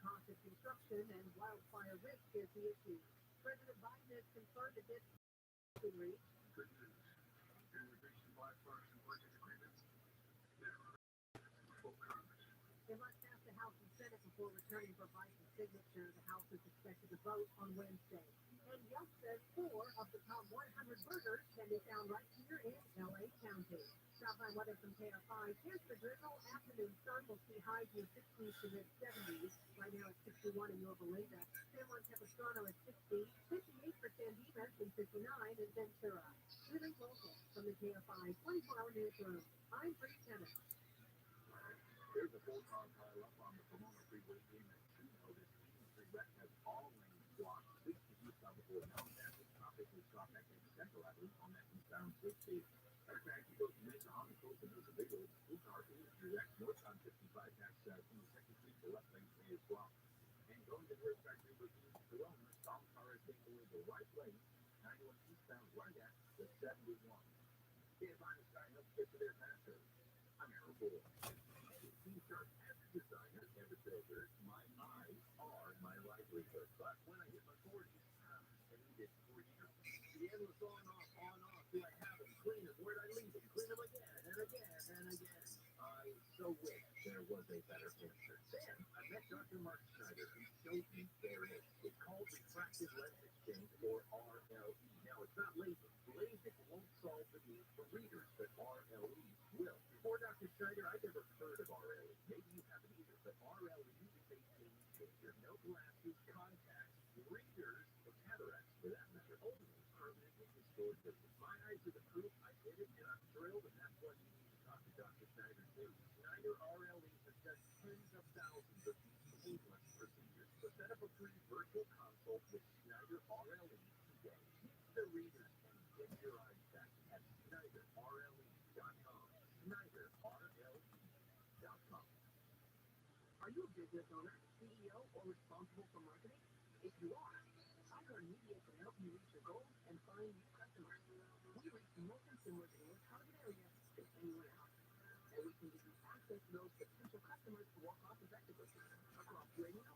cost of construction and wildfire risk is the issue. President Biden has confirmed a deadline reach. Good news. Immigration bipartisan budget agreements. Full Congress. It must pass the House and Senate before returning for Biden's signature. The House is expected to vote on Wednesday. And Yelp says 4 of the top 100 burgers can be found right here in L.A. County. Stop by weather from KFI. Here's the drizzle. Afternoon sun will see highs in the 60s to mid-70s. Right now it's 61 in Yorba Linda. San Juan Capistrano at 60, 58 for San Dimas, and 59 in Ventura. Really local from the KFI 24-hour newsroom. I'm Bree Tennis. There's a full-car pile-up on the Pomona Freeway in Mexico. This 83 wreck has all lanes blocked. 60 east on the board now. That's a topic with stop at Central Avenue on that eastbound 60. Matter of fact, you go to Mesa on the coast, and there's a big old full-car industry wreck north on 55. That's from the second street to left lane may as well. And going to the factory routine to Corona, some car is taking away the right lane. 91 eastbound right at the 71. Can't find a sign up to get to their faster. I'm Aaron Bull. T-shirt as a designer and a builder, my eyes are my livelihood. But when I hit my 40s, I needed 4 years. The end was on, off. Do I have them? Clean them? Where'd I leave them? Clean them again and again and again. I so wish there was a better answer. Then I met Dr. Mark Schneider, who showed me there it is. It's called refractive lens exchange, or RLE. Now, it's not LASIK. LASIK won't solve the need for readers, but RLE will. Before Dr. Schneider, I'd never heard of RLE. Maybe you haven't either, but RLE is a game changer. No glasses, contacts, readers, or cataracts, for that matter, only permanently restored vision. My eyes are the proof. I did it, and I'm thrilled, and that's why you need to talk to Dr. Schneider, too. Schneider RLE has done tens of thousands of these painless procedures. So set up a free virtual consult with Schneider RLE today. Keep the readers and get your eyes back at SchneiderRLE.com. SchneiderRLE.com. Are you a business owner, CEO, or responsible for marketing? If you are, iHeart Media can help you reach your goals and find new customers. We reach more consumers in your target area than anyone else. And we can give you access to those potential customers to work off effectively across radio,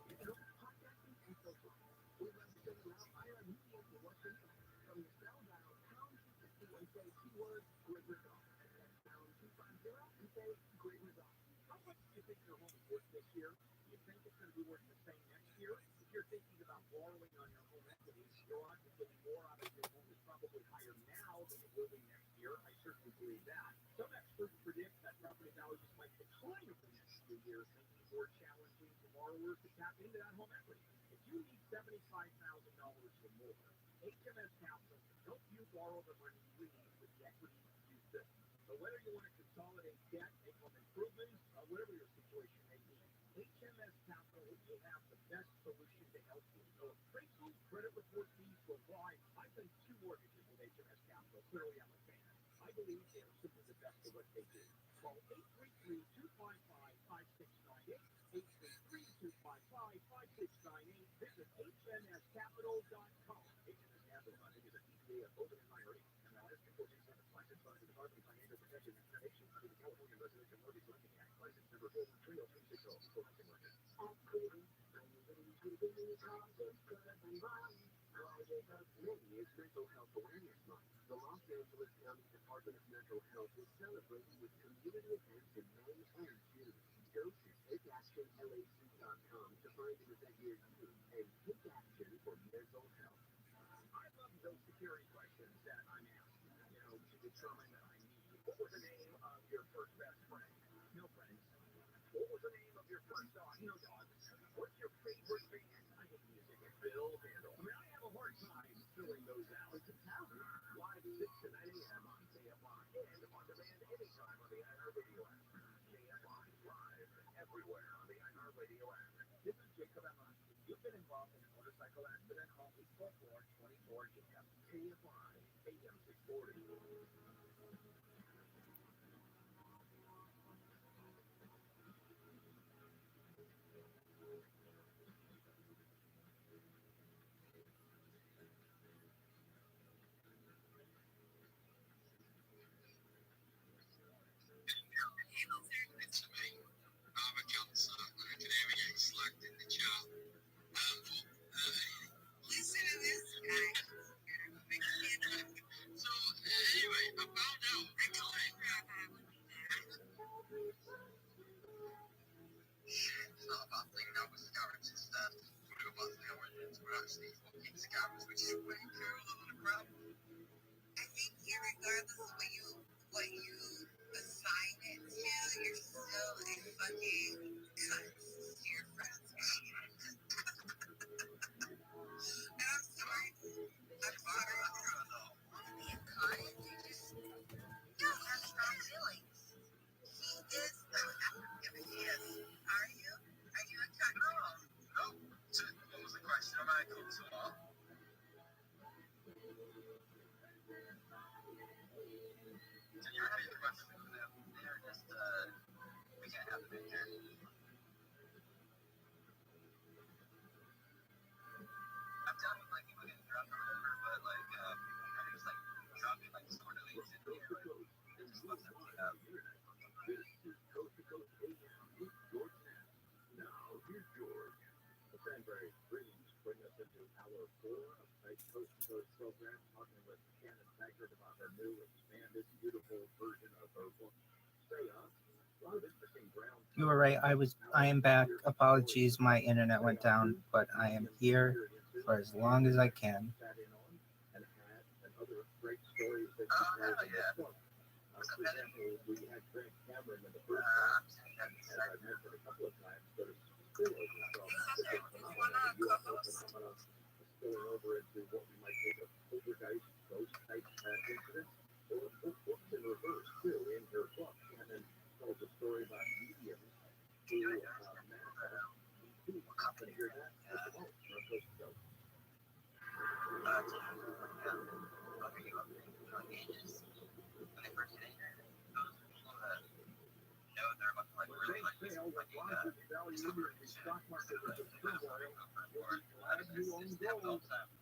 digital, podcasting, and social. We'd love to send you out iHeart Media to work for you. From your cell, dial pound 250 and say keyword great result. That's pound 250 and say great result. How much do you think your home is worth this year? Do you think it's going to be worth the same next year? If you're thinking about borrowing on your home equity, your odds of getting more out of your home is probably higher now than it will be next year. I certainly believe that. Some experts predict that property values might decline over the next few years, making it more challenging for borrowers to tap into that home equity. If you need $75,000 or more, HMS Capital can help you borrow the money you need with the equity you built. So whether you want to consolidate debt, make home improvements, whatever your situation may be, HMS Capital will have the best solution to help you. No appraisals, credit report fees will apply. I've done 2 mortgages with HMS Capital. Clearly, I'm a fan. I believe they are simply the best at what they do. Call 833-255-5698, 833-255-5698. Visit hmscapital.com. HMS Capital funding is a DBA of Open and IRA. MLS before J7 license by the Department of Financial Protection and Innovation under the California Residential Mortgage Lending Act. License number 4130360. Equal housing market. May is Mental Health Awareness Month. The Los Angeles County Department of Mental Health is celebrating with community events in May and June. Go to takeactionlac.com to find an event near you and take action for mental health. I love those security questions that I'm asked, to determine that I need. What was the name of your first best friend? No friends. What was the name of your first dog? No dogs. What's your favorite band? I hate music. It's Bill Handle. I mean, I have a hard time filling those out. It's live 6 to 9 a.m. on KFI and on demand anytime on the iHeartRadio app. KFI live everywhere on the iHeartRadio app. This is Jacob Emma. If you've been involved in a motorcycle accident, call 844-24 Jacob. KFI AM 640. Today we're getting selected You were right. I am back. Apologies, my internet went down, but I am here for as long as I can.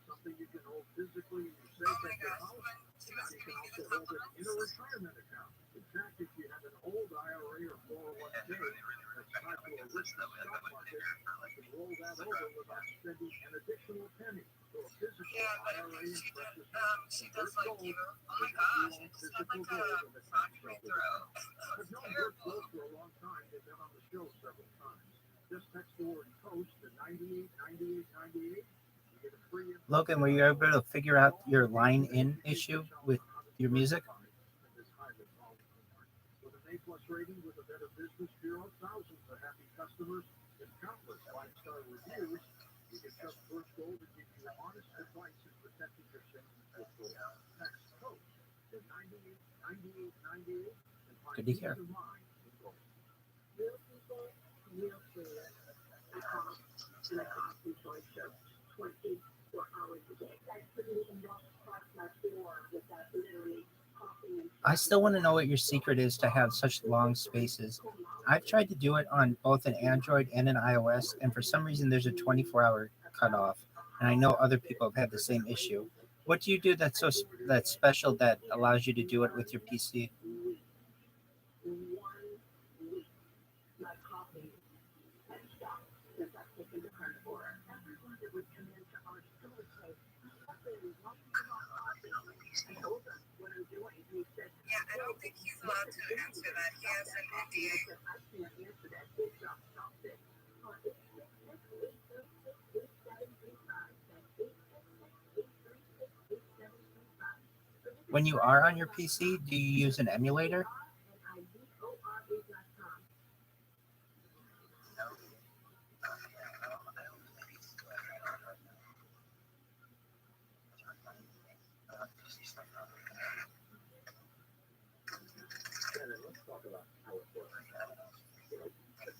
Something you can hold physically in your safe at your house. You can also hold it in a retirement account. In fact, if you have an old IRA or 401k that's tied to a risky stock market, you can roll that over without spending an additional penny. So a physical IRA in precious metals. Convert gold into physical gold in the tax shelter. I've known Bert Gold for a long time. They've been on the show several times. Just text the word "coast" to 989898. Logan, were you able to figure out your line in issue with your music? With an A+ rating with a Better Business Bureau, thousands of happy customers, and countless 5-star reviews, you can trust First Gold to give you honest advice in protecting your savings with gold. Text COAST to 989898 and find Good to peace hear. of mind in gold. Real people, real food. I talk and I talk and so I show 24 hours a day. I couldn't even walk across my floor without literally coughing and I still want to know what your secret is to have such long spaces. I've tried to do it on both an Android and an iOS, and for some reason there's a 24-hour cutoff. And I know other people have had the same issue. What do you do that's special that allows you to do it with your PC? 1 week, my coffee has stopped since I've taken the carnivore. Everyone that would come into our store would say, "Nothing, why do you want coffee?" I told him what I'm doing, and he said, Yeah, I don't think he's allowed to answer that. He has an NDA. I said, "I can't answer that. Big job, stop it." 866-836-8735. That's 866-836-8735. When you are on your PC, do you use an emulator? Let's talk about how it works.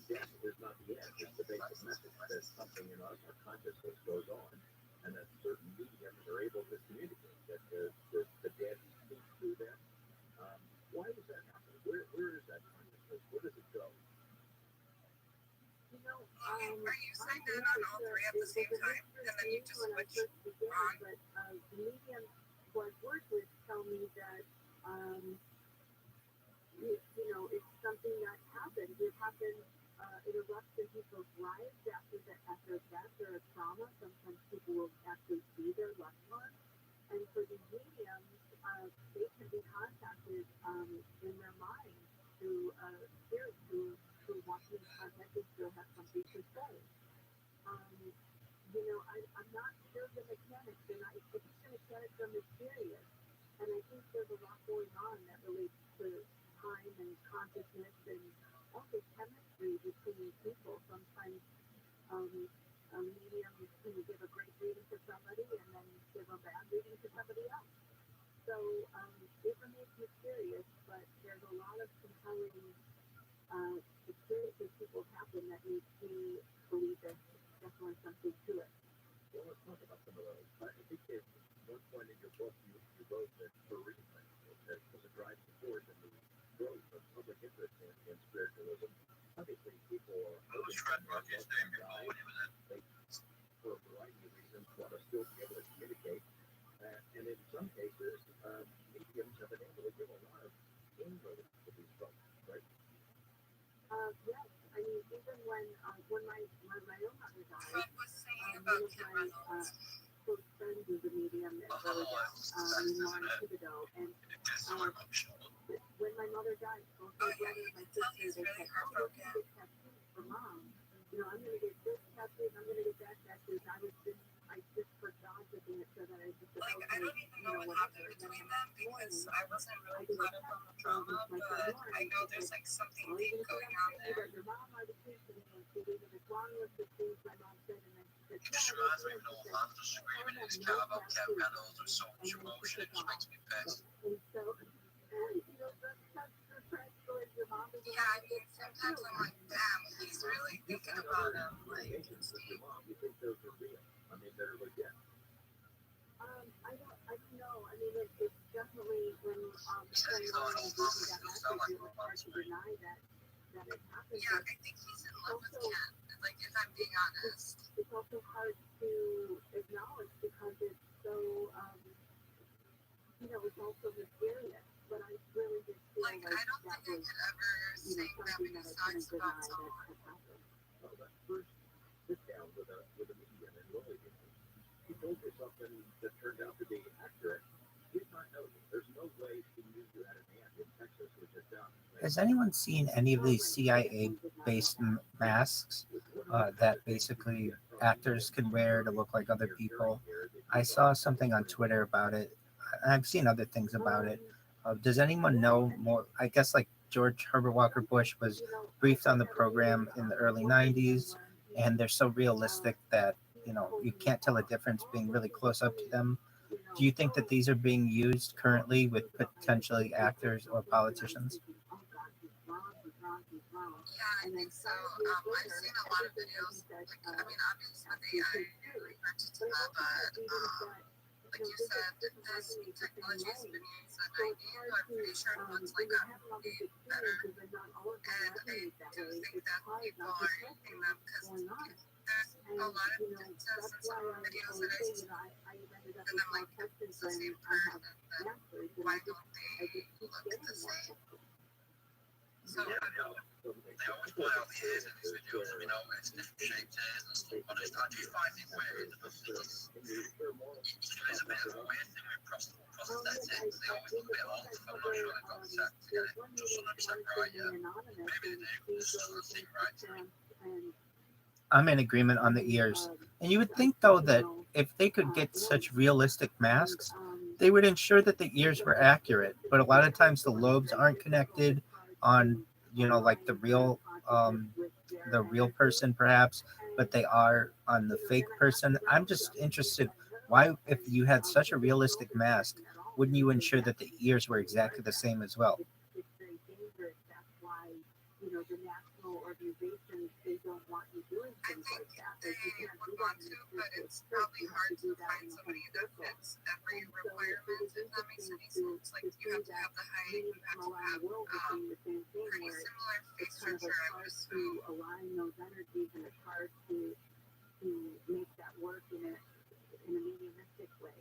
Death is not the end. It's the basic message that something in our consciousness goes on, and that certain mediums are able to communicate. That the dead speak through them. Why does that happen? Where is that consciousness? Where does it go? Are you saying that on all three at the same time, and then you just switch on? But the medium who I've worked with tell me that it's something that happens. It happens. It erupts in people's lives after a death or a trauma. Sometimes people will actually see their loved ones, and for the mediums, they can be contacted in their mind through spirits who want to be contacted, still have something to I'm not sure the mechanics, and I think the mechanics are mysterious. And I think there's a lot going on that relates to time and consciousness and also chemistry between people. Sometimes um, a medium can give a great reading to somebody and then give a bad reading to somebody else. So it remains mysterious, but there's a lot of compelling experiences people happen that makes me believe there's definitely something to it. Well, let's talk about some of those. I think at one point in your book, you wrote that tourism was a driving force in the growth of public interest in spiritualism. Obviously, people are for a variety of reasons want to still be able to communicate. And in some cases, mediums have been able to give a lot of input to these folks, right? Yes, I mean, even when my own mother died, Trump was saying one about of Kim my Reynolds. close friends is a medium in really Lauren Thibodeau, and when my mother died, both my brother and my sister, they said, "Oh, we're gonna get tattoos for mom. I'm gonna get this tattoo, I'm gonna get that tattoo." I just forgot the thing so that I just said, Like, okay, I don't even know what whatever. happened And then between the them next morning, because I wasn't I really did a caught up on the drama, with my but friend Lauren. I know there's like something "Oh, deep you're gonna going put on there. your mom already came to me and she gave me this long list of things my mom said, and then she said, It just reminds me of an old man just screaming in his car about Kim Reynolds or so much emotion. It just makes me pissed. And so, that's your mom is Yeah, I mean, sometimes I'm like, damn, he's really thinking about him. Like, Communications with your mom, you think those are real? I mean, they're legit. I don't know. I mean, it's definitely when He says he's not an old man, but he doesn't sound like one hard to to me. deny that it happened. yeah, I think he's in love with Ken. Like, if I'm being honest. It's also hard to acknowledge because it's so it's also mysterious. But I really just feel Like, I don't think I could ever say that many sides about someone. Well, that first sit down with a medium and really, she told you something that turned out to be accurate. She did not know you. There's no way she knew you had an aunt in Texas, which is down. Has anyone seen any of these CIA-based masks that basically actors can wear to look like other people? I saw something on Twitter about it. I've seen other things about it. Does anyone know more? I guess like George Herbert Walker Bush was briefed on the program in the early 90s, and they're so realistic that, you can't tell a difference being really close up to them. Do you think that these are being used currently with potentially actors or politicians? Yeah, I think so. I've seen a lot of videos. Like, I mean, obviously, I referred to that, but like you said, this technology has been used in the 90s, but I'm pretty sure it looks like a movie better. And I do think that people are using them because there's a lot of differences in some videos that I see. And I'm like, if it's the same person, then why don't they look the same? So, Yeah, they always point out the ears in these videos, and it's different shaped ears and stuff, but I do find it weird. It is a bit of a weird thing with prosthetics. They always look a bit off. I'm not sure they've got the tech to get it just 100% right yet. Maybe they do, just doesn't seem right to me. I'm in agreement on the ears. And you would think, though, that if they could get such realistic masks, they would ensure that the ears were accurate. But a lot of times the lobes aren't connected on, like the real person, perhaps, but they are on the fake person. I'm just interested, why, if you had such a realistic mask, wouldn't you ensure that the ears were exactly the same as well? It's very dangerous. That's why, the national organizations, they don't want you doing I things think like that. they would want to, but it's probably hard to find somebody that fits every requirement, if that makes any sense. Like, you have to have the height, you have to have pretty similar face structure, I would assume. Align those energies, and it's hard to make that work in a mediumistic way.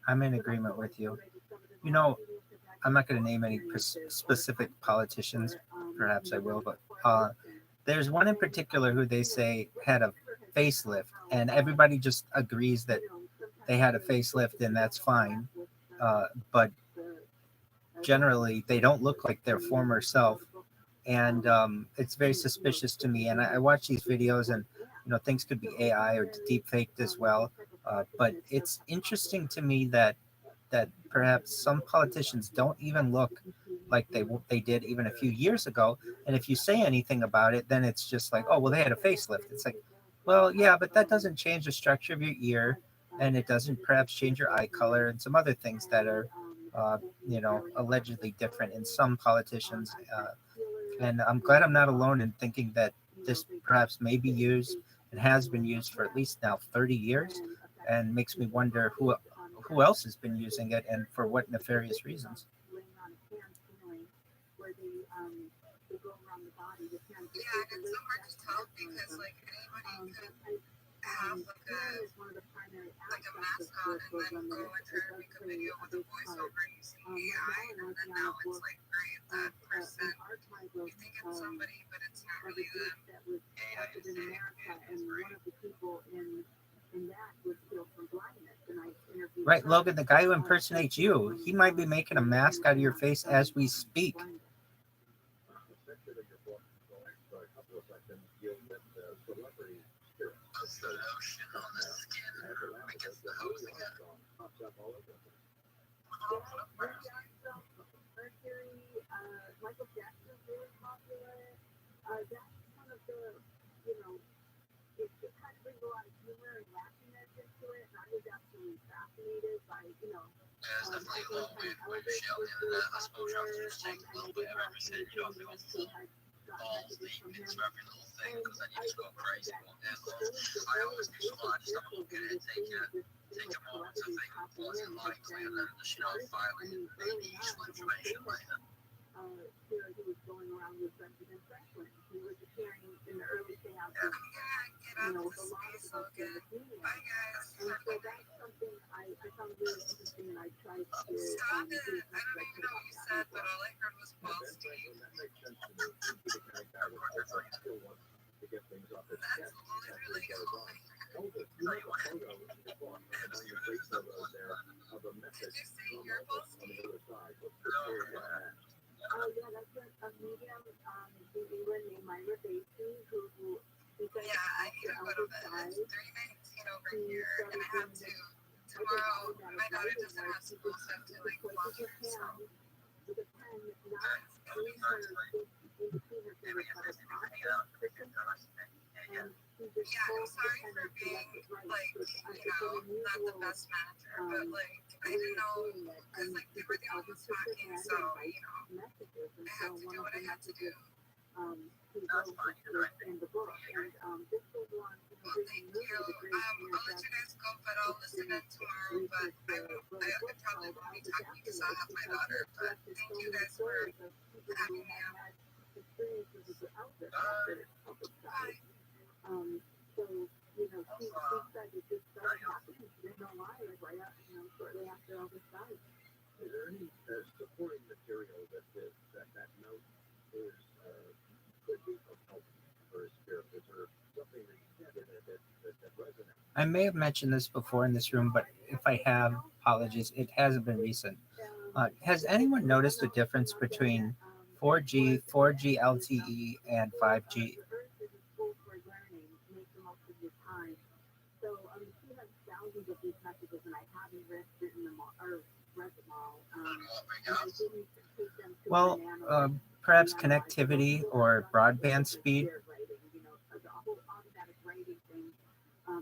I'm in agreement with you. I'm not going to name any specific politicians. Perhaps I will, but there's one in particular who they say had a facelift, and everybody just agrees that they had a facelift, and that's fine. But generally, they don't look like their former self, and it's very suspicious to me. And I watch these videos, and things could be AI or deep faked as well. But it's interesting to me that perhaps some politicians don't even look like they did even a few years ago. And if you say anything about it, then it's just like, oh well, they had a facelift. It's like, well, yeah, but that doesn't change the structure of your ear, and it doesn't perhaps change your eye color and some other things that are, allegedly different in some politicians. And I'm glad I'm not alone in thinking that this perhaps may be used and has been used for at least now 30 years, and makes me wonder who else has been using it and for what nefarious reasons. Yeah, and it's so hard to tell because like anybody could have like a mask on and then go and try to make a video with a voiceover using AI, and then now it's like, great, that person, you think it's somebody, but it's not really them. AI is Right, Logan, the guy who impersonates you, he might be making a mask out of your face as we speak. Section of your book, the next couple of sections deal with celebrity spirits. Puts the lotion on the skin and gets the hose again. Pops up all over the place. Michael Jackson's really popular. That's one of the, it kind of brings a lot of humor and laughing into it. And I was absolutely fascinated by, There's definitely a little weird shit on the internet. I suppose you have to just take a little bit of everything. You don't have to go full balls deep into every little thing, because then you just go crazy. I always do, so I just have a look at it, take a moment to think of what's it likely, and then just, filing maybe useful information later. He was going around with President Franklin. He was appearing in the early seances, Get out with of a lot space, of us in okay. the community. Bye, guys. And so that's something I found really interesting, and I tried to Stop do it. as I much don't as I even could know about what you that. said, but all I heard was Paul That Steve. makes sense to me. He's the kind of guy that still wants to get things off his chest. That's really Goes cool. on. Hold it. You have a photo in the book, and on your face photo there of a message Did you say from your Elvis Paul on the Steve? other side. What's the story about that? Oh yeah, that's a medium in England named Myra Basie, who because Yeah, I need to go to bed. It's 3:19 over here, and I have to. Tomorrow, my daughter doesn't have school, so I have to like walk her. So with a pen, not in her in between her fingers, but across her fingers, and she just yeah, I'm holds the sorry pen for and being selects it right. like, So it's not the an best manager, but unusual like I didn't know because like they were the only ones talking, so messages, and I so have to one do of what I the have to do. he wrote was in the book, and this goes on, Well, thank you. I'll let you guys go, but I'll listen in tomorrow. But I probably won't be talking because I'll have my daughter. But thank you guys for having me on. experiences out there. Bye. So, she said that this started happening. She didn't know why. It was right after, shortly after all this died. Is there any supporting material that note is could be of help for a spirit? Is there something that you said in it that resonates? I may have mentioned this before in this room, but if I have, apologies, it hasn't been recent. Has anyone noticed a difference between 4G, 4G LTE, and 5G? So, she has thousands of these messages, and I haven't written them all, or read them all. And I didn't take them to Well, perhaps connectivity or broadband speed. The whole automatic writing thing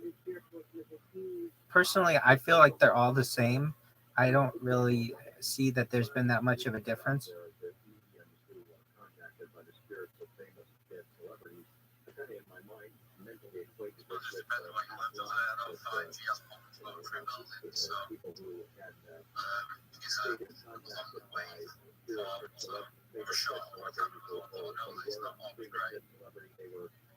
is spiritual with a huge. Personally, I feel like they're all the same. I don't really see that there's been that much of a difference. Contacted by the spirits of famous dead celebrities. I kind of in my mind mentally equated this with people who had stayed in contact by spirits or famous celebrities.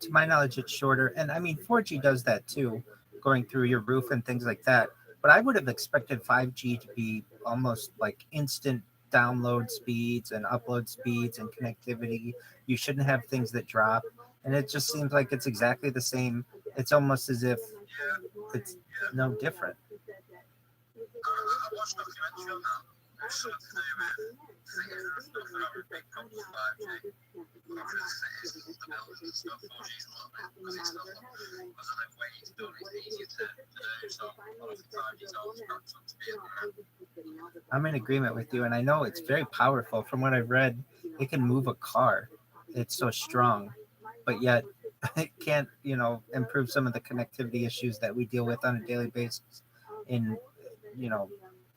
To my knowledge, it's shorter. And I mean, 4G does that too, going through your roof and things like that. But I would have expected 5G to be almost like instant download speeds and upload speeds and connectivity. You shouldn't have things that drop. And it just seems like it's exactly the same. It's almost as if it's no different. I watched a documentary on that. I'm so familiar with singing the stuff that I would make up with 5G. I'm just saying, stability stuff, 4G is a little bit, 4G stuff wasn't like waiting to do anything easier to do, so a lot of the time you tell Spectrum to be able to. I'm in agreement with you, and I know it's very powerful. From what I've read, it can move a car. It's so strong, but yet it can't, improve some of the connectivity issues that we deal with on a daily basis in, you know,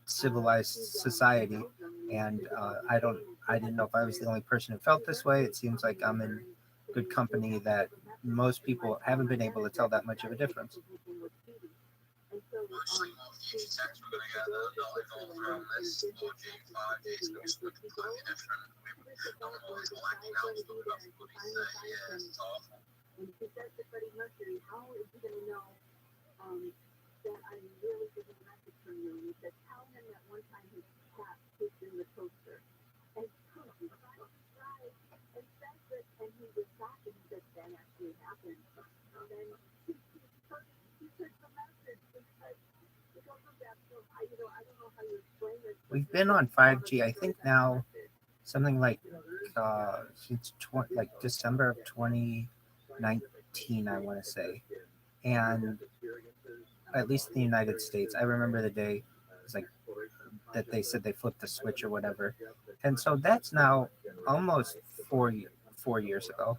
civilized society. And I didn't know if I was the only person who felt this way. It seems like I'm in good company that most people haven't been able to tell that much of a difference. Virtually all future techs we're going to get, they'll evolve around this 4G, 5G, it's going to be completely different. I'm always blacking out stuff about what he say, yeah, it's awful. And he says to Freddie Mercury, how is he going to know that I'm really getting a message from you? And he said, tell him that one time his cat pooped in the toaster. And he tried and says it, and he was shocked, and he said, that actually happened. And then he took the message because of that. So I don't know how you explain this. We've been on 5G, I think now something like since December of 2019, I want to say, and at least in the United States, I remember the day it was like that they said they flipped the switch or whatever, and so that's now almost 4 years ago,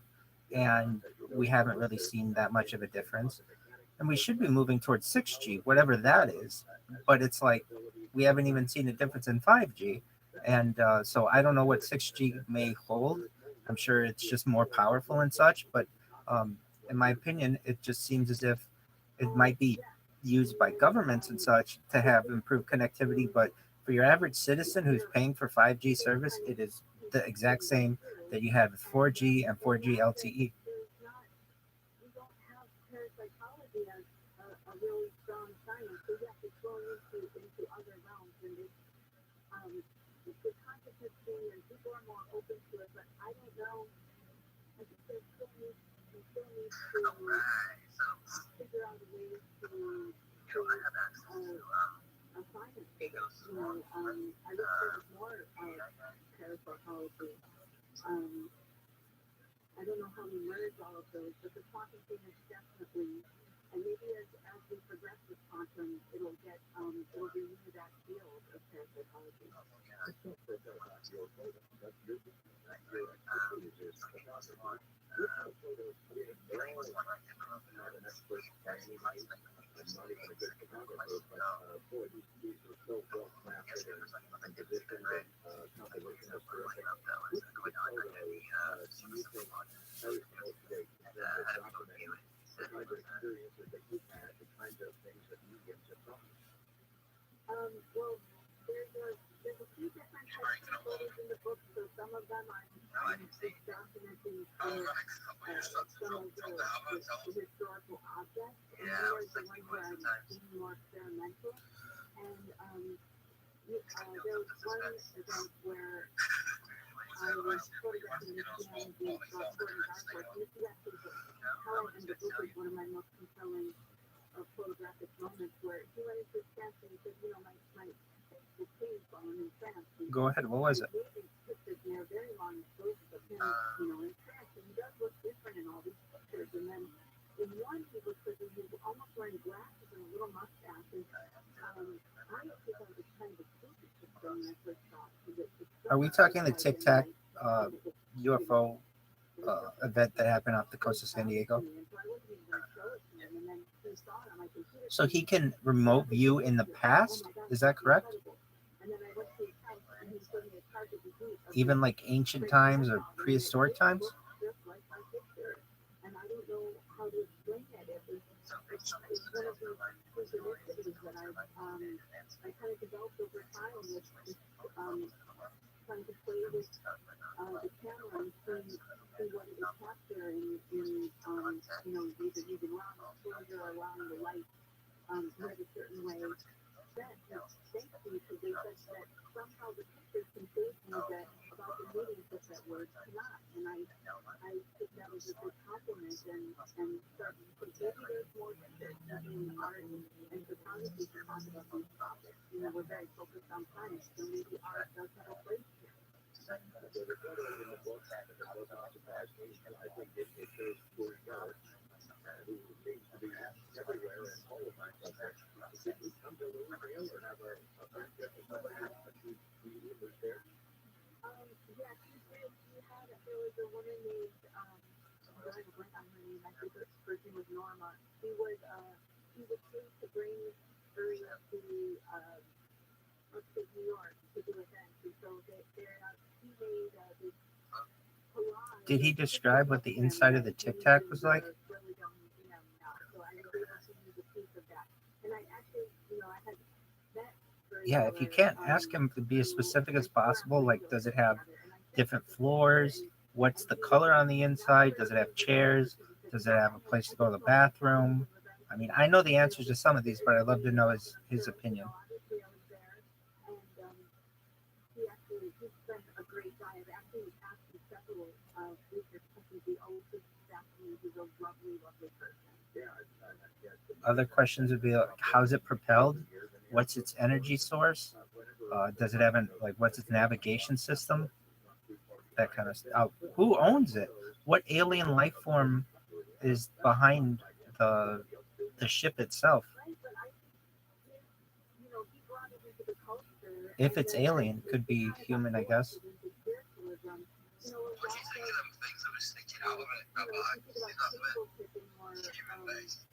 and we haven't really seen that much of a difference. And we should be moving towards 6G, whatever that is. But it's like we haven't even seen a difference in 5G. And so I don't know what 6G may hold. I'm sure it's just more powerful and such. But in my opinion, it just seems as if it might be used by governments and such to have improved connectivity. But for your average citizen who's paying for 5G service, it is the exact same that you had with 4G and 4G LTE. We don't have parapsychology as a really strong science. So yes, it's going into other realms, and the consciousness thing, and people are more open to it. But I don't know. I think we still need to figure out a way to create a science. I wish there was more parapsychology. I don't know how we merge all of those, but the quantum thing is definitely, and maybe as we progress with quantum, it'll renew that field of parapsychology. Well, there's a few different types of photos in the book. So some of them I'm just documenting some of the historical objects, and then there's the one where I'm being more experimental. And there was one event where I was photographing the sand being brought forward in dark forest. This is actually how I end the book is one of my most compelling photographic moments where he went into his tent and he said, my the trees falling in France. Go ahead. What was it? Pictures, and they're very long exposures of him, in France, and he does look different in all these pictures. And then in one, he looks like he's almost wearing glasses and a little mustache. And I actually thought it was kind of a spooky picture when I first saw it. Are we talking the Tic Tac UFO event that happened off the coast of San Diego? So he can remote view in the past? Is that correct? Even like ancient times or prehistoric times? And I don't know how to explain that. It's one of the synchronicities that I kind of developed over time with trying to play with the camera and see what it would capture in either using long exposure or allowing the light move a certain way. Thank you, because they said that somehow the pictures conveyed to me that about the meaning with that word not. And I think that was a good compliment and so maybe there's more to it in art and photography to talk about these topics. You know, we're very focused on science, so maybe art does have a place here. So the photo in the book occupies me, and I think it shows poor God, who seems to be everywhere and all of my subjects. Did we come to Louisville or have a friendship with somebody who was there? Yeah, she did. There was a woman named, I have a blank on her name. I think her first name was Norma. She was paid to bring her to upstate New York to do events. And so he made this collage. Did he describe what the inside of the Tic Tac was like? Really don't museum now. So I was able to use a piece of that. And I actually, I had met. Yeah, if you can't ask him to be as specific as possible, like does it have different floors? What's the color on the inside? Does it have chairs? Does it have a place to go to the bathroom? I mean, I know the answers to some of these, but I'd love to know his opinion. He spent a great time. I've actually asked him several research questions. He always asked me. He's a lovely, lovely person. Other questions would be like, how's it propelled? What's its energy source? Does it have what's its navigation system? That kind of stuff. Who owns it? What alien life form is behind the ship itself? If it's alien, could be human, I guess. What do you think of them things that were sticking out of it, Rabbi? Is that human based?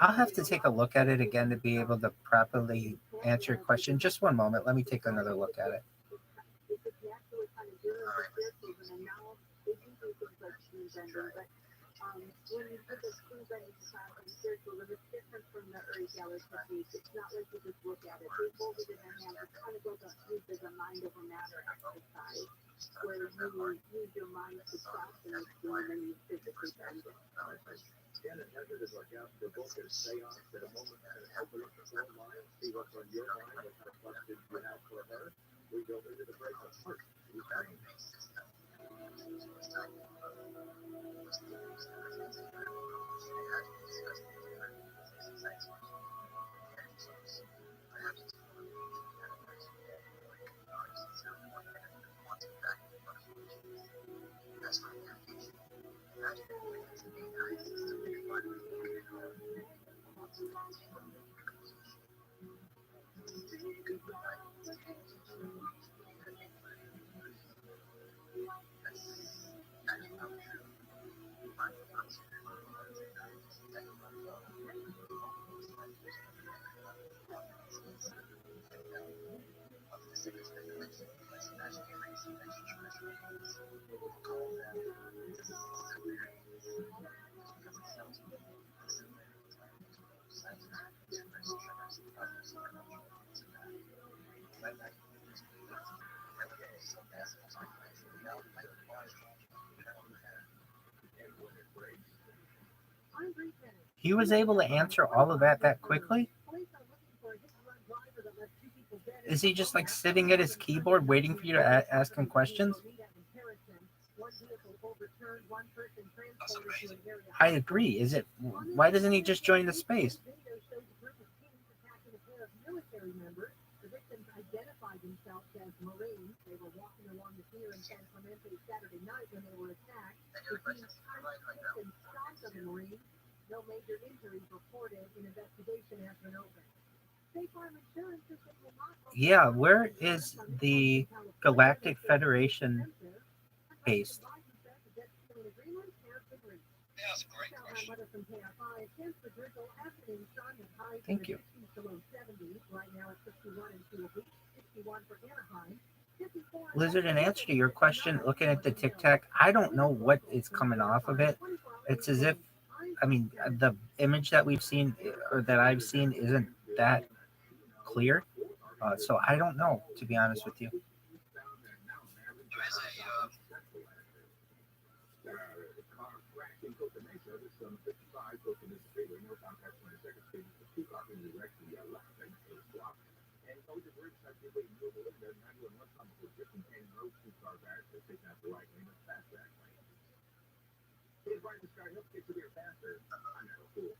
I'll have to take a look at it again to be able to properly answer your question. Just one moment. Let me take another look at it. When you put the food in spiritual, it's different from the Uri technique. It's not like you just look at it. They hold it in their hand. It kind of goes used as a mind over matter exercise, where you use your mind to process it and then you physically bend it. Yeah, the method is like out the book is stay on it at a moment and open up the phone line, see what's on your mind, what kind of questions you have for her. We go into the break of heart. He was able to answer all of that quickly? Is he just like sitting at his keyboard waiting for you to ask him questions? I agree. Why doesn't he just join the space? Themselves as Marines. They were walking along the pier in San Clemente Saturday night when they were attacked. The team and shot the Marines. No major injuries reported. An investigation has been opened. State Farm Insurance says they will not. Yeah, where is the Galactic Federation based? That's a great question. Thank you. Lizard, in answer to your question, looking at the Tic Tac, I don't know what is coming off of it. It's as if, the image that we've seen or that I've seen isn't that clear. So I don't know, to be honest with you. And it's always a very exciting way to move a little bit. Not doing one time before just in 10 rows, 2 car back, so take that the right lane, it's fast back lane. Hey, Brian, this car helps get to there faster. I'm so cool.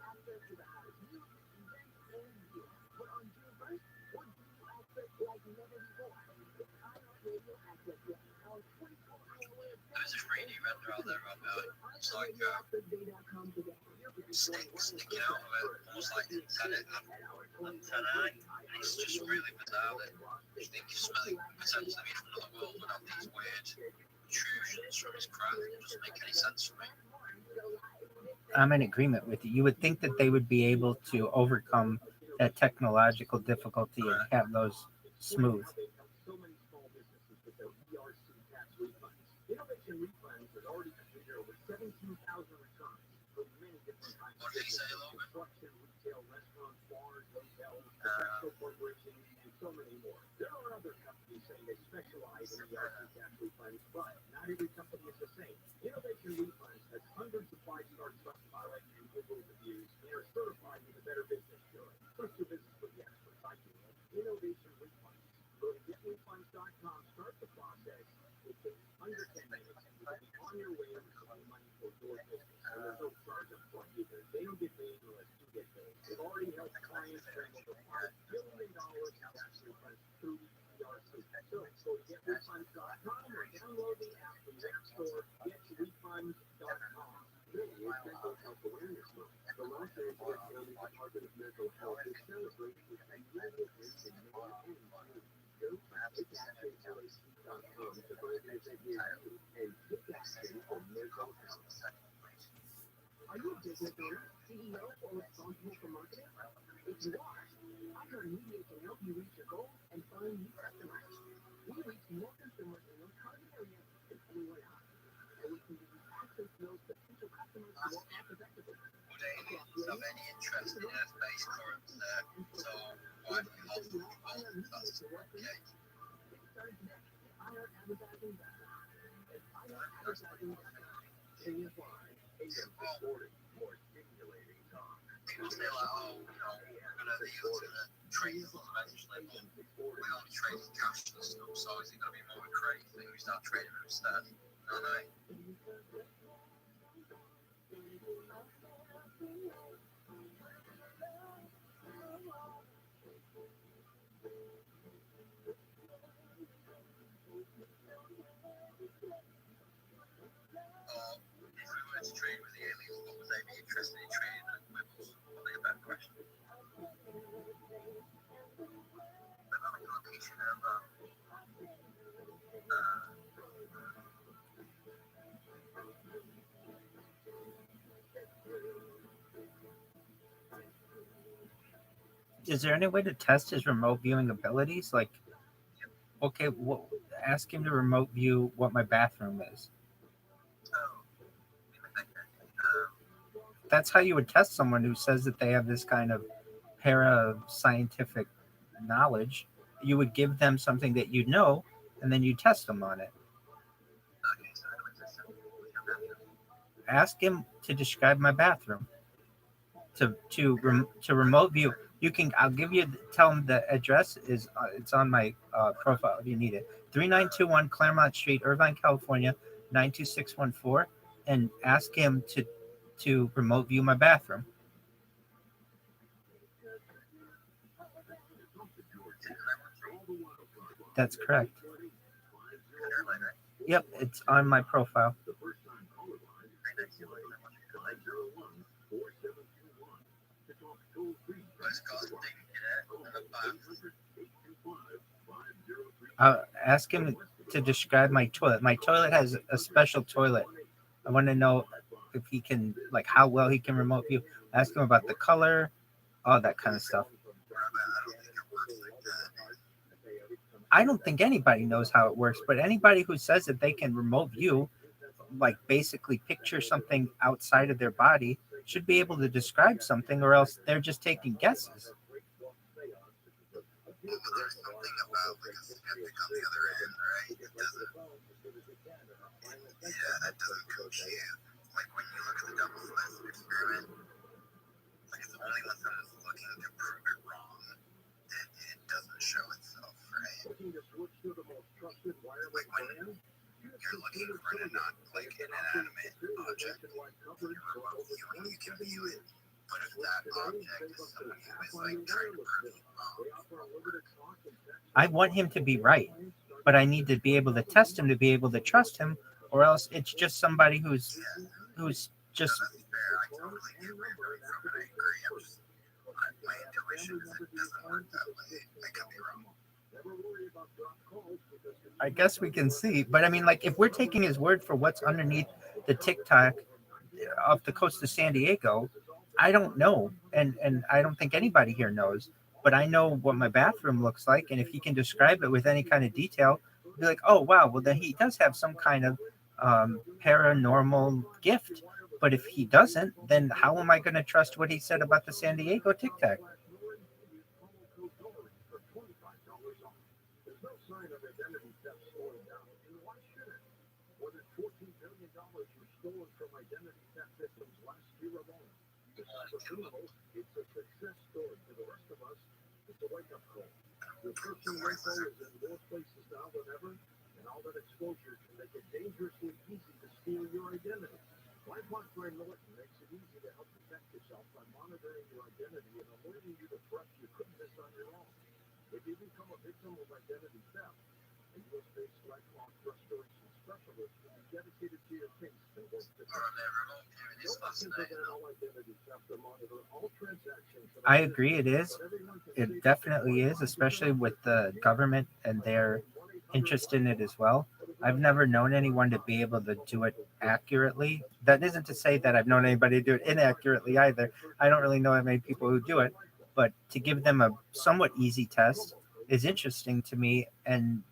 Access to the hottest news, events, and deals. But on June 1st, we're giving you access like never before. It's iHeartRadio Access Day, our 24-hour way of There's a 3D render out there about it's like snake sticking out of it, almost like antennae, and it's just really bizarre that you think you're smelling potentially made from another world and have these weird intrusions from his craft. It doesn't make any sense for me. I'm in agreement with you. You would think that they would be able to overcome that technological difficulty and have those smooth. So many small businesses with their ERC tax refunds. Innovation Refunds has already completed over 17,000 returns for many different kinds of businesses: construction, retail, restaurants, bars, hotels, professional corporations, and so many more. There are other companies saying they specialize in ERC tax refunds, but not every company is the same. Innovation Refunds has hundreds of 5-star Trustpilot and Google reviews and are certified with the Better Business Bureau. Trust your business with the experts like you. Innovation Refunds. Go to getrefunds.com, start the process. It takes under 10 minutes, and you will be on your way to receiving money for your business. And there's no charge up front either. They don't get paid unless you get paid. They've already helped clients bring over $5 billion in tax refunds through ERC. So go to getrefunds.com or download the app from the App Store, getrefunds.com. Really, it's Mental Health Awareness Month. The Los Angeles County Department of Mental Health is celebrating with a global event in May and June. Go to takeactionlac.com to find an event near you and take action for mental health. Are you a business owner, CEO, or responsible for marketing? If you are, iHeartMedia can help you reach your goals and find new customers. We reach more consumers in your target area than anyone else, and we can give you access to those potential customers more cost effectively. Would aliens have any interest in Earth-based currents there? So, why do you hold them both? That's okay. Get started today at iHeartAdvertising.com. It's iHeartAdvertising.com. KFI, AM 640, more stimulating talk. People say like, oh, you know, we're going to be able to trade eventually, but we only trade in cash and stuff, so is it going to be more of a credit thing? We start trading them instead. No, no. Or if we were to trade with the aliens, what would they be interested in trading with us? Probably a better question. But I'm a location of Is there any way to test his remote viewing abilities? Like, okay, ask him to remote view what my bathroom is. That's how you would test someone who says that they have this kind of para-scientific knowledge. You would give them something that you know, and then you test them on it. Ask him to describe my bathroom. To remote view. You can. I'll give you. Tell him the address is. It's on my profile if you need it. 3921 Claremont Street, Irvine, California, 92614, and ask him to remote view my bathroom. That's correct. Yep, it's on my profile. Ask him to describe my toilet. My toilet has a special toilet. I want to know if he can, like, how well he can remote view. Ask him about the color, all that kind of stuff. I don't think anybody knows how it works, but anybody who says that they can remote view, like basically picture something outside of their body, should be able to describe something, or else they're just taking guesses. Well, but there's something about like a skeptic on the other end, right? It doesn't, it doesn't compute. Like when you look at the double-sliced experiment, like it's only when someone's looking to prove it wrong Looking to switch to the most trusted wireless Like when brand? you're looking for an not like an inanimate object, you can view it. But if that object is someone who is like trying to prove I want him to be right, but I need to be able to test him to be able to trust him, or else it's just somebody who's just. that's fair. I totally get where you're coming from, and I agree. I'm just my intuition is it doesn't work that way. I could be wrong. I guess we can see, but I mean, like, if we're taking his word for what's underneath the TikTok off the coast of San Diego, I don't know, and I don't think anybody here knows. But I know what my bathroom looks like, and if he can describe it with any kind of detail, I'll be like, oh wow, well then he does have some kind of paranormal gift. But if he doesn't, then how am I going to trust what he said about the San Diego TikTok? There's no sign of identity theft slowing down, and why should it? More than $14 billion were stolen from identity theft victims last year alone. The cyber criminals, it's a success story. For the rest of us, it's a wake-up call. Your personal info is in more places now than ever, and all that exposure can make it dangerously easy to steal your identity. LifeLock by Norton makes it easy to help protect yourself by monitoring your identity and alerting you to threats you couldn't miss on your own. If you become a victim of identity theft, a U.S.-based LifeLock restoration specialist will be dedicated to your case and work to monitor all transactions. I agree, it is. It definitely is, especially with the government and their interest in it as well. I've never known anyone to be able to do it accurately. That isn't to say that I've known anybody to do it inaccurately either. I don't really know that many people who do it, but to give them a somewhat easy test is interesting to me, and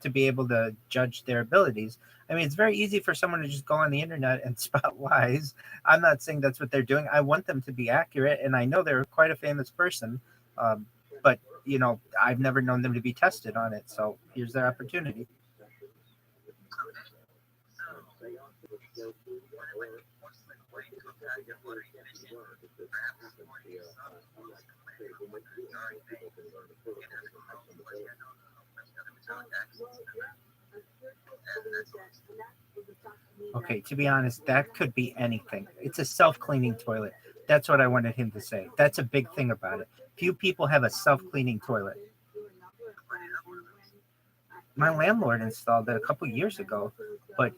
to be able to judge their abilities. I mean, it's very easy for someone to just go on the internet and spot lies. I'm not saying that's what they're doing. I want them to be accurate, and I know they're quite a famous person, but I've never known them to be tested on it. So here's their opportunity. Okay, to be honest, that could be anything. It's a self-cleaning toilet. That's what I wanted him to say. That's a big thing about it. Few people have a self-cleaning toilet. My landlord installed it a couple years ago, but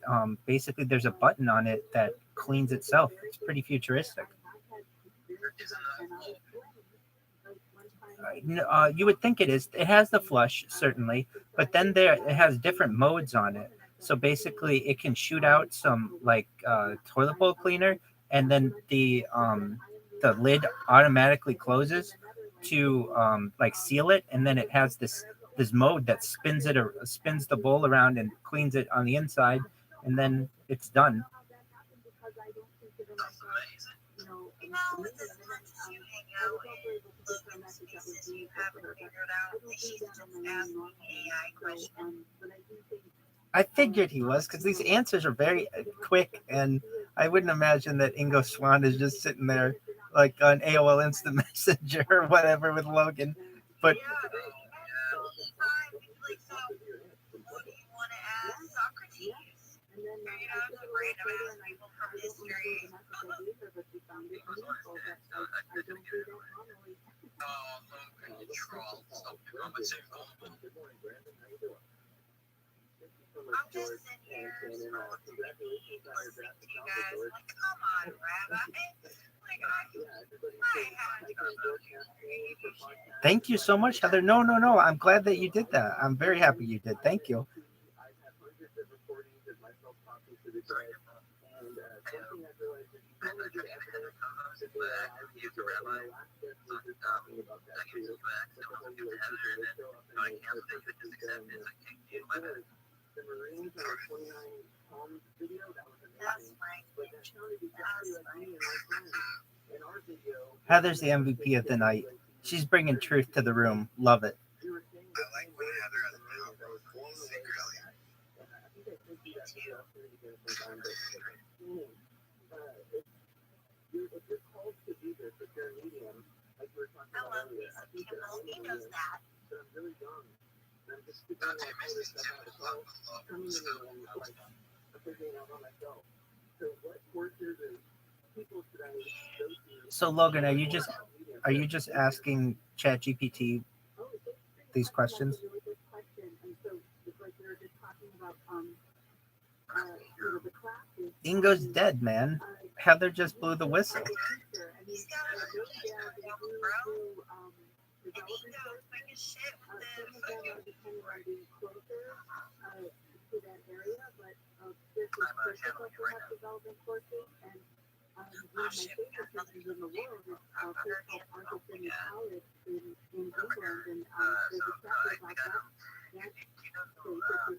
basically there's a button on it that cleans itself. It's pretty futuristic. You would think it is. It has the flush, certainly, but then it has different modes on it. So basically, it can shoot out some toilet bowl cleaner, and then the lid automatically closes to seal it, and then it has this mode that spins the bowl around and cleans it on the inside, and then it's done. With as much as you hang out in Logan spaces, you haven't figured out that he's just asking AI questions. I figured he was, because these answers are very quick, and I wouldn't imagine that Ingo Swan is just sitting there like on AOL Instant Messenger or whatever with Logan. But all the time. Like, so, what do you want to ask Socrates? Some random ass people from history. I'm just sitting here scrolling through the feed, listening to you guys. Like, come on, Rabbi. Like, I had to go look your creation. Thank you so much, Heather. No. I'm glad that you did that. I'm very happy you did. Thank you. Heather's the MVP of the night. She's bringing truth to the room. Love it. I like when Heather has secretly. Me too. I love Lisa Campbell. He knows that. I'm just speaking about coming in and like, I'm thinking, oh my God. So what courses and people should I go to? So Logan, are you just asking ChatGPT these questions? That's a really good question. And so, like we were just talking about, the classes. Ingo's dead, man. Heather just blew the whistle. He's got a repost for a bro. And Ingo's quick as shit with Some the of them are depending on being closer to that area, but there's this person also have development courses, and one of my favorite places in the world is a place called Artisan College in England, and there's a chapter about that. That place is a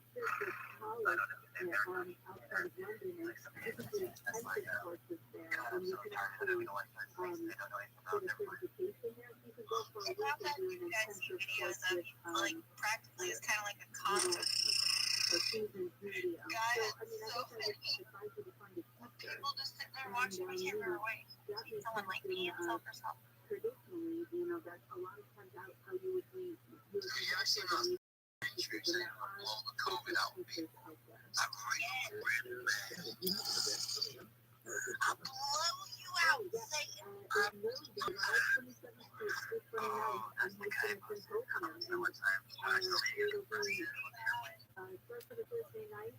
sister college outside of London, and you can do intensive courses there, and you can actually get a certification there. You can go for a week and do an intensive course with practically it's kind of like a concert. a seasoned media. So, I mean, I guess I would advise you to find a teacher. People just sitting there watching me hammer away. That is Someone like me and self or something. traditionally, that's a lot of times how you would be Pictures that blow the COVID out of me. I'll blow you out, Satan.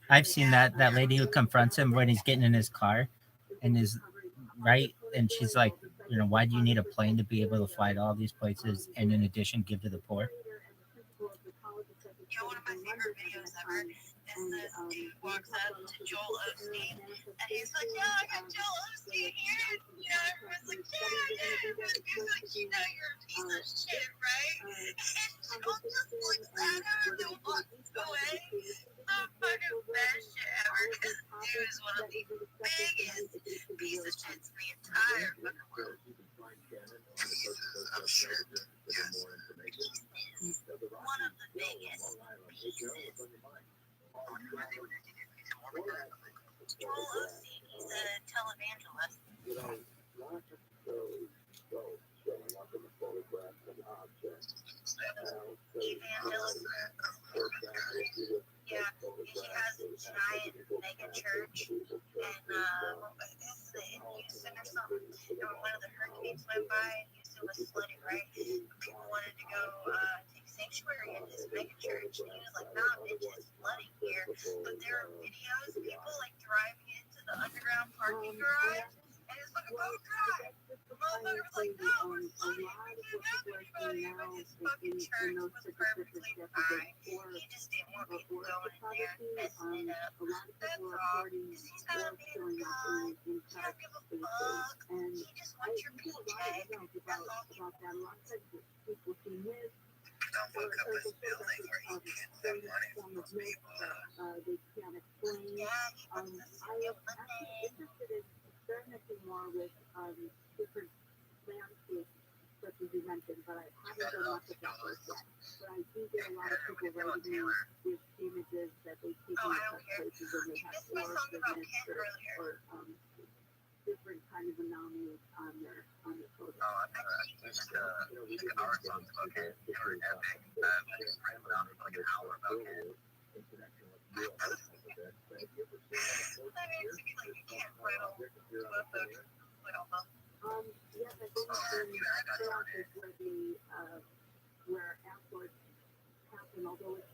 I've seen that lady who confronts him when he's getting in his car and is right, and she's like, why do you need a plane to be able to fly to all these places and in addition give to the poor? One of my favorite videos ever is this dude walks up to Joel Osteen and he's like, yeah, I got Joel Osteen here. Everyone's like, yeah, everyone feels like you're a piece of shit, right? And Joel just looks at her and then walks away. The fucking best shit ever, because this dude is one of the biggest piece of shits in the entire fucking world. I'm sure. Yes. One of the biggest pieces. Joel Osteen, he's a televangelist. Evangelist. Yeah, he has a giant mega church in Houston or something. And when one of the hurricanes went by, Houston was flooded, right? People wanted to go take sanctuary in his mega church, and he was like, nah, bitch, it's flooding here. But there are videos of people like driving into the underground parking garage, and his fucking boat dry. The motherfucker was like, no, we're flooding, we can't have anybody, but his fucking church was perfectly fine. He just didn't want people going in there and messing it up. That's all. Because he's not a man of God. He don't give a fuck. He just wants your paycheck. That's all he wants. Don't fuck up this building where he gets that money from those people. Yeah, he wants us to give money. Experimenting more with different landscapes, such as you mentioned, but I haven't done much of that work yet. But I do get a lot of people writing me with images that they take in such places and they have or different kind of anomalies on their photos. I think our songs about it. They were epic. I just ran around for like an hour about it. That makes me like you can't riddle to a photo. Yes, I think where asteroids happen, although it's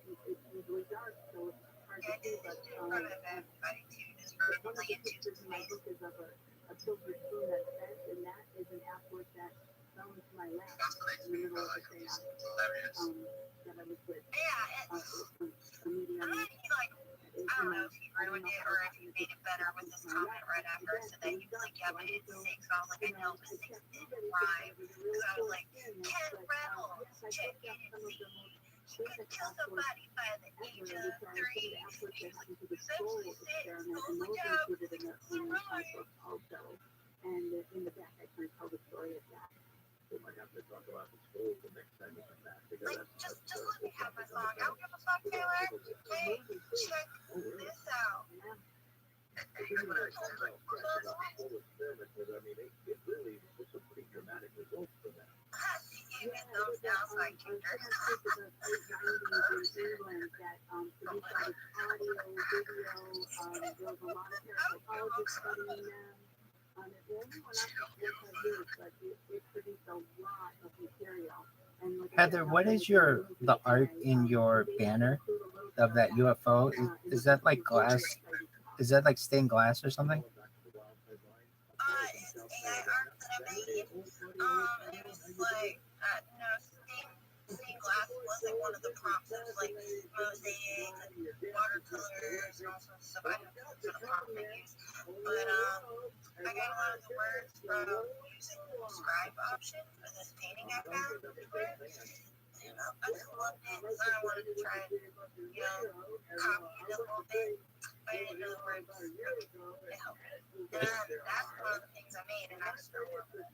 usually dark, so it's hard to see, but one of the pictures in my book is of a silver spoon that's bent, and that is an asteroid that fell into my lap in the middle of the chaos that I was with. A medium. I don't know if you ruined it or if you made it better with this comment right after I said that. He was like, yeah, but it's 6. I was like, I know, but 6 didn't rhyme. Because I was like, Ken Reynolds, check it and see. He could kill somebody by the age of 3. He was essentially 6. Oh, look out. 6 is a rhyme. Also, and in the back, I kind of tell the story of that. We might have to talk about the school the next time we come back. Like, just let me have my song. I don't give a fuck, Taylor. Hey, check this out. It really was some pretty dramatic results for that. He gave me thumbs down, so I like igers. Some of the late 90s in England that produced all this audio, video. There was a lot of parapsychologists studying them. It only went on for 4 or 5 years, but it produced a lot of material. And like I Heather, said, what is the art in your banner of that UFO? Is that like glass? Is that like stained glass or something? It's AI art that I made. It was like, no, stained glass was like one of the prompts. It was like mosaic, watercolors, and all sorts of stuff. I don't know what sort of prompt they use. But I got a lot of the words from using the scribe option for this painting I found everywhere. And I just loved it because I wanted to try and, copy the whole thing. But I didn't know the words to help. And that's one of the things I made, and I still love it.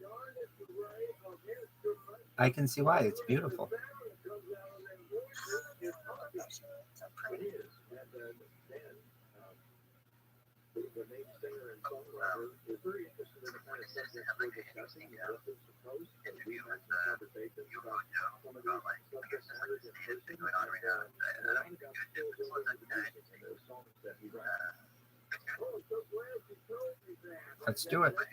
I can see why. It's beautiful. So pretty. The main singer and songwriter is very interested in the kind of subjects we're discussing and what this supposed interview with conversations about some of these subject matters and person going on right now. And I got skills in those songs that he writes. Oh, so glad you told me that. Let's do it. Okay.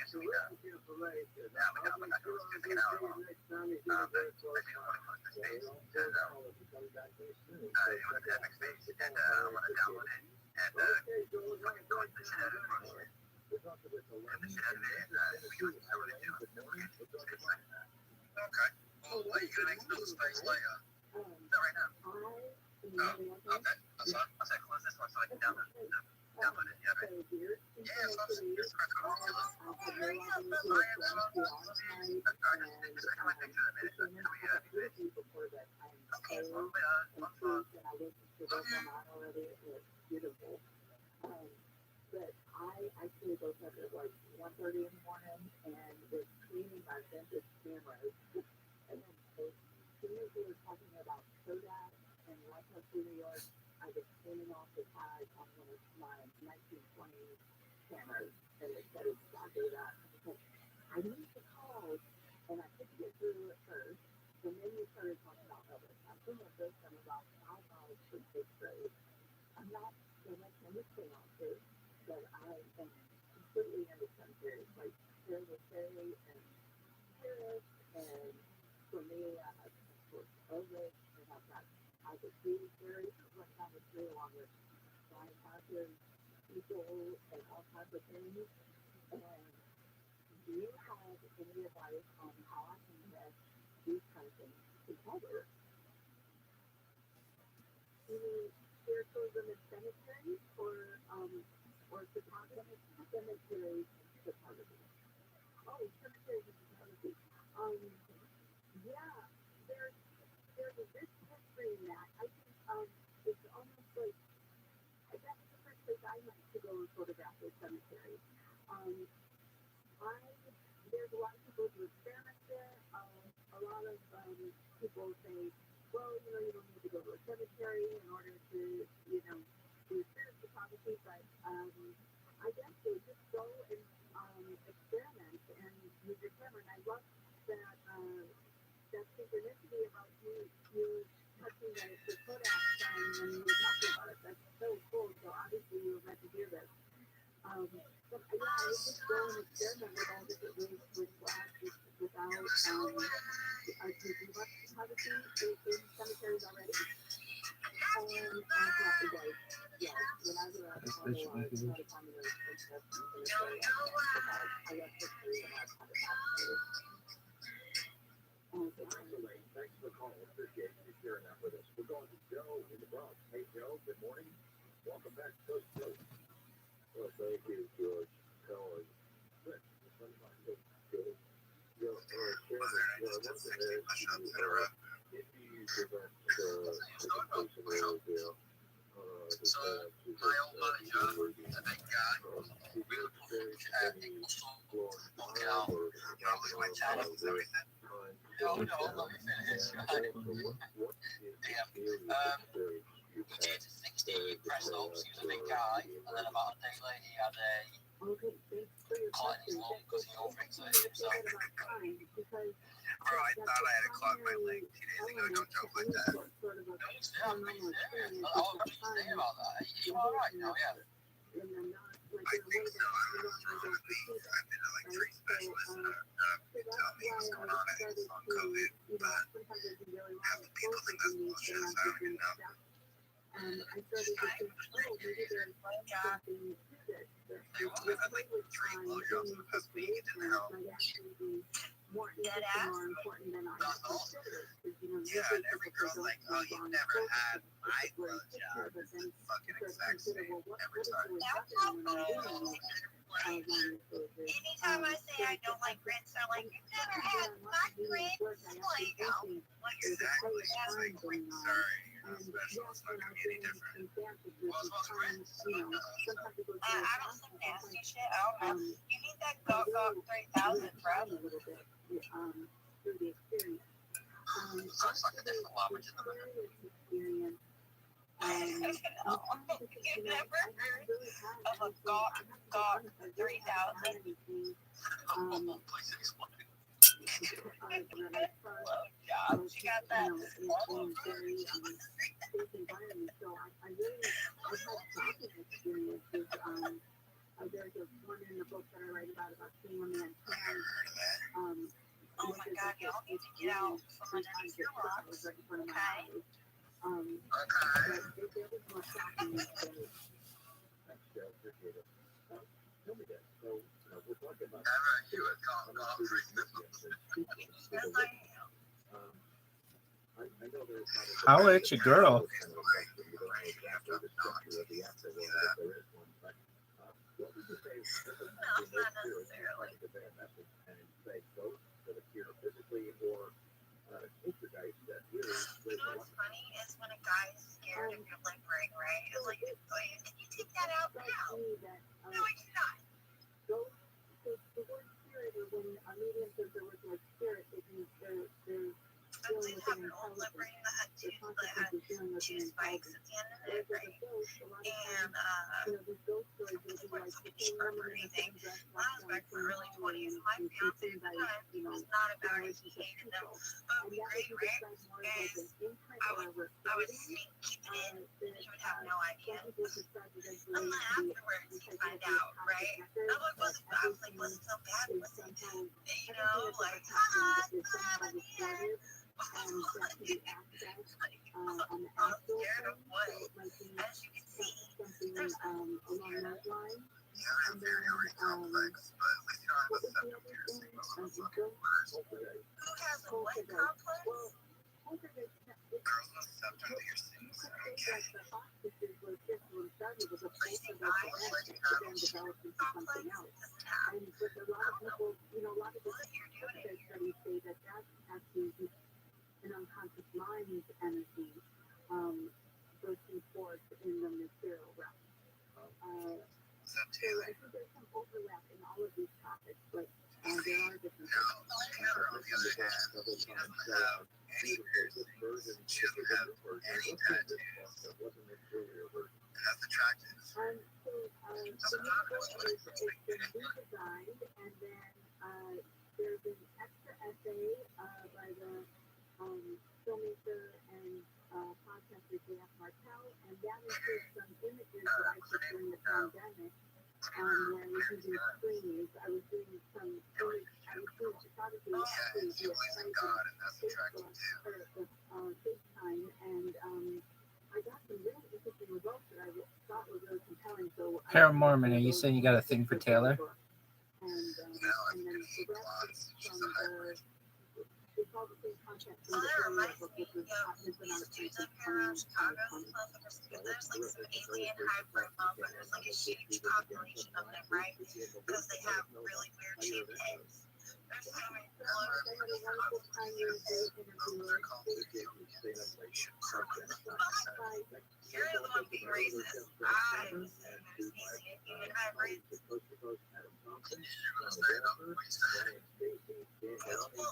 Well, what are you gonna make another space later? Not right now. Oh, okay. That's fine. I said close this one so I can download it. Yeah, right. Yeah, so it's crack on. Hurry up, but I am so Okay, well, beautiful. But I actually woke up at like 1:30 in the morning and was cleaning my vintage cameras. And then as soon as we were talking about Kodak and Rochester, New York, I was cleaning off the tag on one of my 1920 cameras, and it said exactly that. I need to call, and I couldn't get through at first. And then we started talking about Elvis. I'm from a book I'm about 5 miles from 6th grade. I'm not so much into freelancers, but I am completely into cemeteries, like Fairway and Paris, and for me, I have, of course, Elvis, and I've got Isaac Petersbury, who went down the street along with Brian Parker's people and all kinds of things. And do you have any advice on how I can get these kind of things together? Any spiritualism in cemeteries or photography? Cemetery photography. Oh, cemetery photography. Yeah, there's a rich history in that. I think it's almost like that's the first place I went to go and photograph the cemetery. There's a lot of people who experiment there. A lot of people say, well, you don't need to go to a cemetery in order to, do spirit photography, but I guess they just go and experiment and use your camera. And I love that synchronicity about you touching the Kodak sign when you were talking about it. That's so cool. So obviously you were meant to do this. But yeah, I would just go and experiment with all different ways with glass without do you watch photography in cemeteries already? Yeah, when I was at Carmel, I was not a communist in cemetery. I love history and I was kind of fascinated. Thanks for the call. Appreciate you sharing that with us. We're going to Joe in the Bronx. Hey, Joe, good morning. Welcome back to Coast to Coast. Well, thank you, George. How are you? Good. Good. So my old manager, the big guy, we would put people store walking out, with my talents and everything. No, let me finish. Yeah. We did 60 press ups, he was a big guy, and then about a day later he had a Okay, thanks for your caught in his question. loan because he overexcited himself. About time because Bro, I thought I had a clog in my leg 2 days ago. Don't joke like that. sort of a No, it's down. Pretty serious. Oh, what did you say about that? You all right now? Yeah. in the not like I in a way think so. that I you don't don't know. want to perceive it. I've been to like 3 specialists that tell me what's going on. I think it's on COVID, but Sometimes it can really half the people think that's bullshit, so I don't even know. I started to think, oh, maybe there's something to this. I've had like 3 blowjobs in the past week. It didn't help. Might actually be more interesting or important than I That's awesome. considered. Yeah, and every girl's like, oh, you've never had my blowjob. This is the fucking exact same every time. Anytime I say I don't like grits, they're like, you've never had my grits. Like, Exactly. It's like, sorry, you're not special. It's not gonna be any different. What's grits? I don't say nasty shit. I don't know. You need that Gok 3000, bro. Through the experience. Sucks like a different language in the middle. Experience. You've never heard of a Gok 3000? Please explain. Blowjob. She got that. There's one in the book that I write about seeing a man tan. Oh my god, y'all need to get out from underneath your rocks. Okay? There was more shocking than Thanks, Joe. Appreciate it. Tell me this. So, we're talking about Never you had gone off. Yes, I am. I know there's Holla at your girl. What would you say is No, not necessarily. and say go to the peer physically or poltergeist that really You know what's funny is when a guy is scared of your lip ring, right? It's like, can you take that out now? No, I cannot. the word spirit, or when a medium says the word like spirit, it means they're I did have an old lip ring that had two spikes at the end of it, right? And it was super breathing. When I was back in the early 20s, my fiance at the time, he was not about it. He hated them. But it would be great, right? And I would sneak keeping it. He would have no idea. And then afterwards, he'd find out, right? I was like, wasn't so bad, was it? You know, like, haha, it's not happening here. I'm scared of what? As you can see, there's along that line. Yeah, very complex, but at least you don't have a septum piercing. Most fucking worse. who has a what complex? Girls with septum piercings. Okay. Complex doesn't have. What you're doing it here. An unconscious mind energy bursting forth in the material realm. So I think there's some overlap in all of these topics, but there are different. Now, Taylor, on the other hand, she doesn't have any piercings. She doesn't have any tattoos. That's attractive. So the novel is been redesigned, and then there's an extra essay by the filmmaker and podcaster J.F. Martel, and that includes some images that I took during the pandemic, where I was using screens. I was doing some image, I was doing photography Yeah, you believe in God, and that's attractive too. FaceTime, and I got some really interesting results that I thought were really compelling. So Paramormon, are you saying you got a thing for Taylor? No, I think it's lots. She's a hybrid. Oh, that reminds me of these dudes up here around Chicago. These motherfuckers, there's like some alien hybrid motherfuckers, like a huge population of them, right? Because they have really weird shaped heads. They're swimming all over the place. You're the one being racist. I was sneezing at you, and I'm racist. Well,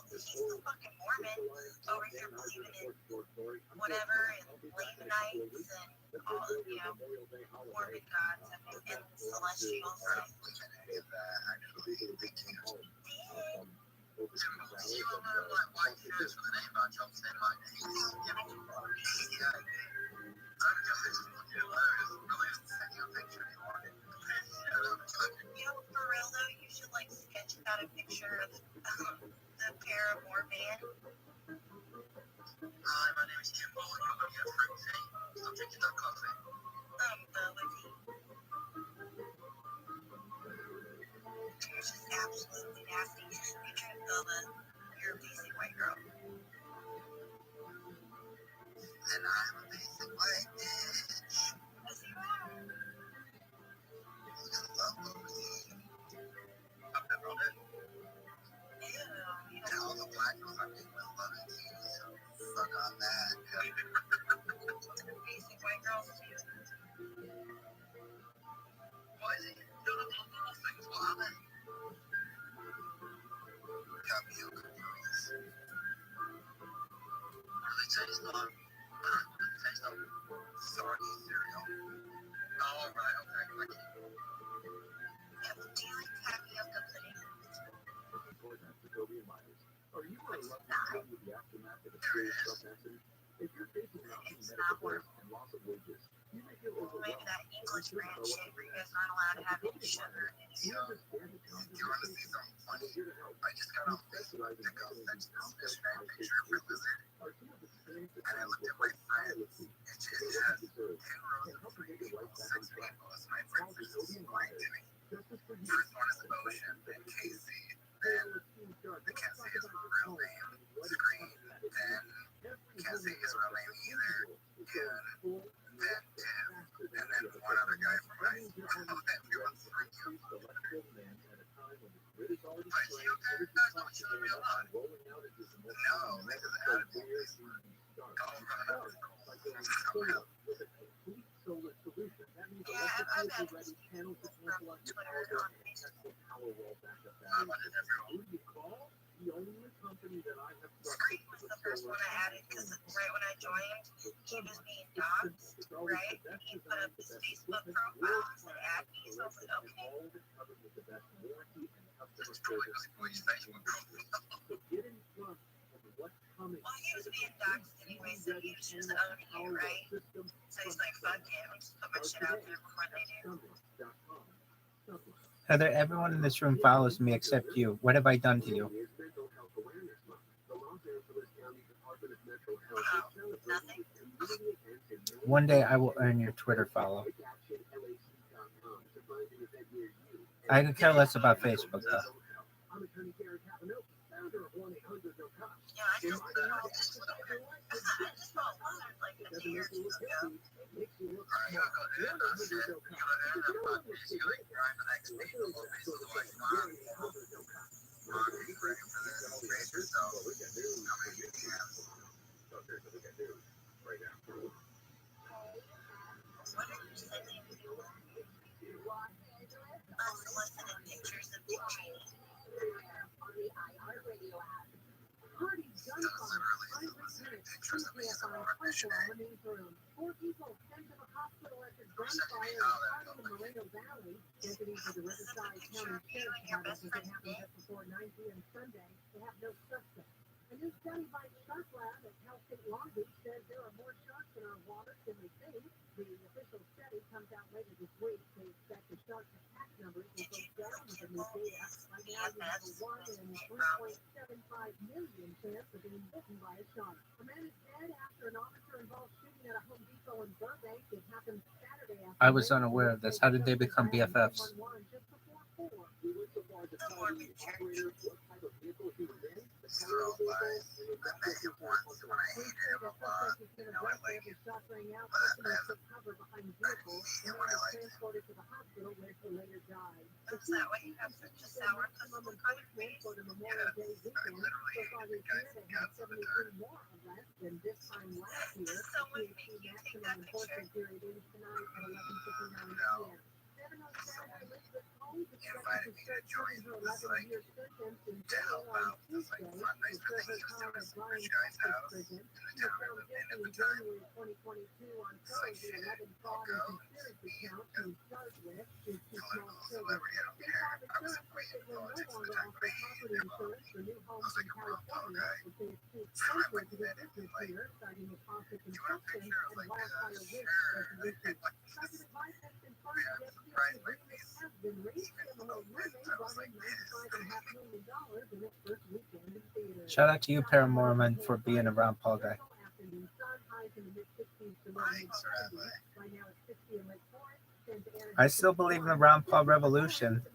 he's the fucking Mormon over here believing in whatever and Lamanites and all of, you know, Mormon gods and celestials. You remember like white shirts with an name on John Stenmark? Yeah, I do. I'm just hilarious. Really, send you a picture if you want it. You know, for real though, you should like sketch out a picture of the Paramore band. Hi, my name is Jimbo, and I'm going to get a fruit tea. Stop drinking that coffee. Bubba tea. It's just absolutely nasty. You drink Bubba, you're a basic white girl. And I'm a basic white bitch. Yes, you are. I love bubble tea. I've never done it. Ew, you And all the black girls I meet will love it too, so fuck on that. don't basic white girls too. Why is it? None of those little things. What are they? Tapioca pearls. What do they taste like? What do they taste like? Soggy cereal. Oh, right, okay, thank you. Yeah, but do you like tapioca pudding? Are you unlucky with the aftermath of a serious truck accident? If you're facing mounting It's medical not bills worth and loss of wages, you may feel maybe overwhelmed. that English brand shit where you guys aren't allowed to have any sugar in it. You understand the Do challenges you want to see something funny? I just got off Facebook to go fetch this fishman picture of a lizard, and I looked at my friends. It just has 2 rows of 3 people, 6 people as my friends are just explained to me. First one is Ocean, then Casey, then Mackenzie is her real name, Screen, then Mackenzie is her real name either, Dune, then Tim, and then one other guy from high school. Everyone's freaking out. But you guys don't show me a lot. No, because Adam always don't run out of cool. Yeah, I've had people from Twitter and on Facebook. I'm on it everyone. Scream was the first one I added because right when I joined, he was being doxxed, right? And he put up his Facebook profile and said, add me. So I was like, okay. That's probably because he put his Facebook profile. Well, he was being doxxed anyway, so he was just owning it, right? So he's like, fuck it, I'm just put my shit out there before they do. Heather, everyone in this room follows me except you. What have I done to you? Nothing. One day I will earn your Twitter follow. I could care less about Facebook, though. Yeah, I just bought one like a day or two ago. You gotta earn that shit. You gotta earn that business. You gotta grind the next people. Otherwise, you're ready for this. Brace yourself. How many do you have? What are you sending to unsolicited pictures of Dick Cheney? Those are really unsolicited pictures of me as a war missionary. Who sent me how that public? This is a picture of you and your best friend Nick. A new study by Shark Lab at Cal State Long Beach says there are more sharks in our waters than we think. The official study comes out later this week. They expect the shark attack numbers will go down with the new data. Right now, you have a 1 in 1.75 million chance of being bitten by a shark. A man is dead after an officer-involved shooting at a Home Depot in Burbank. It happened Saturday afternoon. I was unaware of this. How did they become BFFs? The Mormon Church. Throw by. I met him once when I hated him a lot. Now I like him. But I haven't met him when I like him. Is that why you have such a sour puzzle kind of face? Yeah, I literally hated the guys and guts of the dirt. Did someone make you take that picture? No. He invited me to join this, like, to help out this, like, fundraiser thing he was doing at some rich guy's house in the town I lived in at the time. It's like, shit, I'll go. Me and political celebrity, I don't care. I was ingrained in politics at the time, but I hated them all. I was like a Ron Paul guy. So I went in and he's like, do you want a picture? I was like, sure. And like, we had a surprise, like, these little wins. I was like, pissed. Shout out to you, Paramorman, for being a Ron Paul guy. Thanks, Rabbi. I still believe in the Ron Paul revolution.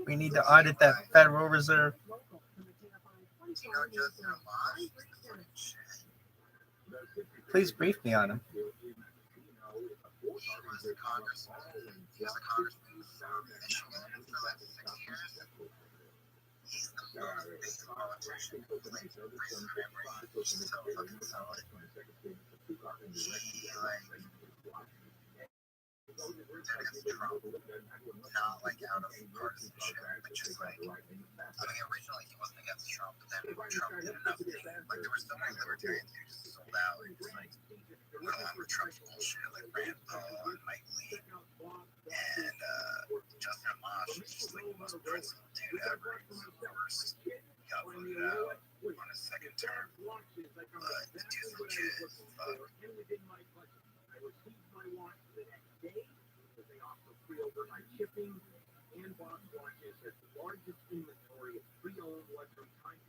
We need to audit that Federal Reserve. You know, Justin Amash is fucking shit. Please brief me on him. He was a congressman. He was a congressman from Michigan for like 6 years. He's the most biggest politician. Like, recent memory, he's so fucking solid. He, like, against Trump, not like out of partisanship, but just like, I mean, originally he wasn't against Trump, but then Trump did enough things. Like, there were so many libertarians who just sold out. It's like, no longer Trump's bullshit, like Rand Paul and Mike Lee. And Justin Amash is just like the most principled dude ever. He was the worst. He got voted out on his second term. But the dude's legit as fuck.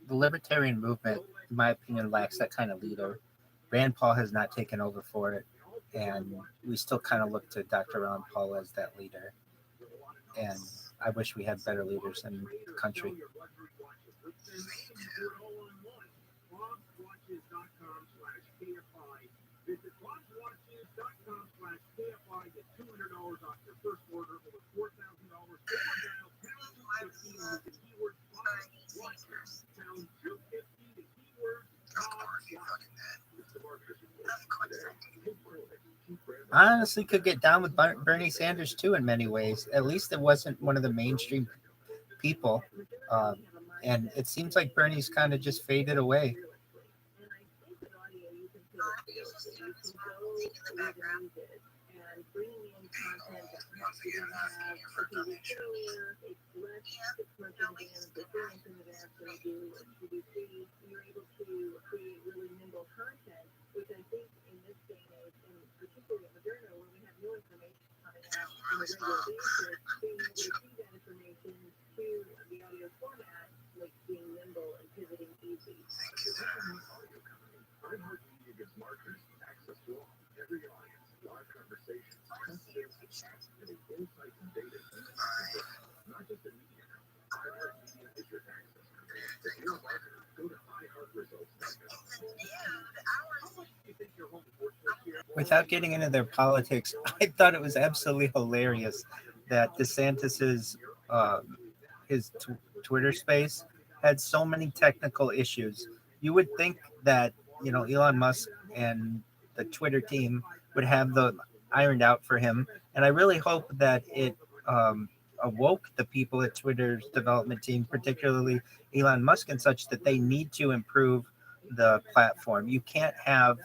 The libertarian movement, in my opinion, lacks that kind of leader. Rand Paul has not taken over for it, and we still kind of look to Dr. Ron Paul as that leader. And I wish we had better leaders in the country. I honestly could get down with Bernie Sanders too in many ways. At least it wasn't one of the mainstream people. And it seems like Bernie's kind of just faded away. Once again, asking you for a donation. Really small. Thank you. Without getting into their politics, I thought it was absolutely hilarious that DeSantis's his Twitter space had so many technical issues. You would think that, you know, Elon Musk and the Twitter team would have the ironed out for him, and I really hope that it awoke the people at Twitter's development team, particularly Elon Musk and such, that they need to improve the platform. You can't have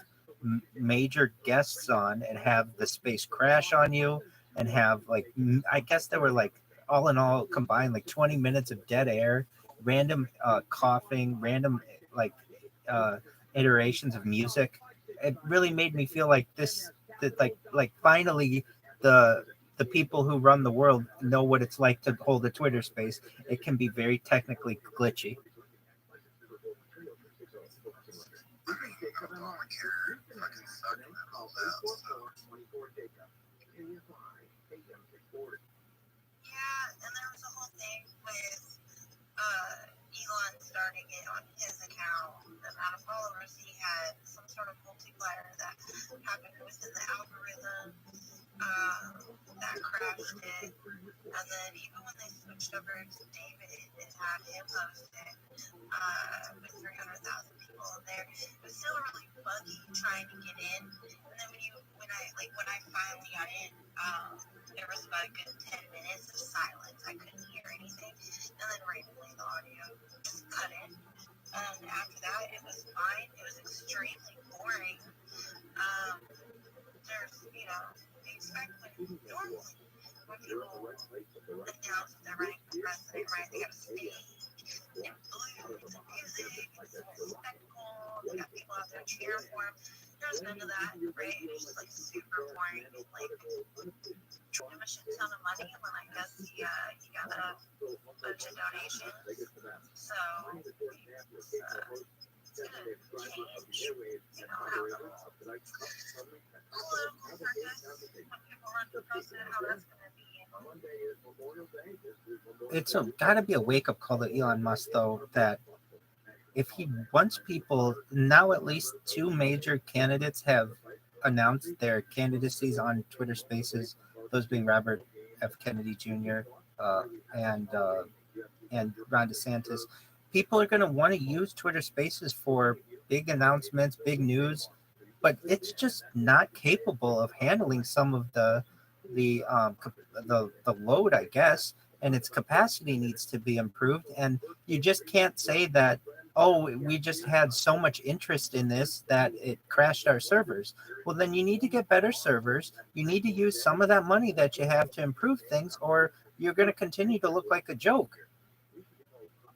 major guests on and have the space crash on you and have, like, I guess there were, like, all in all combined, like 20 minutes of dead air, random coughing, random iterations of music. It really made me feel like like finally the people who run the world know what it's like to hold a Twitter space. It can be very technically glitchy. Yeah, and there was a whole thing with Elon starting it on his account. The amount of followers he had, some sort of multiplier that happened within the algorithm that crashed it. And then even when they switched over to David, it had him hosting with 300,000 people in there. It was still really buggy trying to get in. And then when I finally got in, there was about a good 10 minutes of silence. I couldn't hear anything. And then randomly the audio cut in. And after that, it was fine. It was extremely boring. There's, they expect normally when people announce that they're running for president, right? They have stage and blue and music and spectacle. They got people out there cheering for him. There's none of that, right? It's just like super boring. Like, give him a shit ton of money when I guess he got a bunch of donations. So it's gonna change, how the political circus, when people run for president, how that's gonna be. It's got to be a wake up call to Elon Musk, though, that if he wants people, now at least two major candidates have announced their candidacies on Twitter Spaces, those being Robert F. Kennedy Jr. And Ron DeSantis. People are going to want to use Twitter Spaces for big announcements, big news, but it's just not capable of handling some of the load, I guess, and its capacity needs to be improved. And you just can't say that, oh, we just had so much interest in this that it crashed our servers. Well, then you need to get better servers. You need to use some of that money that you have to improve things, or you're going to continue to look like a joke.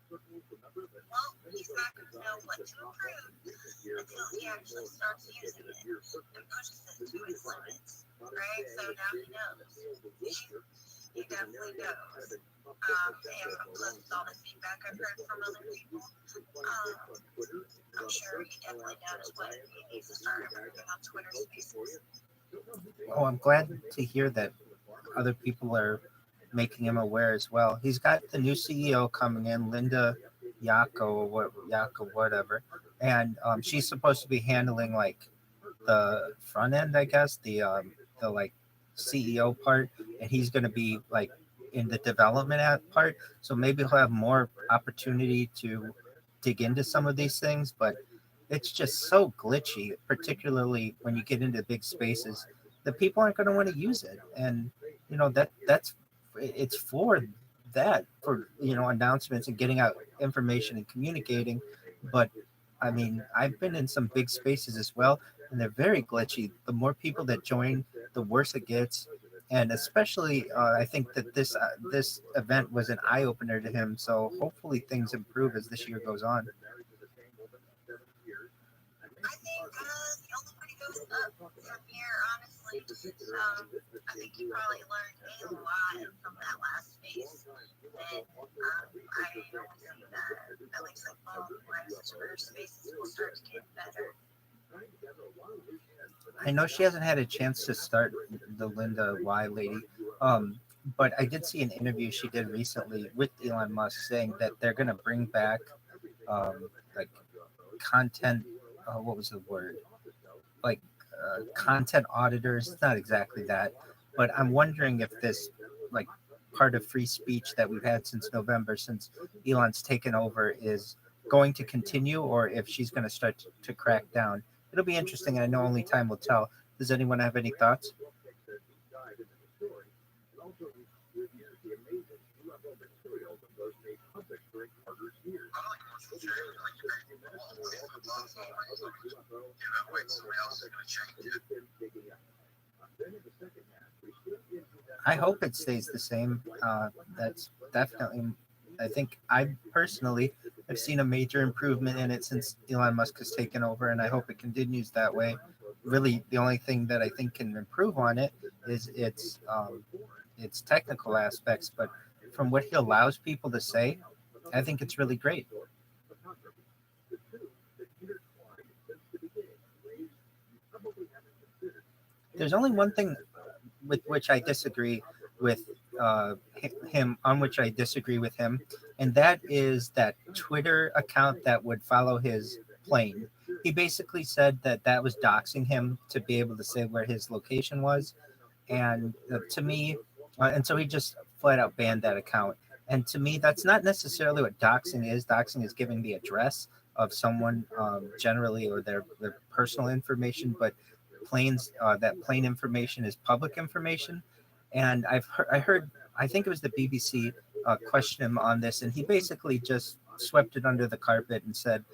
Well, he's not going to know what to improve until he actually starts using it and pushes it to its limits, right? So now he knows. He definitely knows. And plus all the feedback I've heard from other people, I'm sure he definitely knows what he needs to start improving on Twitter Spaces. Oh, I'm glad to hear that other people are making him aware as well. He's got the new CEO coming in, Linda Yako, whatever, and she's supposed to be handling like the front end, I guess, the like CEO part, and he's going to be like in the development part. So maybe he'll have more opportunity to dig into some of these things, but it's just so glitchy, particularly when you get into big spaces. The people aren't going to want to use it, and that's it's for that, for announcements and getting out information and communicating. But I mean, I've been in some big spaces as well, and they're very glitchy. The more people that join, the worse it gets. And especially, I think that this event was an eye opener to him. So hopefully things improve as this year goes on. I think the only way goes up from here, honestly. I think you probably learned a lot from that last phase. And I don't see that, at least like both Twitter Spaces will start to get better. I know she hasn't had a chance to start, the Linda Y lady, but I did see an interview she did recently with Elon Musk saying that they're going to bring back like content. What was the word? Like content auditors. It's not exactly that, but I'm wondering if this like part of free speech that we've had since November, since Elon's taken over, is going to continue, or if she's going to start to crack down. It'll be interesting, and I know only time will tell. Does anyone have any thoughts? I hope it stays the same. That's definitely, I think I personally have seen a major improvement in it since Elon Musk has taken over, and I hope it continues that way. Really, the only thing that I think can improve on it is its technical aspects, but from what he allows people to say, I think it's really great. There's only one thing with which I disagree with him, and that is that Twitter account that would follow his plane. He basically said that that was doxing him to be able to say where his location was, and to me, and so he just flat out banned that account. And to me, that's not necessarily what doxing is. Doxing is giving the address of someone generally, or their personal information, but that plane information is public information. And I heard, I think it was the BBC question him on this, and he basically just swept it under the carpet and said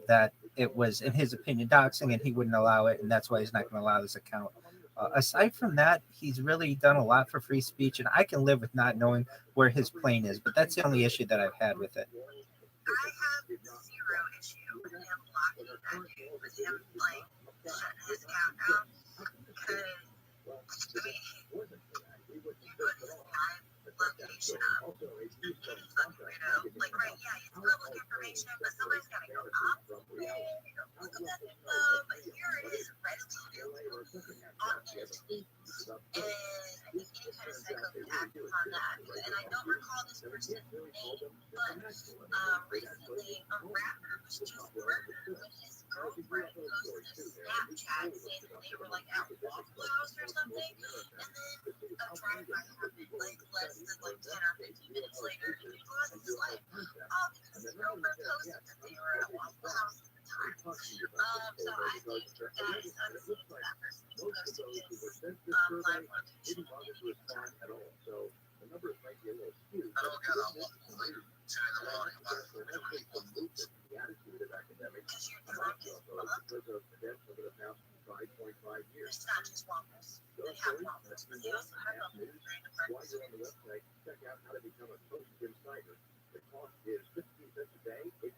that it was, in his opinion, doxing, and he wouldn't allow it, and that's why he's not going to allow this account. Aside from that, he's really done a lot for free speech, and I can live with not knowing where his plane is, but that's the only issue that I've had with it. I have zero issue with him blocking that dude, with him like shutting his account down. Because I mean, you put his live location up. He's fucking weirdo. Like, right, yeah, it's public information, but somebody's gotta go up there and go look at that info. But here it is resident on his tweet. And I think any kind of psycho could act upon that. And I don't recall this person's name, but recently a rapper was just murdered when his girlfriend posted a Snapchat saying that they were like at Waffle House or something. And then a drive-by happened like less than like 10 or 15 minutes later. And he lost his life. All because his girlfriend posted that they were at Waffle House at the time. So I think that is unsafe for that person to be posting his live location. I don't get up like 2 in the morning, but Because you're drunk as fuck. It's not just waffles. They have waffles, but they also have a whole brand of breakfast.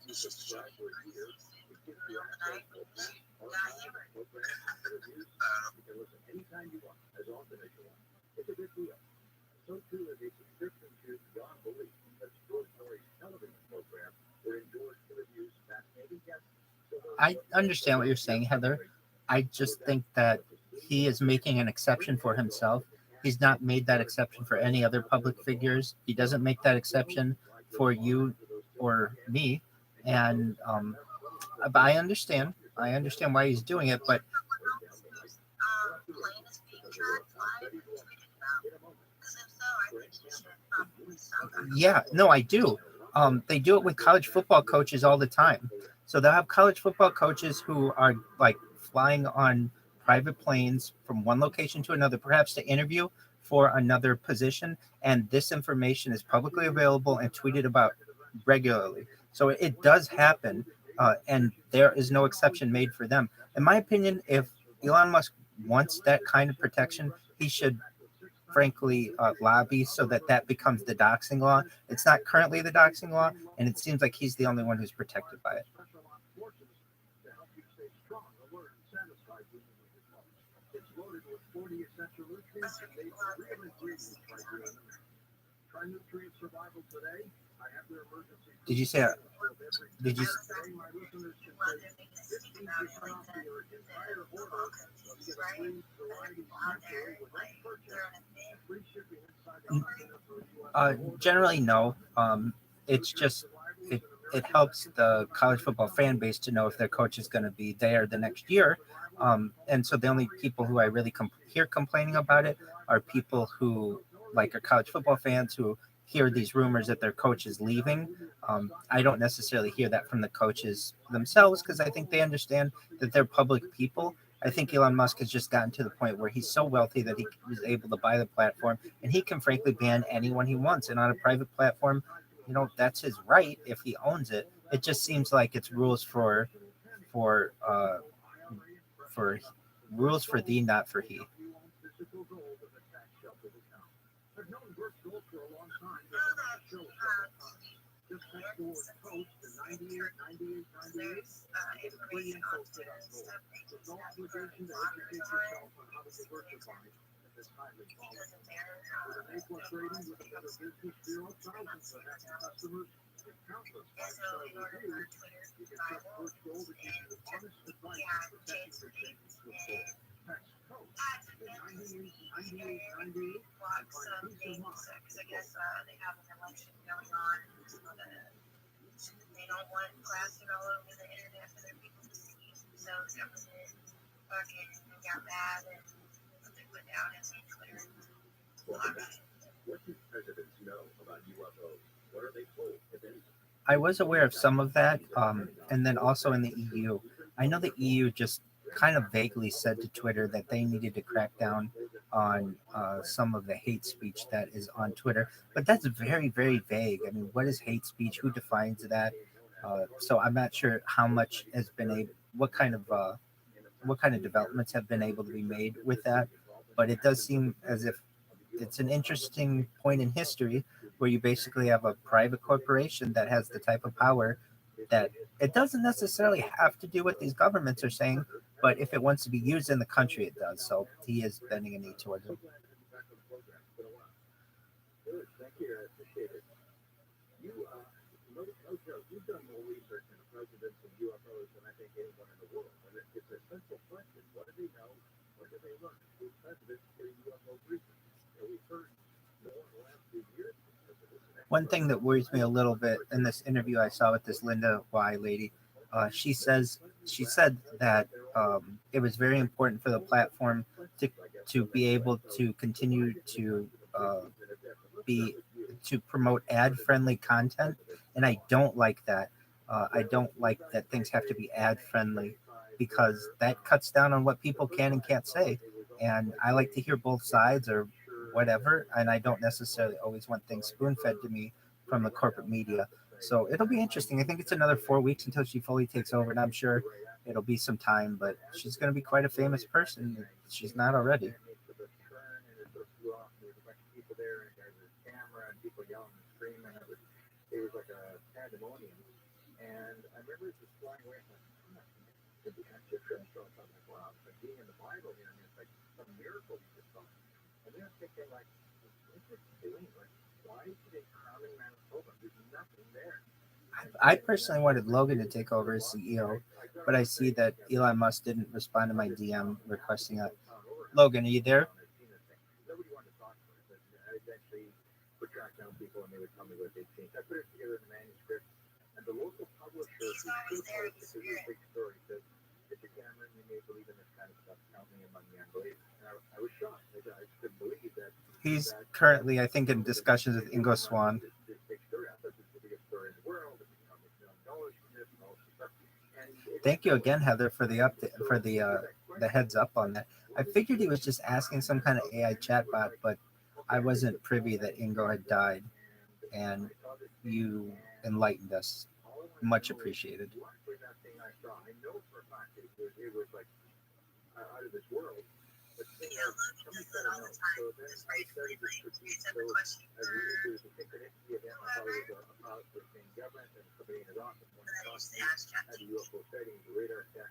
It's just a shitty middle of the night. Yeah, you were. I understand what you're saying, Heather. I just think that he is making an exception for himself. He's not made that exception for any other public figures. He doesn't make that exception for you or me. And but I understand. I understand why he's doing it. But Plane is being tracked live and tweeted about. Because if so, I think you should probably stop that. yeah, no, I do. They do it with college football coaches all the time. So they'll have college football coaches who are like flying on private planes from one location to another, perhaps to interview for another position. And this information is publicly available and tweeted about regularly. So it does happen, and there is no exception made for them. In my opinion, if Elon Musk wants that kind of protection, he should frankly lobby so that that becomes the doxing law. It's not currently the doxing law, and it seems like he's the only one who's protected by it. Did you say? Did you? Generally, no. It's just it helps the college football fan base to know if their coach is going to be there the next year. And so the only people who I really hear complaining about it are people who like are college football fans who hear these rumors that their coach is leaving. I don't necessarily hear that from the coaches themselves because I think they understand that they're public people. I think Elon Musk has just gotten to the point where he's so wealthy that he is able to buy the platform, and he can frankly ban anyone he wants. And on a private platform, that's his right if he owns it. It just seems like it's rules for rules for thee, not for he. Because I guess they have an election going on. They don't want blasted all over the internet for their people to see. So the government fucking got mad and they put down and made clear. I was aware of some of that, and then also in the EU. I know the EU just kind of vaguely said to Twitter that they needed to crack down on some of the hate speech that is on Twitter. But that's very, very vague. I mean, what is hate speech? Who defines that? So I'm not sure how much has been able, what kind of developments have been able to be made with that. But it does seem as if it's an interesting point in history where you basically have a private corporation that has the type of power that it doesn't necessarily have to do what these governments are saying, but if it wants to be used in the country, it does. So he is bending a knee towards it. Good, thank you, I appreciate it. You, no joke, you've done more research into presidents and UFOs than I think anyone in the world. And it's a simple question. What do they know? What do they learn? Who's presidents for UFO research? We've heard more in the last few years from presidents. One thing that worries me a little bit in this interview I saw with this Linda Y lady, she said that it was very important for the platform to be able to continue to be to promote ad friendly content, and I don't like that. I don't like that things have to be ad friendly because that cuts down on what people can and can't say. And I like to hear both sides or whatever, and I don't necessarily always want things spoon fed to me from the corporate media. So it'll be interesting. I think it's another 4 weeks until she fully takes over, and I'm sure it'll be some time, but she's going to be quite a famous person if she's not already. It was like a pandemonium, and I remember just flying away from could be actually a trip show something like wow, but being in the Bible here, I mean, it's like some miracle you just saw. And then I'm thinking, like, what's it doing? Like, why is it common Manitoba? There's nothing there. I personally wanted Logan to take over as CEO, but I see that Elon Musk didn't respond to my DM requesting that. Logan, are you there? Nobody wanted to talk to me, but I eventually would track down people and they would tell me what they'd seen. I put it together in a manuscript, and the local publisher, who's this is a big story, said, Mr. Cameron, you may believe in this kind of stuff, count me among the unbelievers. And I was shocked. I just couldn't believe that. He's currently, I think, in discussions with Ingo Swann. This big story. I thought this was the biggest story in the world. $1 million from this and all this stuff. Thank you again, Heather, for the update, for the heads up on that. I figured he was just asking some kind of AI chatbot, but I wasn't privy that Ingo had died, and you enlightened us. Much appreciated. I know for a fact it was like out of this world. But somebody said I know. So then I started this critique. So I really do the synchronicity event. I thought it was a pilot for the same government and somebody in Iraq was one of the had a UFO sighting, the radar tech.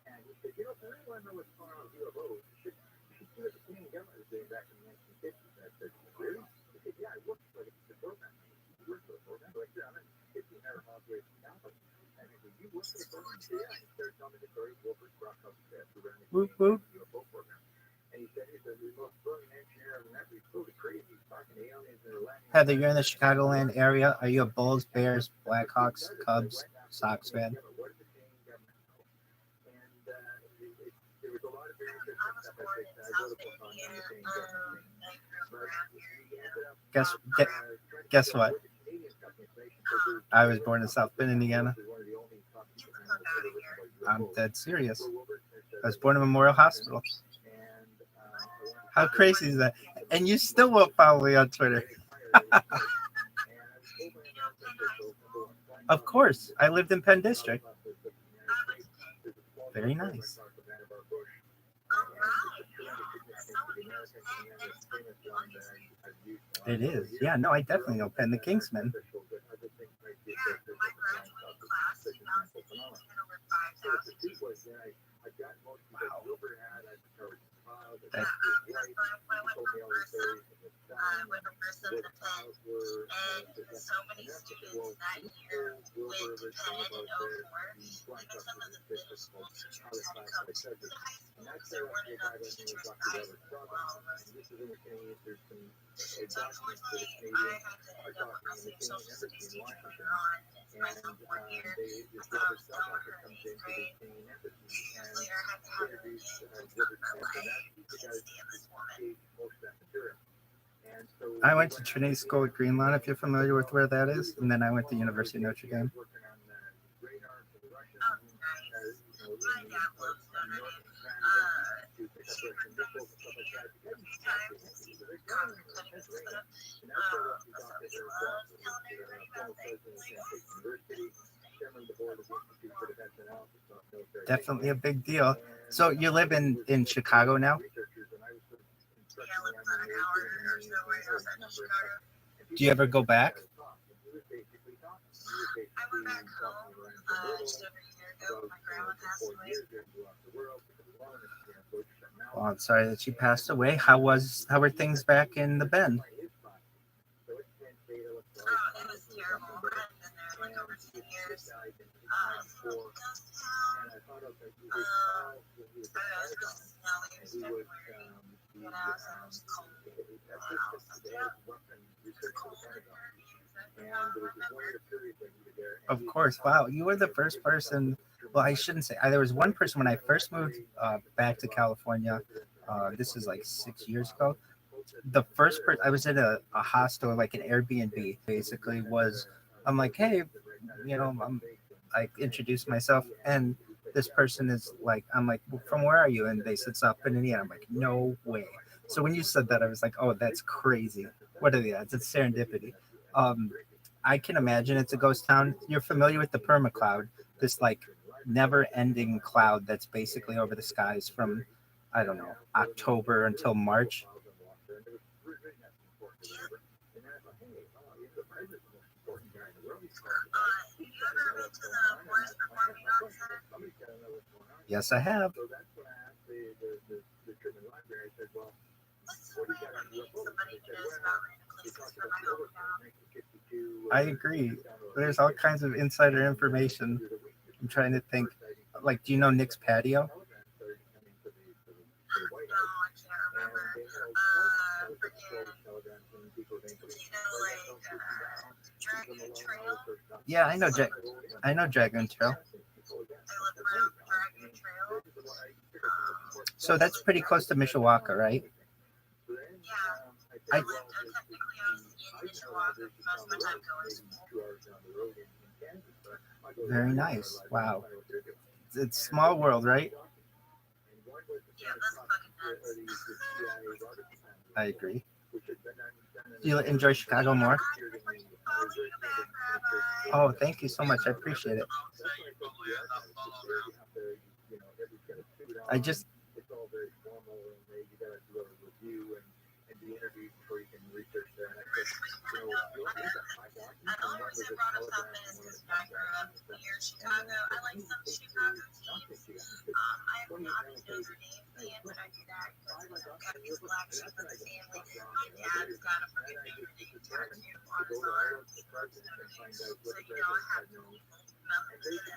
And he said, if you want to know what's going on with UFOs, you should see what the Canadian government was doing back in the 1950s. And I said, really? He said, yeah, I worked for the program. You worked for the program? Like, yeah, I'm in 15 miles away from Calgary. And I said, you worked for the program? Yeah. And he started telling me the story of Wilbur Brockhouse who ran the UFO program. And he said, he's the most brilliant engineer I've ever met. He's totally crazy. He's talking to aliens and they're landing. Heather, you're in the Chicagoland area. Are you a Bulls, Bears, Blackhawks, Cubs, Sox fan? Guess what? I was born in South Bend, Indiana. I'm dead serious. I was born in Memorial Hospital. How crazy is that? And you still won't follow me on Twitter. Of course. I lived in Penn District. Very nice. It is. Yeah, no, I definitely know Penn, the Kingsmen. That, so many students that year went to Penn and over, even some of the middle school teachers had to come to the high school because there weren't enough teachers at the high school for all of us. So unfortunately, I had to end up requesting social studies teacher later on into my sophomore year. I thought I was done with her in 8th grade. 2 years later, I had to have her removed from her life. Couldn't stand this woman. I went to Trinity School at Greenlawn, if you're familiar with where that is, and then I went to University of Notre Dame. Oh, nice. My dad loves Notre Dame. Definitely a big deal. So you live in Chicago now? Yeah, I live about an hour or so right outside of Chicago. Do you ever go back? I went back home just over a year ago when my grandma passed away. Well, I'm sorry that she passed away. How were things back in the Bend? Oh, it was terrible. I hadn't been there in like over 10 years. Ghost town. I was just smelly. It was February. You know, so it was cold. Of course. Wow, you were the first person. Well, I shouldn't say. There was one person when I first moved back to California. This is like 6 years ago. The first person I was in a hostel, like an Airbnb, basically was. I'm like, hey, I introduced myself, and this person is like, I'm like, well, from where are you? And they said South Bend, Indiana. I'm like, no way. So when you said that, I was like, oh, that's crazy. What are the odds? It's serendipity. Um, I can imagine it's a ghost town. You're familiar with the permacloud, this like never-ending cloud that's basically over the skies from, I don't know, October until March. You ever been to the Forest Performing Arts Center? Yes, I have. What's the way of meeting somebody who knows about random places from my hometown? I agree. There's all kinds of insider information. I'm trying to think. Like, do you know Nick's Patio? No, I can't remember. Freaking, you know, like Dragon Trail. Yeah, I know Dragon Trail. I live around Dragon Trail. So that's pretty close to Mishawaka, right? Yeah, I lived technically I was in Mishawaka most of my time going to school. Very nice. Wow. It's small world, right? Yeah, that's fucking nuts. I agree. Do you enjoy Chicago more? Follow you back, Rabbi. Oh, thank you so much. I appreciate it. I just The only reason I brought up South Bend is because I grew up near Chicago. I like some Chicago teams. I am not a Notre Dame fan, but I do that because gotta be the black sheep of the family. My dad's got a freaking Notre Dame tattoo on his arm. He loves Notre Dame, so I have nothing to them.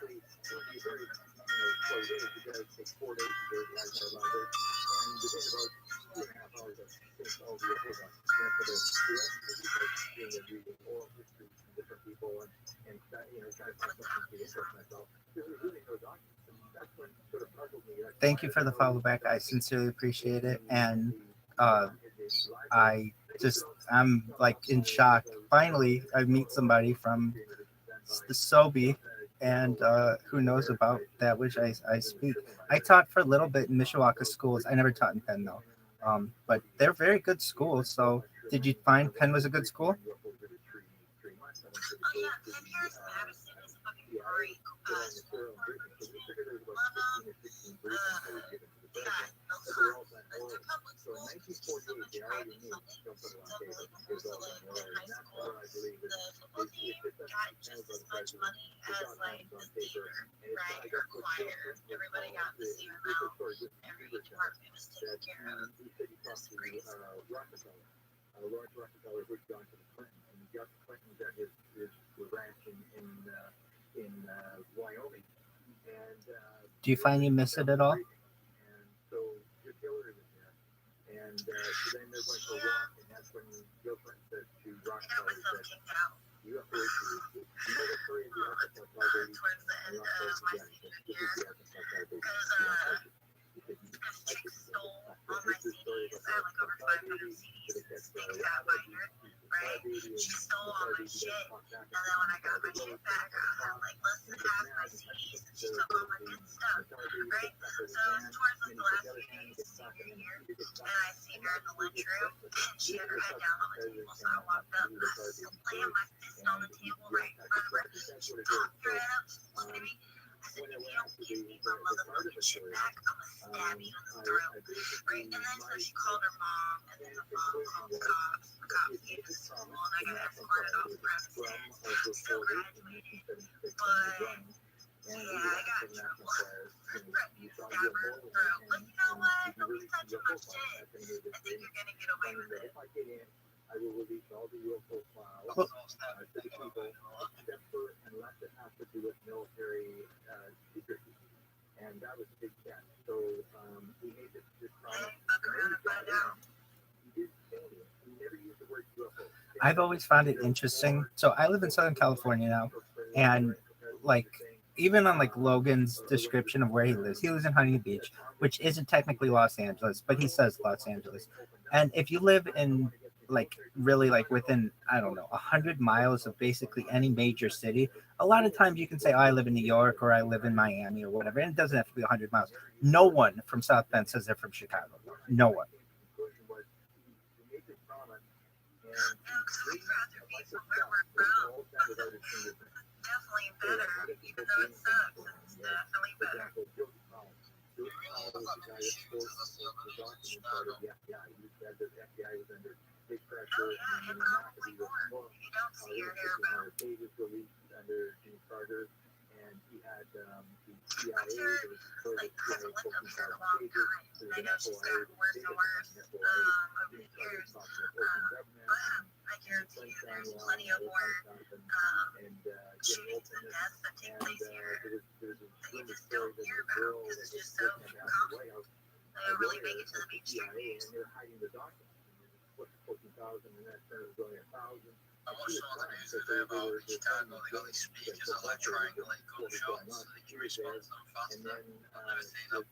thank you for the follow back. I sincerely appreciate it. And I'm like in shock. Finally, I meet somebody from the Sobe, and who knows about that which I speak. I taught for a little bit in Mishawaka schools. I never taught in Penn though. But they're very good schools. So did you find Penn was a good school? Oh yeah, Penn Harris Madison is a fucking great school. Love them. They got their public schools is just so much private funding. It's unbelievable. So like in high school, the football team got just as much money as like the theater, right? Or choir. Everybody got the same amount. Every department was taken care of. That's great. Rockefeller who'd gone to the Clinton, and Gus Clinton got his ranch in Wyoming, and Do you find you miss it at all? and so Dick Hillary was there, and so then they're going for a walk, and that's when Bill Clinton said to I got Rockefeller, myself he said, kicked out. "You have to you know the story of the Arkansas Cloud Baby?" Towards the end of my senior year, because chicks stole all my CDs. I had like over 500 CDs in this big fat binder, right? She stole all my shit, and then when I got my shit back, I had like less than half my CDs, and she took all my good stuff, right? So towards like the last few days of senior year, and I seen her in the lunchroom, and she had her head down on the table, so I walked up and I slammed my fist on the table right in front of her. She popped her head up, she looked at me. I said, if you don't give me my motherfucking shit back, I'm gonna stab you in the throat. Right? And then so she called her mom, and then the mom called the cops. The cops came to school, and I got escorted off the premises. Still graduated, but yeah, I got in trouble. Threatening to stab her in the throat. But you know what? Nobody's touching my shit. I think you're gonna get away with it. I will release all the UFO files Well, to the people, except for unless it has to do with military secrecy. And that was a big catch. So we made this promise. Fuck around and find out. He did say it. He never used the word UFO. I've always found it interesting. So I live in Southern California now, and like even on like Logan's description of where he lives in Huntington Beach, which isn't technically Los Angeles, but he says Los Angeles. And if you live in like really like within, I don't know, 100 miles of basically any major city, a lot of times you can say, oh, I live in New York or I live in Miami or whatever, and it doesn't have to be 100 miles. No one from South Bend says they're from Chicago. No one. We'd rather be from where we're from. Definitely better, even though it sucks. It's definitely better. Oh yeah, and probably more. You don't see or hear about. And he had the I'm sure, like, I haven't lived up here in a long time. I know she's gotten worse and worse over the years. But I guarantee you there's plenty of more shootings and deaths that take place here that you just don't hear about because it's just so common. They don't really make it to the mainstream news. I watched some of the news today about Chicago. They got these speakers that like triangulate gunshots so they can respond to them faster. I've never seen them.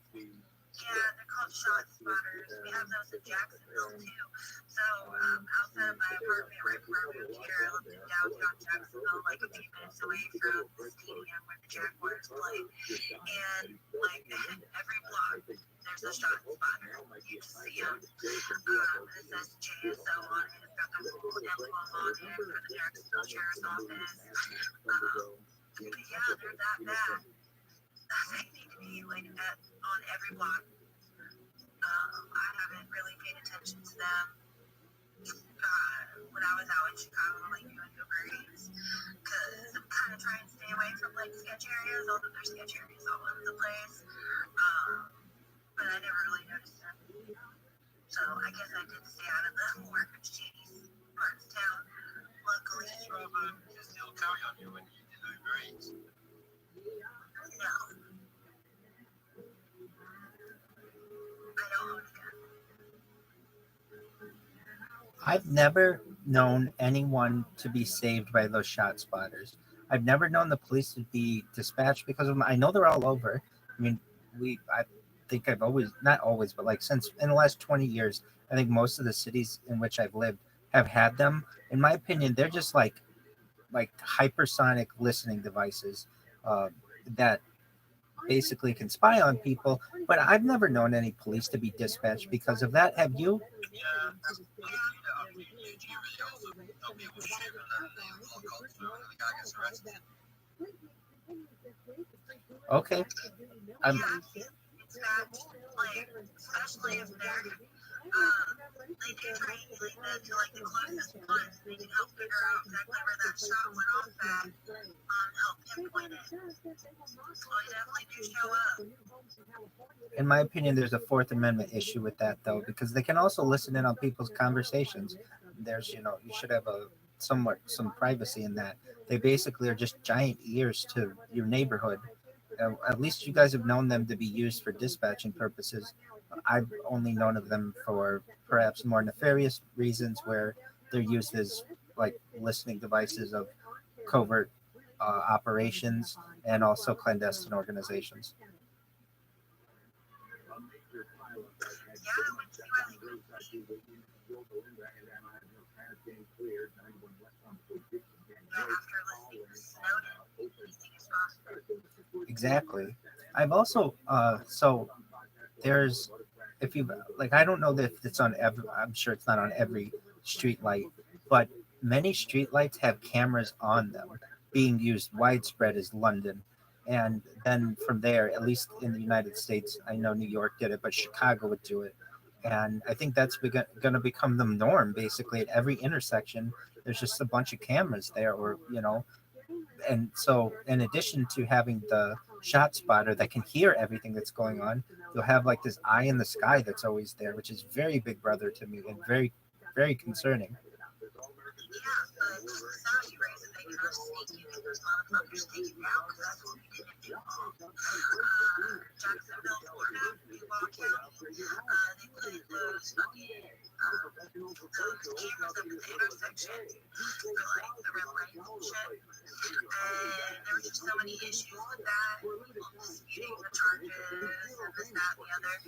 Yeah, they're called shot spotters. We have those in Jacksonville too. So outside of my apartment, right before I moved here, I lived in downtown Jacksonville, like a few minutes away from the stadium where the Jaguars play. And like every block, there's a shot spotter. You just see them. It says JSO on it. It's got the full emblem on it for the Jacksonville Sheriff's Office. But yeah, they're that bad. They need to be like that on every block. I haven't really paid attention to them when I was out in Chicago, like doing Uber Eats, because I'm kind of trying to stay away from like sketch areas, although there's sketch areas all over the place. But I never really noticed them. So I guess I did stay out of the more shady parts of town. Luckily, You still carry on you when you did Uber Eats. no. I don't own a gun. I've never known anyone to be saved by those shot spotters. I've never known the police to be dispatched because of them. I know they're all over. I mean, I think I've always, not always, but like since in the last 20 years, I think most of the cities in which I've lived have had them. In my opinion, they're just like hypersonic listening devices that basically can spy on people. But I've never known any police to be dispatched because of that. Have you? Yeah, you do videos of people shooting and they lock on to it and the guy gets arrested. Okay. I'm, Yeah, it's bad, like, especially if they're, they do triangulate that to, like, the closest ones. They can help figure out exactly where that shot went off at, help pinpoint it. So they definitely do show up. in my opinion, there's a Fourth Amendment issue with that, though, because they can also listen in on people's conversations. There's, you should have some privacy in that. They basically are just giant ears to your neighborhood. At least you guys have known them to be used for dispatching purposes. I've only known of them for perhaps more nefarious reasons, where they're used as like listening devices of covert operations and also clandestine organizations. Exactly. I've also so there's, if you like, I don't know if it's on every, I'm sure it's not on every street light, but many street lights have cameras on them being used widespread as London. And then from there, at least in the United States, I know New York did it, but Chicago would do it. And I think that's going to become the norm basically at every intersection. There's just a bunch of cameras there, or, and so in addition to having the shot spotter that can hear everything that's going on, you'll have like this eye in the sky that's always there, which is very big brother to me and very, very concerning. Yeah, but now you raise a big enough stake, you get those motherfuckers taken down, because that's what we did in Jacksonville, Florida, Duval County. They put those fucking those cameras up at the intersection for like the red light and shit. And there were just so many issues with that, people disputing the charges and this, that, and the other, that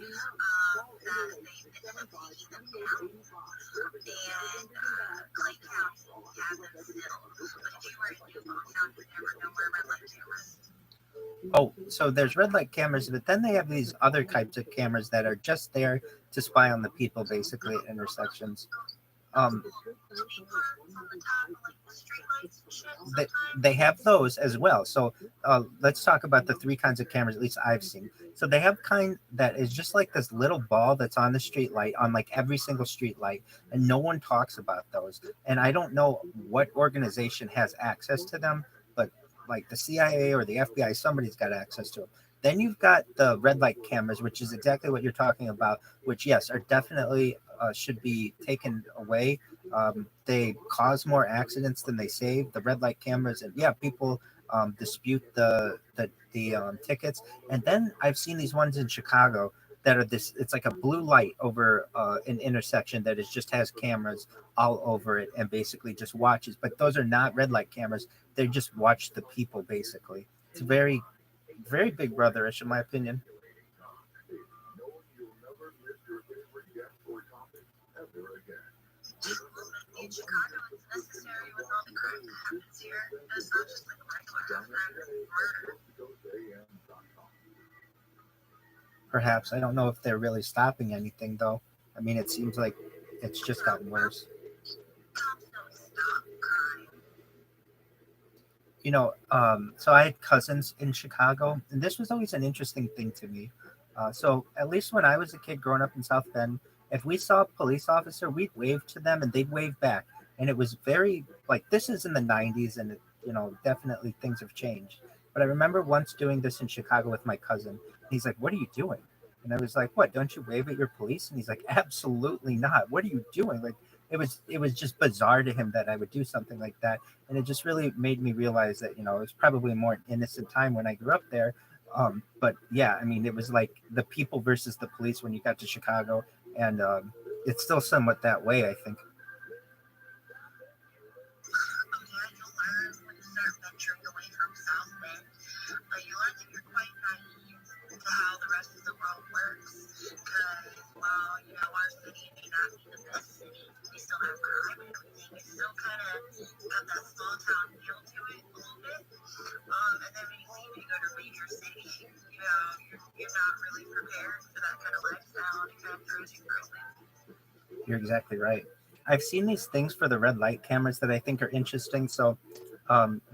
they ended up taking them down. And Clay County had them still. But if you were in Duval County, there were no more red light cameras. Oh, so there's red light cameras, but then they have these other types of cameras that are just there to spy on the people, basically at intersections. They have those as well. So let's talk about the three kinds of cameras, at least I've seen. So they have kind that is just like this little ball that's on the street light, on like every single street light, and no one talks about those. And I don't know what organization has access to them, but like the CIA or the FBI, somebody's got access to them. Then you've got the red light cameras, which is exactly what you're talking about, which, yes, are definitely should be taken away. They cause more accidents than they save. The red light cameras, and yeah, people dispute the tickets. And then I've seen these ones in Chicago that are this. It's like a blue light over an intersection that is just has cameras all over it and basically just watches. But those are not red light cameras. They just watch the people basically. It's very, very big brotherish in my opinion. In Chicago, it's necessary with all the crime that happens here. And it's not just like a regular murder. Perhaps. I don't know if they're really stopping anything though. I mean, it seems like it's just gotten worse. Cops don't stop crime. So I had cousins in Chicago, and this was always an interesting thing to me. So at least when I was a kid growing up in South Bend, if we saw a police officer, we'd wave to them and they'd wave back. And it was very like, this is in the 90s, and definitely things have changed. But I remember once doing this in Chicago with my cousin. He's like, "What are you doing?" And I was like, "What? Don't you wave at your police?" And he's like, "Absolutely not. What are you doing?" Like, it was just bizarre to him that I would do something like that. And it just really made me realize that it was probably a more innocent time when I grew up there. But yeah, I mean, it was like the people versus the police when you got to Chicago, and it's still somewhat that way, I think. Yeah, you learn when you start venturing away from South Bend. You learn that you're quite naive to how the rest of the world works. Because while, our city may not be the best city, we still have crime and everything. It still kind of got that small town feel to it a little bit. And then when you see when you go to major city, you're not really prepared for that kind of lifestyle, and it kind of throws you for a loop. You're exactly right. I've seen these things for the red light cameras that I think are interesting. So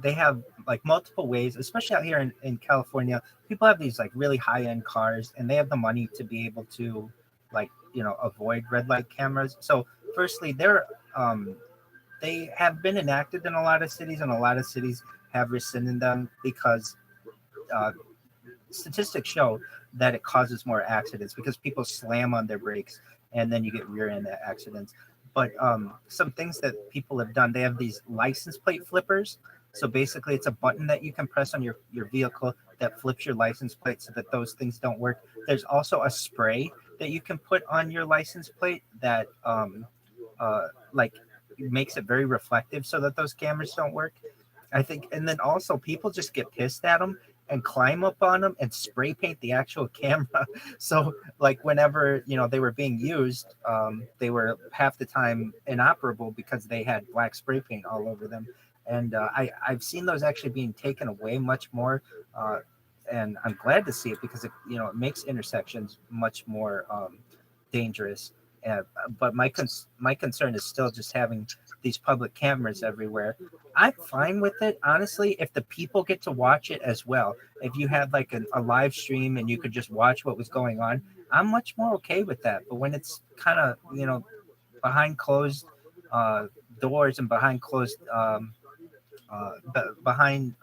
they have like multiple ways, especially out here in California. People have these like really high end cars, and they have the money to be able to like avoid red light cameras. So firstly, they have been enacted in a lot of cities, and a lot of cities have rescinded them because uh, statistics show that it causes more accidents because people slam on their brakes and then you get rear end accidents. But some things that people have done, they have these license plate flippers. So basically, it's a button that you can press on your vehicle that flips your license plate so that those things don't work. There's also a spray that you can put on your license plate that like makes it very reflective so that those cameras don't work. I think, and then also people just get pissed at them and climb up on them and spray paint the actual camera. So like whenever they were being used, they were half the time inoperable because they had black spray paint all over them. And I've seen those actually being taken away much more. and I'm glad to see it because it it makes intersections much more dangerous. Uh, but my concern is still just having these public cameras everywhere. I'm fine with it, honestly, if the people get to watch it as well. If you had like a live stream and you could just watch what was going on, I'm much more okay with that. But when it's kind of behind closed uh, doors and behind closed behind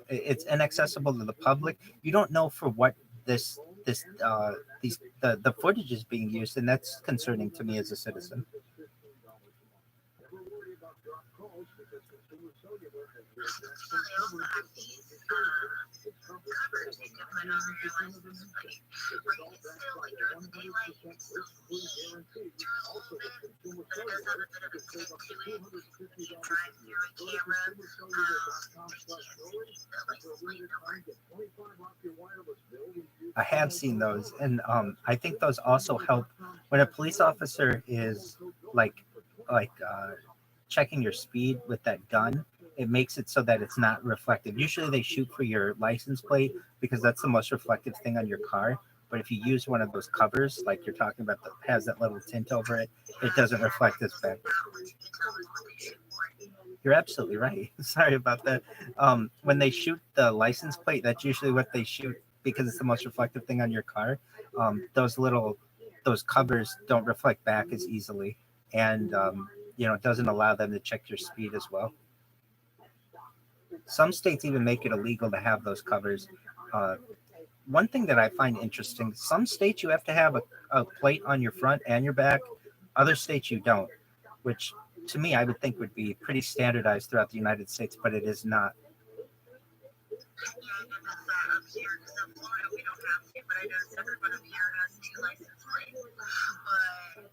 it's inaccessible to the public. You don't know for what this these the footage is being used, and that's concerning to me as a citizen. They also have these covers you can put over your license plate where you can still, like during the daylight, you can still see through a little bit, but it does have a bit of a tint to it. If you drive through a camera, you can't see the license plate number. I have seen those, and I think those also help when a police officer is like checking your speed with that gun. It makes it so that it's not reflective. Usually, they shoot for your license plate because that's the most reflective thing on your car. But if you use one of those covers, like you're talking about, that has that little tint over it, it doesn't reflect as bad. You're absolutely right. Sorry about that. When they shoot the license plate, that's usually what they shoot because it's the most reflective thing on your car. Those covers don't reflect back as easily, and it doesn't allow them to check your speed as well. Some states even make it illegal to have those covers. Uh, One thing that I find interesting: some states you have to have a plate on your front and your back. Other states you don't, which to me I would think would be pretty standardized throughout the United States, but it is not. Yeah, I noticed that up here because in Florida we don't have to, but I noticed everyone up here has two license plates. But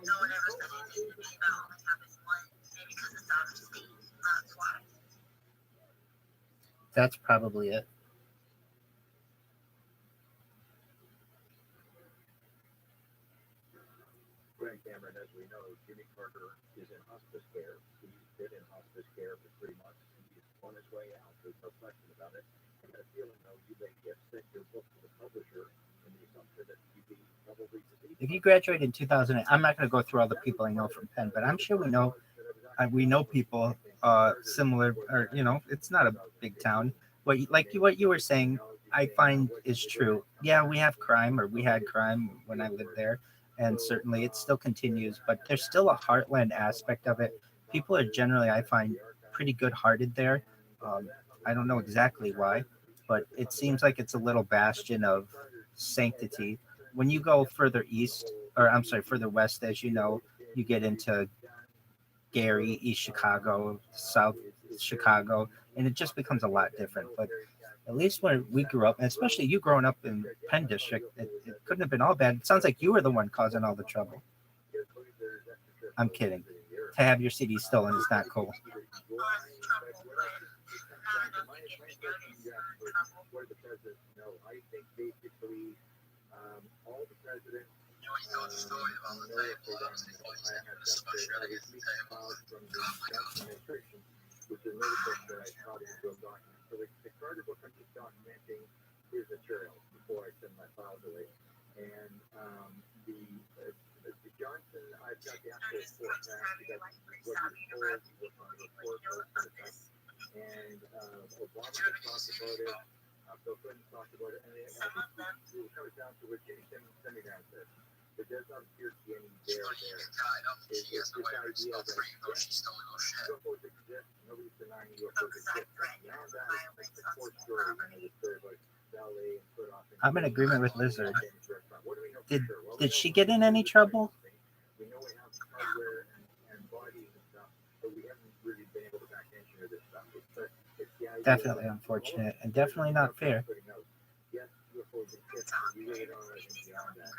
no one ever said anything to me about only having one, maybe because it's out of state. That's why. That's probably it. Grant Cameron, as we know, Jimmy Carter is in hospice care. He's been in hospice care for 3 months. He's on his way out. There's no question about it. I got a feeling, though, you may have sent your book to the publisher in the assumption that you'd be probably deceived. If you graduated in 2008, I'm not going to go through all the people I know from Penn, but I'm sure we know people similar, or it's not a big town. What you were saying, I find is true. Yeah, we have crime, or we had crime when I lived there, and certainly it still continues. But there's still a heartland aspect of it. People are generally, I find, pretty good-hearted there. Um, I don't know exactly why, but it seems like it's a little bastion of sanctity. When you go further east, or I'm sorry, further west, as you know, you get into Gary, East Chicago, South Chicago, and it just becomes a lot different. But at least when we grew up, and especially you growing up in Penn District, it couldn't have been all bad. It sounds like you were the one causing all the trouble. I'm kidding. To have your CD stolen is not cool. I think basically all the presidents You always tell the story about the day when I was in Boise taking this much really good day about from the Johnson administration, which is another book that I taught him to document. So the Carter book, I'm just documenting his material before I send my files away. And the Johnson, I've got the actual forecast. That's what he told, what's on the report, and Obama talked about it. Bill Clinton talked about it, and I think it comes down to what Jimmy Semi said. There does not appear to be any there. she has no way to spell free, though she's still no shit. UFOs exist. Nobody's denying UFOs exist. Now that is the fourth story about ballet and put off. I'm in agreement with Lizard. Did she get in any trouble? We know we have hardware and bodies and stuff, but we haven't really been able to back engineer this stuff. Definitely unfortunate and definitely not fair. Yes, UFOs exist. We really don't know anything beyond that.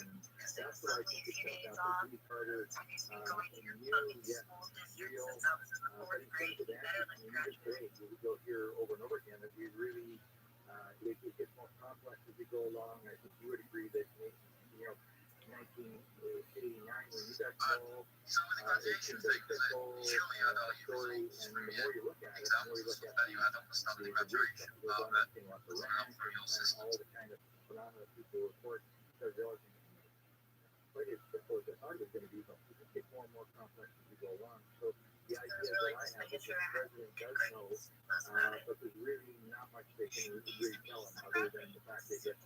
And that's what I think it comes down to. Jimmy Carter, yes, real, but in terms of that, it's great. We go here over and over again that we really, it gets more complex as we go along. I think you would agree that, 1989, when you guys So with the graduation thing, she only had all your results from your exams and stuff, then you had almost not the graduation part of it coming up from your system. all the kind of phenomena people report, they're realizing but it's supposed to hard is going to be something that get more and more complex as we go along. So the idea that I have is that the president does know, but there's really not much they can really tell him other than the fact that yes,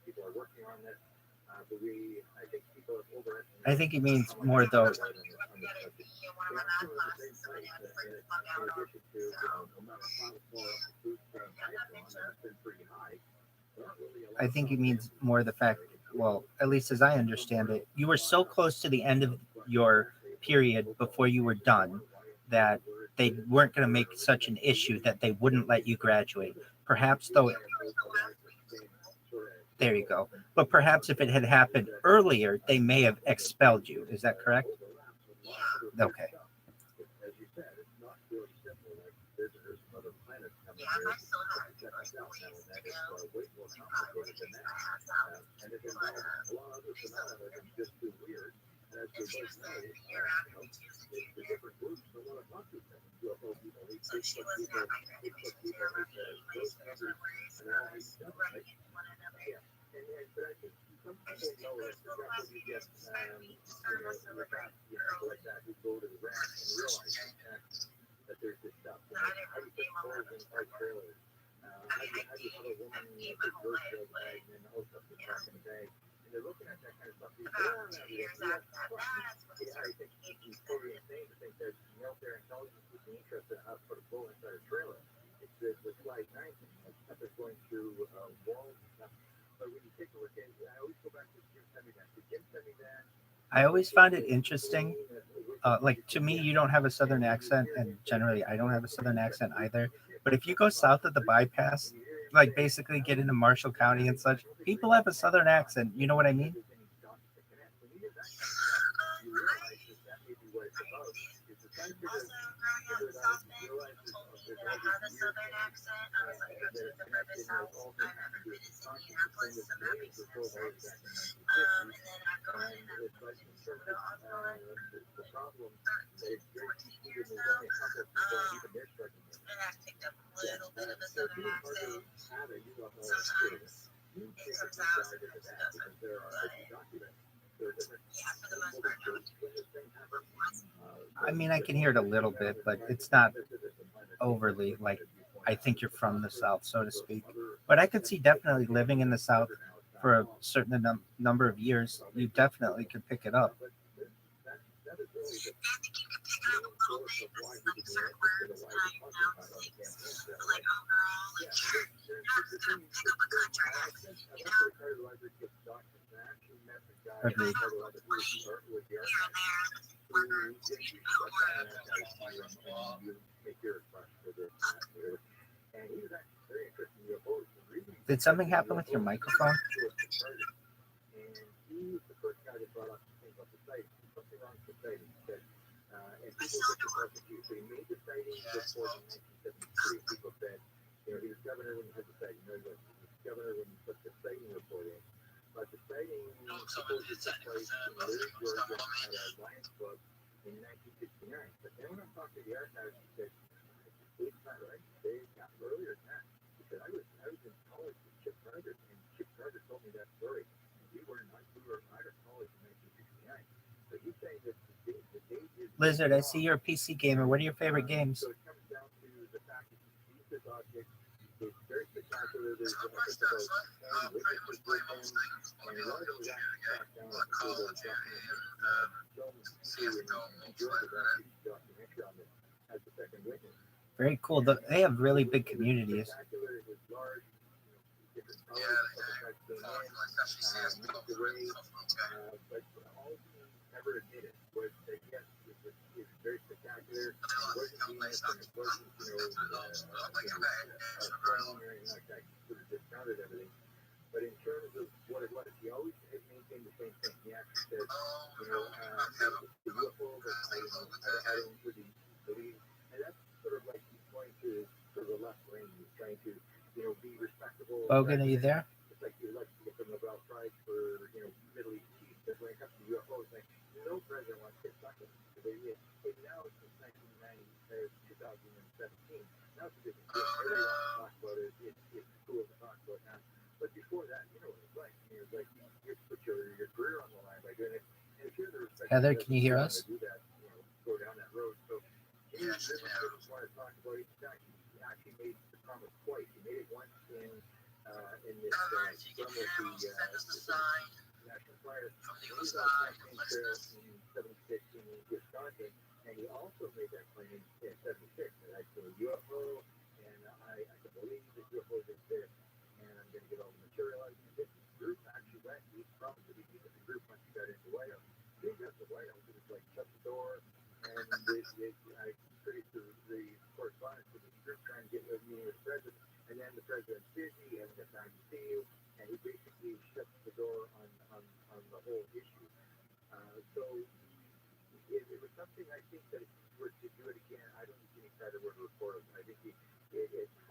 people are working on this. But I think people have overestimated. I think he means more though. I think he means more the fact, well, at least as I understand it, you were so close to the end of your period before you were done that they weren't going to make such an issue that they wouldn't let you graduate. Perhaps though, there you go. But perhaps if it had happened earlier, they may have expelled you. Is that correct? Okay. Yeah, I still have to go to ways to go. You probably would just not have that. But there's still year after we choose to keep it. So she was having a year Rabbi anyways, so there's no worries about us running into one another. And she did go to school last week and she started to celebrate her own. That there's this stuff. I didn't really pay my money for it. I mean, I gave my whole life, but you know, And they're looking at that kind of stuff. about 2 years after that's when it started to make me Totally insane to think that military intelligence would be interested in how to put a bullet inside a trailer. It's the slide 9 thing. Like stuff is going through walls and stuff. But when you take a look at it, I always go back to Jim sent me that. Jim sent me that. I always found it interesting. Like to me, you don't have a southern accent, and generally I don't have a southern accent either. But if you go south of the bypass, like basically get into Marshall County and such, people have a southern accent. You know what I mean? Also, growing up in South Bend, people told me that I had a southern accent. I was like, okay, the furthest south I've ever been is Indianapolis, so that makes no sense. And then I've gone and I've moved to Minnesota also for 14 years now. And I've picked up a little bit of a southern accent. Sometimes it comes out, sometimes it doesn't. But yeah, for the most part, no. I mean, I can hear it a little bit, but it's not overly like I think you're from the South, so to speak. But I could see definitely living in the South for a certain number of years. You definitely could pick it up. I think you can pick it up a little bit. This is like certain words that I pronounce things. But like overall, like you're not just gonna pick up a country accent, you know? Agreed. I have a play here and there with words, you know, Did something happen with your microphone? my sound or He was governor when he had the sighting. He was governor when he put the sighting report in. But the sighting supposed to take place in Little Georgia at a Lions Club in 1969. But then when I talked to the archives, he said, it's not right. They got earlier than that. He said, I was in college with Chip Carter, and Chip Carter told me that story. And we were out of college in 1969. So he's saying that the date is... Lizard, I see you're a PC gamer. What are your favorite games? So it comes down to the fact that he sees this object. It's very spectacular. There's So my stats, I pretty much play most things on the LGA game, like Call of Duty, CSGO, Very cool. They have really big communities. yeah, like actually CSGO, really tough okay. But all he never admitted was that yes, it's very spectacular. But they like skill based stats, like a bad Or anything like that. He sort of discounted everything. But in terms of what it was, he always maintained the same thing. He actually said, the UFO that I don't really believe. And that's sort of like he's going to sort of the left lane. He's trying to, be respectable. Bogan, are you there? It's like you like to get the Nobel Prize for, Middle East peace. But when it comes to UFOs, like, no president wants to get now since 1990 or 2017, now it's a different deal. Everybody wants to talk about it. It's cool to talk about now. But before that, you know what it was like. It was like you put your career on the line by doing it. And if you're the respect Heather, can you hear us? do that, go down that road. So he just want to talk about it. He actually made the promise twice. He made it once in this summer with the National Fire. He was on campaign trail in 76 in Wisconsin, and he also made that claim in 76 that I saw a UFO, and I can believe that UFOs exist, and I'm going to get all the material out of this group. Actually went, he promised to be with the group once he got into White House. He got to White House, it was like shut the door, and I traced the correspondence with the group trying to get a meeting with the president, and then the president's busy, he hasn't got time to see you, and he basically shuts the door on the whole issue. So it was something I think that if he were to do it again, I don't think Jimmy Carter would report him. I think it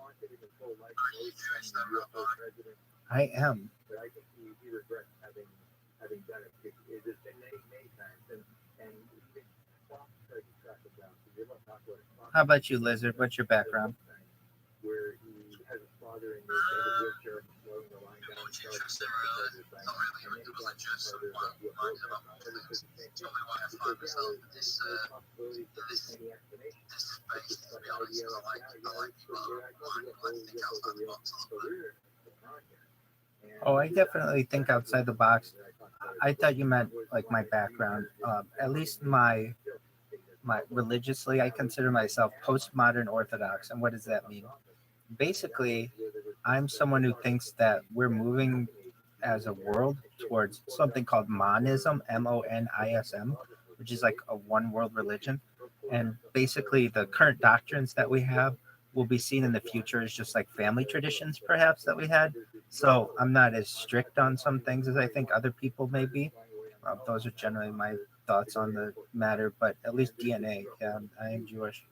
haunted him his whole life. Always becoming the UFO president. I am. But I think he regrets having done it. It's been many times, and even Fox tried to track him down. So they don't talk about it. How about you, Lizard? What's your background? Where he has his father in the wheelchair slowing the line down. And then he got Carter about UFO. Oh, I definitely think outside the box. I thought you meant like my background. At least my religiously, I consider myself postmodern Orthodox. And what does that mean? Basically, I'm someone who thinks that we're moving as a world towards something called monism, MONISM, which is like a one world religion. And basically, the current doctrines that we have will be seen in the future as just like family traditions, perhaps, that we had. So I'm not as strict on some things as I think other people may be. Those are generally my thoughts on the matter, but at least DNA. Yeah, I am Jewish.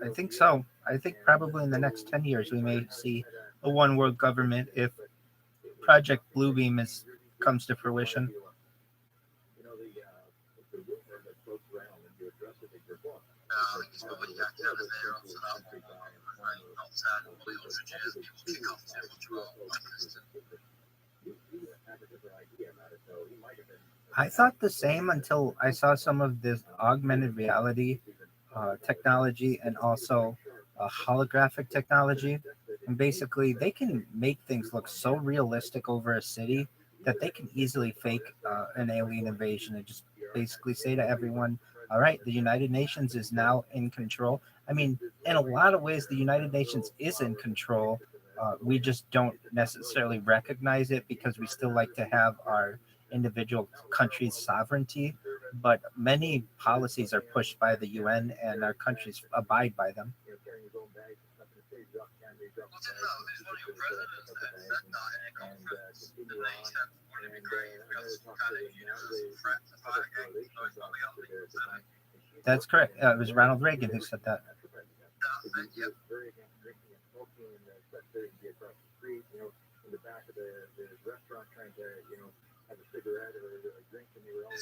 I think so. I think probably in the next 10 years we may see a one world government if Project Bluebeam comes to fruition. I thought the same until I saw some of this augmented reality technology and also holographic technology. And basically, they can make things look so realistic over a city that they can easily fake an alien invasion and just basically say to everyone, all right, the United Nations is now in control. I mean, in a lot of ways, the United Nations is in control. We just don't necessarily recognize it because we still like to have our individual countries' sovereignty. But many policies are pushed by the UN and our countries abide by them. That's correct. It was Ronald Reagan who said that. In the back of the restaurant trying to, have a cigarette or a drink, and they were all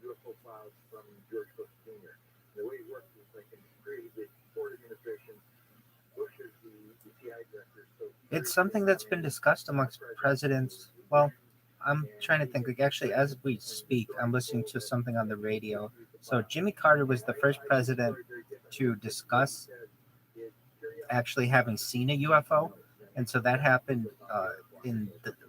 UFO files from George Bush Jr. The way it works is like in the Ford administration, Bush is the CIA director. So it's something that's been discussed amongst presidents. Well, I'm trying to think. Like actually, as we speak, I'm listening to something on the radio. So Jimmy Carter was the first president to discuss actually having seen a UFO, and so that happened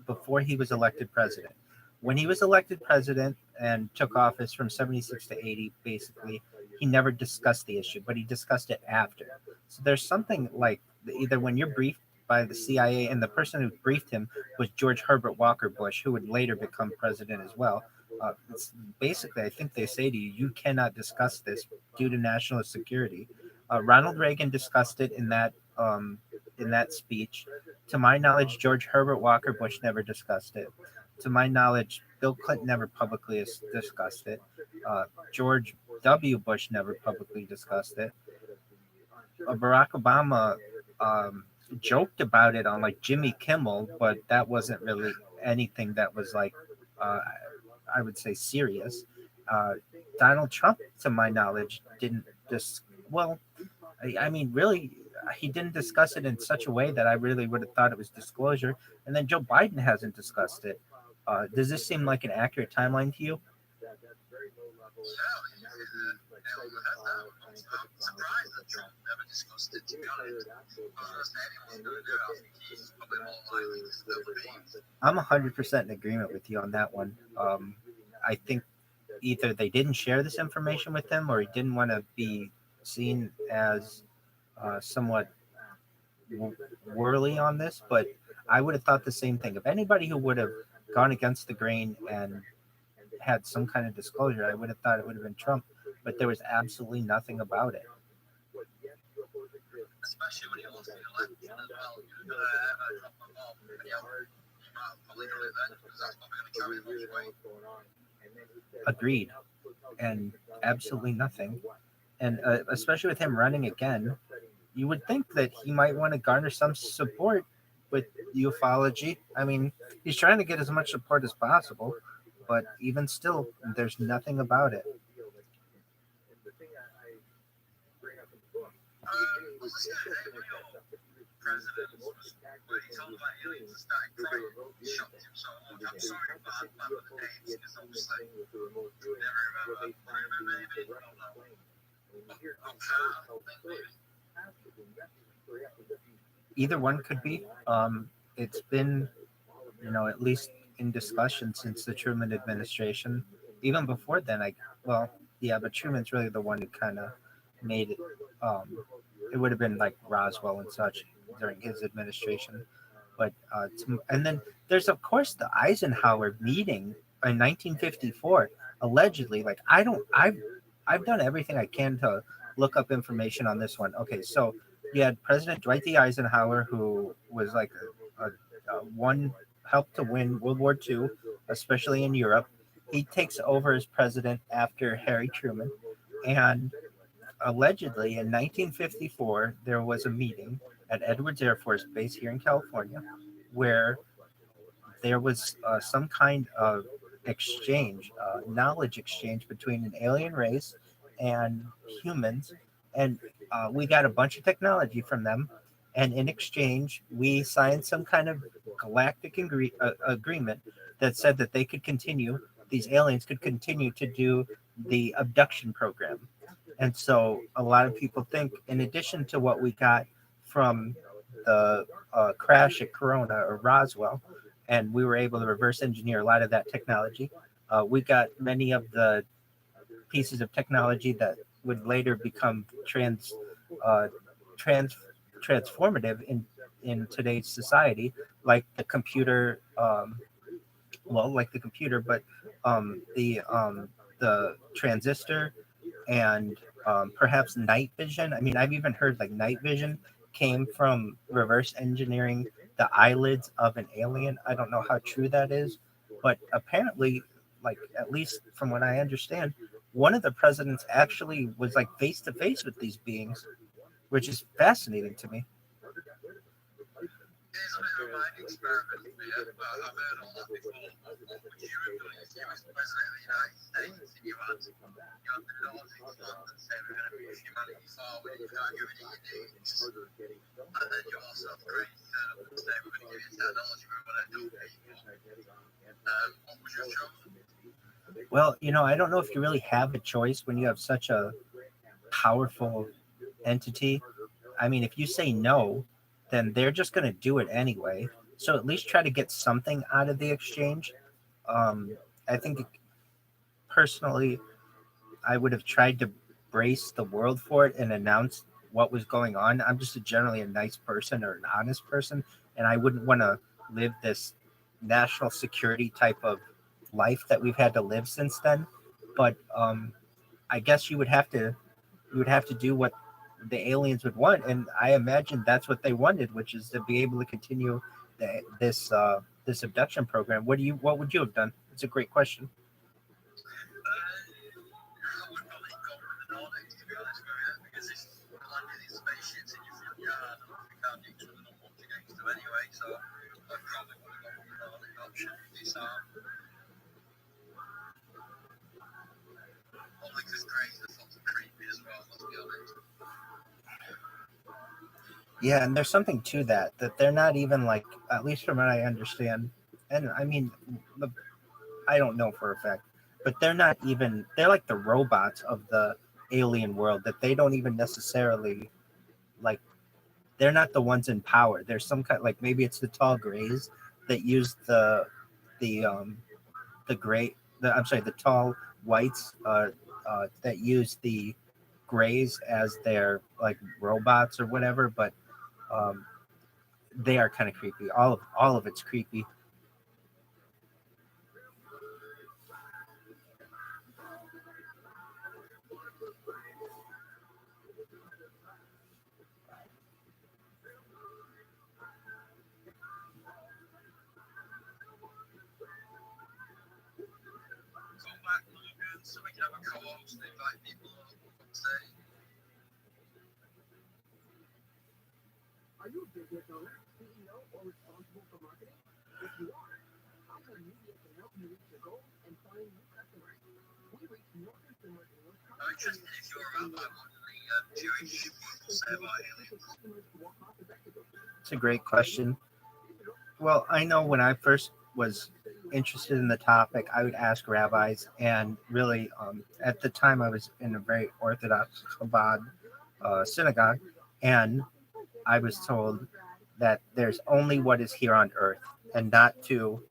before he was elected president. When he was elected president and took office from 76 to 80, basically, he never discussed the issue, but he discussed it after. So there's something like either when you're briefed by the CIA, and the person who briefed him was George Herbert Walker Bush, who would later become president as well. It's basically, I think they say to you, you cannot discuss this due to national security. Ronald Reagan discussed it in that speech. To my knowledge, George Herbert Walker Bush never discussed it. To my knowledge, Bill Clinton never publicly discussed it. George W. Bush never publicly discussed it. Barack Obama joked about it on like Jimmy Kimmel, but that wasn't really anything that was like, uh, I would say, serious. Uh, Donald Trump, to my knowledge, didn't just, well, I mean, really, he didn't discuss it in such a way that I really would have thought it was disclosure. And then Joe Biden hasn't discussed it. Does this seem like an accurate timeline to you? I'm surprised that Trump never discussed it, to be honest. I was going to say anyone's going to do it. I think he's probably more likely to spill the beans. I'm 100% in agreement with you on that one. I think either they didn't share this information with him or he didn't want to be seen as somewhat whirly on this, but I would have thought the same thing. If anybody who would have gone against the grain and had some kind of disclosure, I would have thought it would have been Trump, but there was absolutely nothing about it. Especially when he wants to be elected as well. You're going to have a drop of off, and you might probably do it then, because that's probably going to carry much weight. Agreed. And absolutely nothing. And especially with him running again, you would think that he might want to garner some support with ufology. I mean, he's trying to get as much support as possible, but even still, there's nothing about it. Was listening to the president when he told about aliens and started crying. He shocked him so much. I'm sorry about the names, because obviously never remember anything from that. I'm sure, I think maybe. Either one could be. It's been, at least in discussion since the Truman administration. Even before then, but Truman's really the one who kind of made it. It would have been like Roswell and such during his administration. But and then there's of course the Eisenhower meeting in 1954. Allegedly, like I've done everything I can to look up information on this one. Okay, so you had President Dwight D. Eisenhower, who was like one helped to win World War II, especially in Europe. He takes over as president after Harry Truman, and allegedly in 1954 there was a meeting at Edwards Air Force Base here in California where there was some kind of exchange, knowledge exchange between an alien race and humans, and we got a bunch of technology from them, and in exchange we signed some kind of galactic agreement that said that these aliens could continue to do the abduction program. And so a lot of people think, in addition to what we got from the crash at Corona or Roswell, and we were able to reverse engineer a lot of that technology, we got many of the pieces of technology that would later become transformative in today's society, like the computer, but the transistor, and perhaps night vision. I mean, I've even heard like night vision came from reverse engineering the eyelids of an alien. I don't know how true that is, but apparently, like at least from what I understand, one of the presidents actually was like face to face with these beings, which is fascinating to me. It's a bit of a mind experiment for me, but I've heard all that before. What would you have done if you was president of the United States and you had the Nordic land and say we're going to push humanity forward, you've got your ideas, and then you also create say we're going to give you technology, we're going to do people. What would you have chosen? Well, I don't know if you really have a choice when you have such a powerful entity. I mean, if you say no, then they're just going to do it anyway. So at least try to get something out of the exchange. I think personally, I would have tried to brace the world for it and announce what was going on. I'm just generally a nice person or an honest person, and I wouldn't want to live this national security type of life that we've had to live since then. But I guess you would have to do what the aliens would want, and I imagine that's what they wanted, which is to be able to continue this abduction program. What would you have done? It's a great question. I would probably go with the Nordics, to be honest with you, because if you landed these spaceships in your front yard, we can't do each other not much against them anyway, so I probably would have gone with the Nordic option. Disarm. Only because Grey's are sort of creepy as well, let's be honest. Yeah, and there's something to that they're not even like, at least from what I understand, and I mean, I don't know for a fact, but they're not even, they're like the robots of the alien world, that they don't even necessarily like, they're not the ones in power. There's some kind, like maybe it's the tall grays that use the gray, I'm sorry, the tall whites that use the grays as their like robots or whatever, but um, they are kind of creepy. All of it's creepy. Come back, Logan, so we can have a co-host and invite people on stage. Are you a business owner, CEO, or responsible for marketing? If you are, iHeartMedia can help you reach your goals and find new customers. We reach more consumers in those I'm interested if you're a rabbi, what do the Jewish people say about aliens? customers more cost effectively. It's a great question. Well, I know when I first was interested in the topic, I would ask rabbis, and really, at the time, I was in a very Orthodox Chabad synagogue, and I was told that there's only what is here on earth, and not to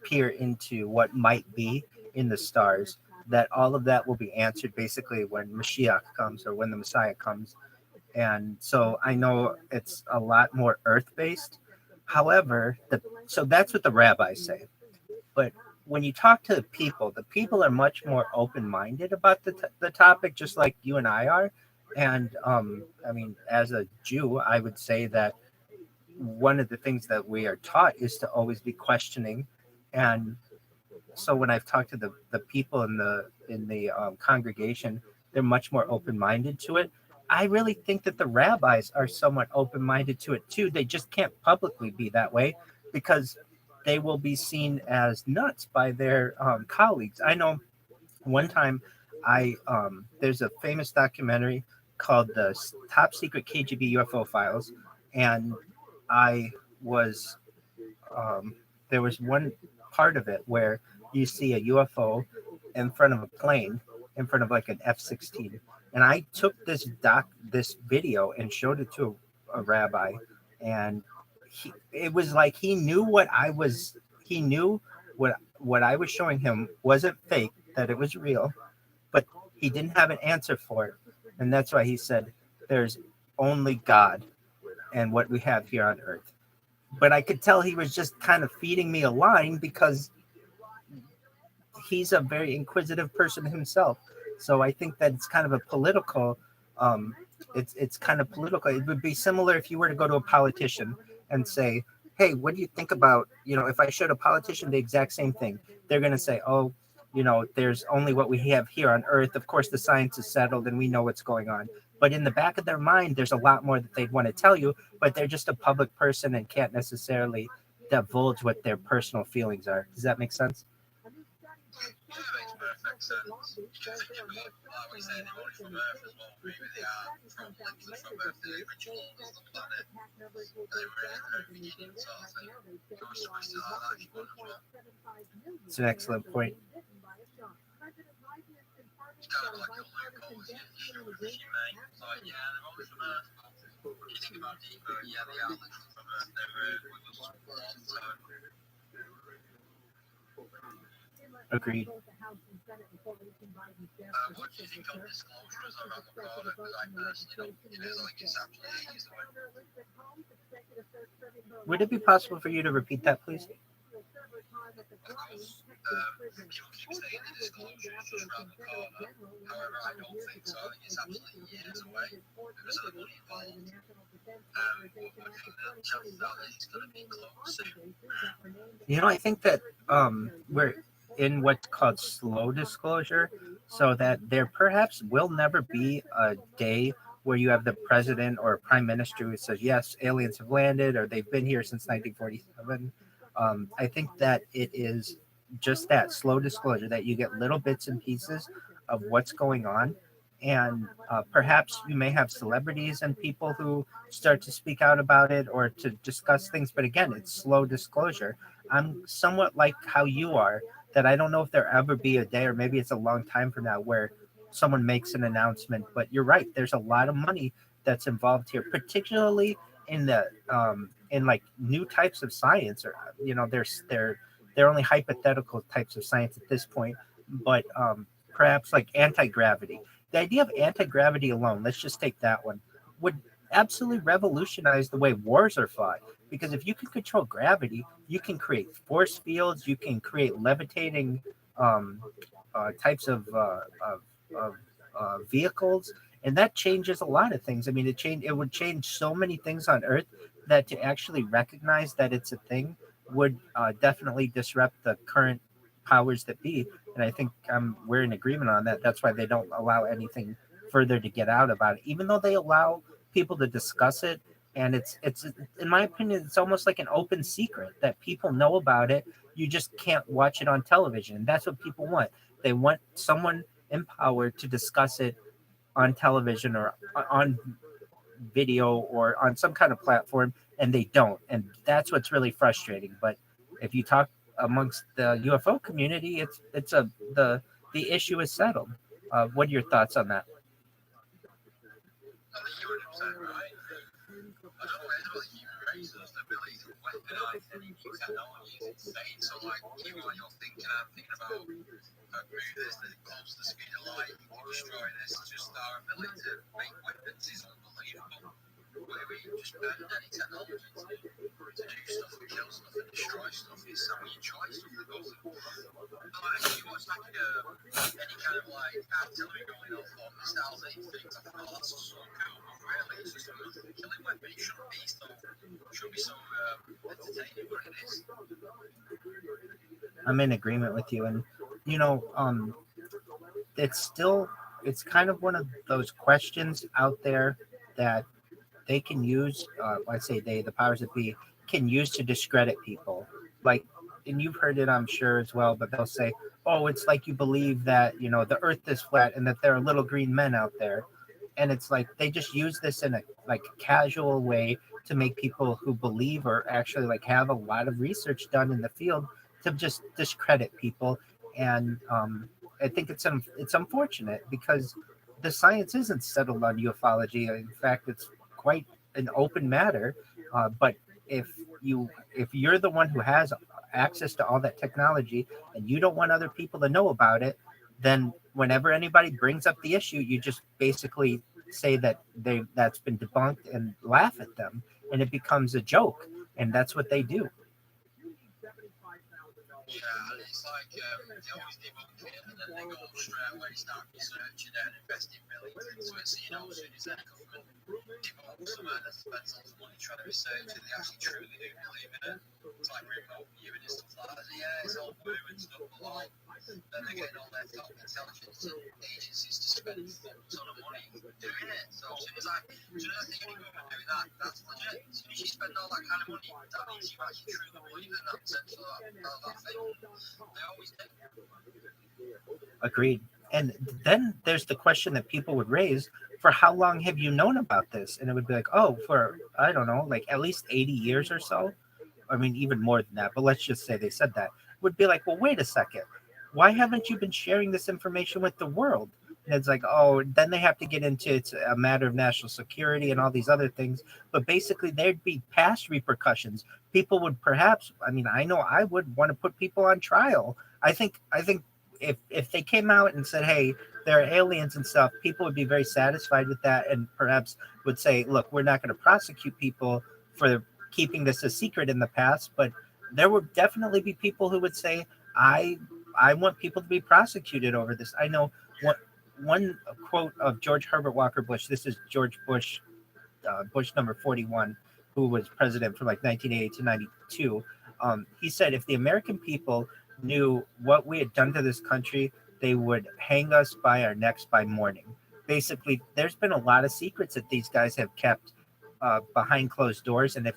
peer into what might be in the stars. That all of that will be answered basically when Mashiach comes, or when the Messiah comes. And so I know it's a lot more earth based. However, so that's what the rabbis say. But when you talk to the people are much more open minded about the topic, just like you and I are. And I mean, as a Jew, I would say that one of the things that we are taught is to always be questioning. And so when I've talked to the people in the congregation, they're much more open minded to it. I really think that the rabbis are somewhat open minded to it too. They just can't publicly be that way because they will be seen as nuts by their colleagues. I know one time there's a famous documentary called the Top Secret KGB UFO Files, and I was there was one part of it where you see a UFO in front of a plane, in front of like an F-16, and I took this video and showed it to a rabbi, and it was like he knew what I was showing him wasn't fake, that it was real, but he didn't have an answer for it, and that's why he said there's only God and what we have here on earth. But I could tell he was just kind of feeding me a line because he's a very inquisitive person himself. So I think that it's kind of a political, it's kind of political. It would be similar if you were to go to a politician and say, hey, what do you think about, if I showed a politician the exact same thing, they're going to say, oh, there's only what we have here on earth. Of course, the science is settled and we know what's going on. But in the back of their mind, there's a lot more that they'd want to tell you, but they're just a public person and can't necessarily divulge what their personal feelings are. Does that make sense? Yeah, it makes perfect sense. Because if you look, like we say, they're only from Earth as well, maybe they are from literally from Earth, the rituals of the planet. They're really very convenient sort of thing. Goes to places like that, you would as well. It's an excellent point. It's kind of like a loophole you shoot with you, mate. It's like, yeah, they're only from Earth. But when you think about deeper, yeah, they are literally from Earth. They're with us for a long time. Agreed. What do you think of disclosures around the product? Because I personally don't think it's absolutely easy. Would it be possible for you to repeat that, please? because people keep saying the disclosure is just around the corner. However, I don't think so. I think it's actually years away because of the money involved. But I think that chances are that it's going to be close soon. I think that we're in what's called slow disclosure, so that there perhaps will never be a day where you have the president or prime minister who says, yes, aliens have landed or they've been here since 1947. I think that it is just that slow disclosure that you get little bits and pieces of what's going on. And perhaps you may have celebrities and people who start to speak out about it or to discuss things. But again, it's slow disclosure. I'm somewhat like how you are, that I don't know if there'll ever be a day, or maybe it's a long time from now, where someone makes an announcement. But you're right, there's a lot of money that's involved here, particularly in the in like new types of science, or they're only hypothetical types of science at this point. But perhaps like anti-gravity. The idea of anti-gravity alone, let's just take that one, would absolutely revolutionize the way wars are fought. Because if you can control gravity, you can create force fields, you can create levitating um, types of vehicles, and that changes a lot of things. I mean, it would change so many things on Earth, that to actually recognize that it's a thing would definitely disrupt the current powers that be. And I think we're in agreement on that. That's why they don't allow anything further to get out about it, even though they allow people to discuss it. And it's in my opinion, it's almost like an open secret that people know about it. You just can't watch it on television. And that's what people want. They want someone in power to discuss it on television or on video or on some kind of platform, and they don't. And that's what's really frustrating. But if you talk amongst the UFO community, the issue is settled. What are your thoughts on that? I think you're 100% right. I don't know anybody human races, the ability to weaponize any new technology is insane. So, like, even when you're thinking, I'm thinking about move this that close to the speed of light, destroy this, just our ability to make weapons is unbelievable. Where we just bend any technology to do stuff and kill stuff and destroy stuff is some of your choice of the government. But like, if you watch like any kind of like artillery going off or missiles, anything, I think, oh, that's so cool. But really, it's just a killing weapon. It shouldn't be so entertaining, but it is. I'm in agreement with you. And it's kind of one of those questions out there that they can use, I say they, the powers that be, can use to discredit people. Like, and you've heard it, I'm sure, as well, but they'll say, oh, it's like you believe that, the earth is flat and that there are little green men out there. And it's like they just use this in a like casual way to make people who believe or actually like have a lot of research done in the field to just discredit people. And I think it's unfortunate, because the science isn't settled on ufology. In fact, it's quite an open matter. But if you're the one who has access to all that technology and you don't want other people to know about it, then whenever anybody brings up the issue, you just basically say that that's been debunked and laugh at them, and it becomes a joke. And that's what they do. Yeah, and it's like they always debunk it, and then they go straight away, start researching it and investing millions into it. So, as soon as any government debunks something and spends lots of money trying to research it, they actually truly do believe in it. It's like remote viewing and stuff like that. Yeah, it's all blue and stuff, but like, then they're getting all their top intelligence agencies to spend a ton of money doing it. So as soon as I think any government doing that, that's legit. As soon as you spend all that kind of money, that means you actually truly believe in that potential that thing. They always do. Agreed. And then there's the question that people would raise: for how long have you known about this? And it would be like, oh, for, I don't know, like at least 80 years or so. I mean, even more than that, but let's just say they said that. Would be like, well, wait a second. Why haven't you been sharing this information with the world? And it's like, oh, then they have to get into it's a matter of national security and all these other things. But basically, there'd be past repercussions. People would perhaps, I mean, I know I would want to put people on trial. I think if they came out and said, hey, there are aliens and stuff, people would be very satisfied with that, and perhaps would say, look, we're not going to prosecute people for keeping this a secret in the past, but there would definitely be people who would say, I I want people to be prosecuted over this. I know what one quote of George Herbert Walker Bush. This is George Bush, Bush number 41, who was president from like 1980 to 92. He said, if the American people knew what we had done to this country, they would hang us by our necks by morning. Basically, there's been a lot of secrets that these guys have kept behind closed doors, and if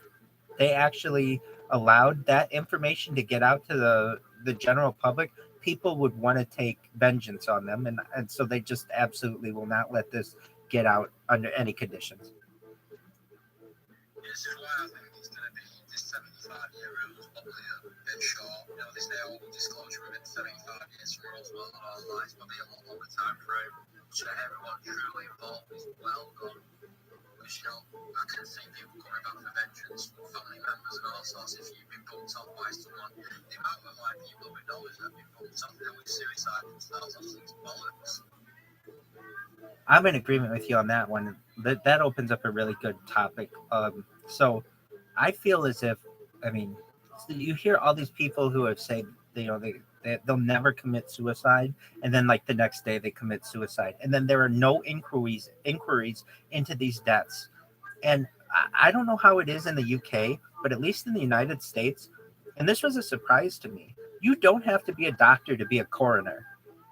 they actually allowed that information to get out to the general public, people would want to take vengeance on them, and so they just absolutely will not let this get out under any conditions. This is why I think it's going to be this 75-year rule is probably a bit short. You know, they say all disclosure within 75 years for us, well, not all lies, but a lot longer time frame. So everyone truly involved is well gone. Because, you know, I can see people coming back for vengeance from family members and all sorts. If you've been bumped off by someone, the amount of like people we know is that been bumped off with suicide themselves, I think it's bollocks. I'm in agreement with you on that one. That opens up a really good topic. So I feel as if, I mean, you hear all these people who have said, they'll never commit suicide, and then like the next day they commit suicide, and then there are no inquiries into these deaths. And I don't know how it is in the UK, but at least in the United States, and this was a surprise to me, you don't have to be a doctor to be a coroner.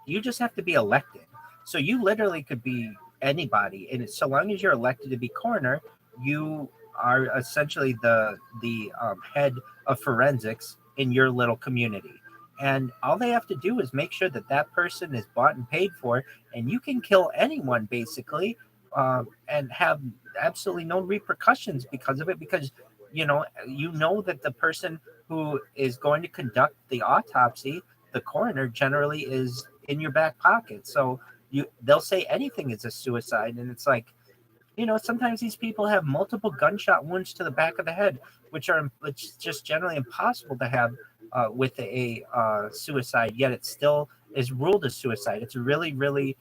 You just have to be elected. So you literally could be anybody, and so long as you're elected to be coroner, you are essentially the head of forensics in your little community. And all they have to do is make sure that that person is bought and paid for, and you can kill anyone basically, and have absolutely no repercussions because of it, because you know that the person who is going to conduct the autopsy, the coroner, generally is in your back pocket. So they'll say anything is a suicide, and it's like, sometimes these people have multiple gunshot wounds to the back of the head, which is just generally impossible to have with a suicide, yet it still is ruled as suicide. It's really, really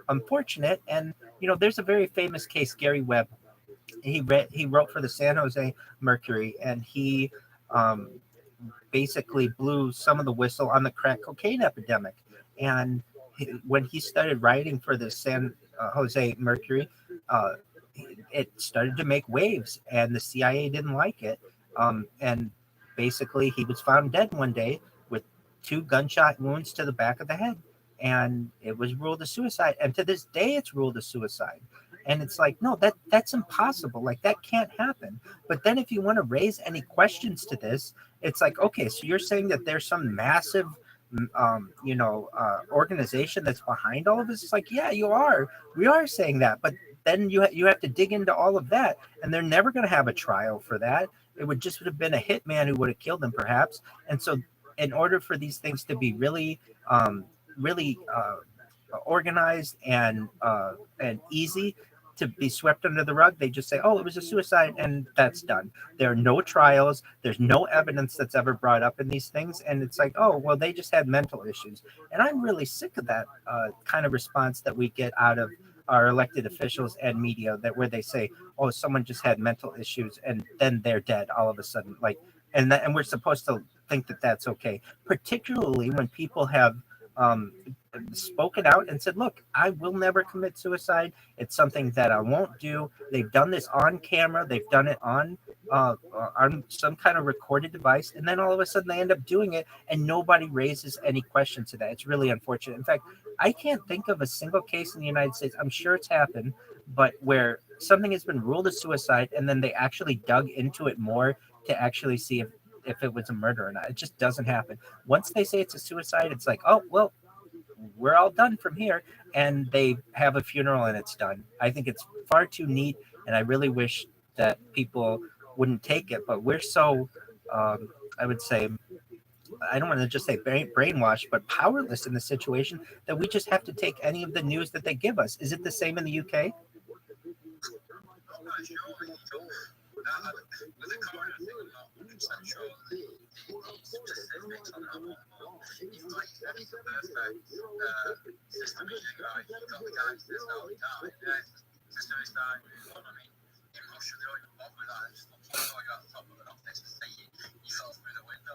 unfortunate. And there's a very famous case, Gary Webb. He wrote for the San Jose Mercury, and he um, basically blew some of the whistle on the crack cocaine epidemic. And when he started writing for the San Jose Mercury, uh, it started to make waves, and the CIA didn't like it. And basically, he was found dead one day with two gunshot wounds to the back of the head, and it was ruled a suicide. And to this day, it's ruled a suicide. And it's like, no, that's impossible. Like, that can't happen. But then if you want to raise any questions to this, it's like, okay, so you're saying that there's some massive organization that's behind all of this. It's like, yeah, we are saying that, but then you have to dig into all of that, and they're never going to have a trial for that. It would have been a hitman who would have killed them, perhaps. And so, in order for these things to be really, really organized and easy to be swept under the rug, they just say, oh, it was a suicide, and that's done. There are no trials. There's no evidence that's ever brought up in these things. And it's like, oh, well, they just had mental issues. And I'm really sick of that kind of response that we get out of our elected officials and media, that where they say, oh, someone just had mental issues, and then they're dead all of a sudden. Like, and we're supposed to think that that's okay, particularly when people have spoken out and said, look, I will never commit suicide. It's something that I won't do. They've done this on camera. They've done it on some kind of recorded device. And then all of a sudden they end up doing it, and nobody raises any question to that. It's really unfortunate. In fact, I can't think of a single case in the United States, I'm sure it's happened, but where something has been ruled a suicide and then they actually dug into it more to actually see if it was a murder or not. It just doesn't happen. Once they say it's a suicide, it's like, oh, well, we're all done from here. And they have a funeral and it's done. I think it's far too neat, and I really wish that people wouldn't take it. But we're so, I would say, I don't want to just say brainwashed, but powerless in the situation that we just have to take any of the news that they give us. Is it the same in the UK? With the coroner thing, I'm not 100% sure. It's specifics on how long. Even like you said, it's a perfect system. You've got the guys that's now died. Yeah, system is died. I mean, in Russia, they don't even bother with that. Just throw you out the top of an office and say you fell through the window.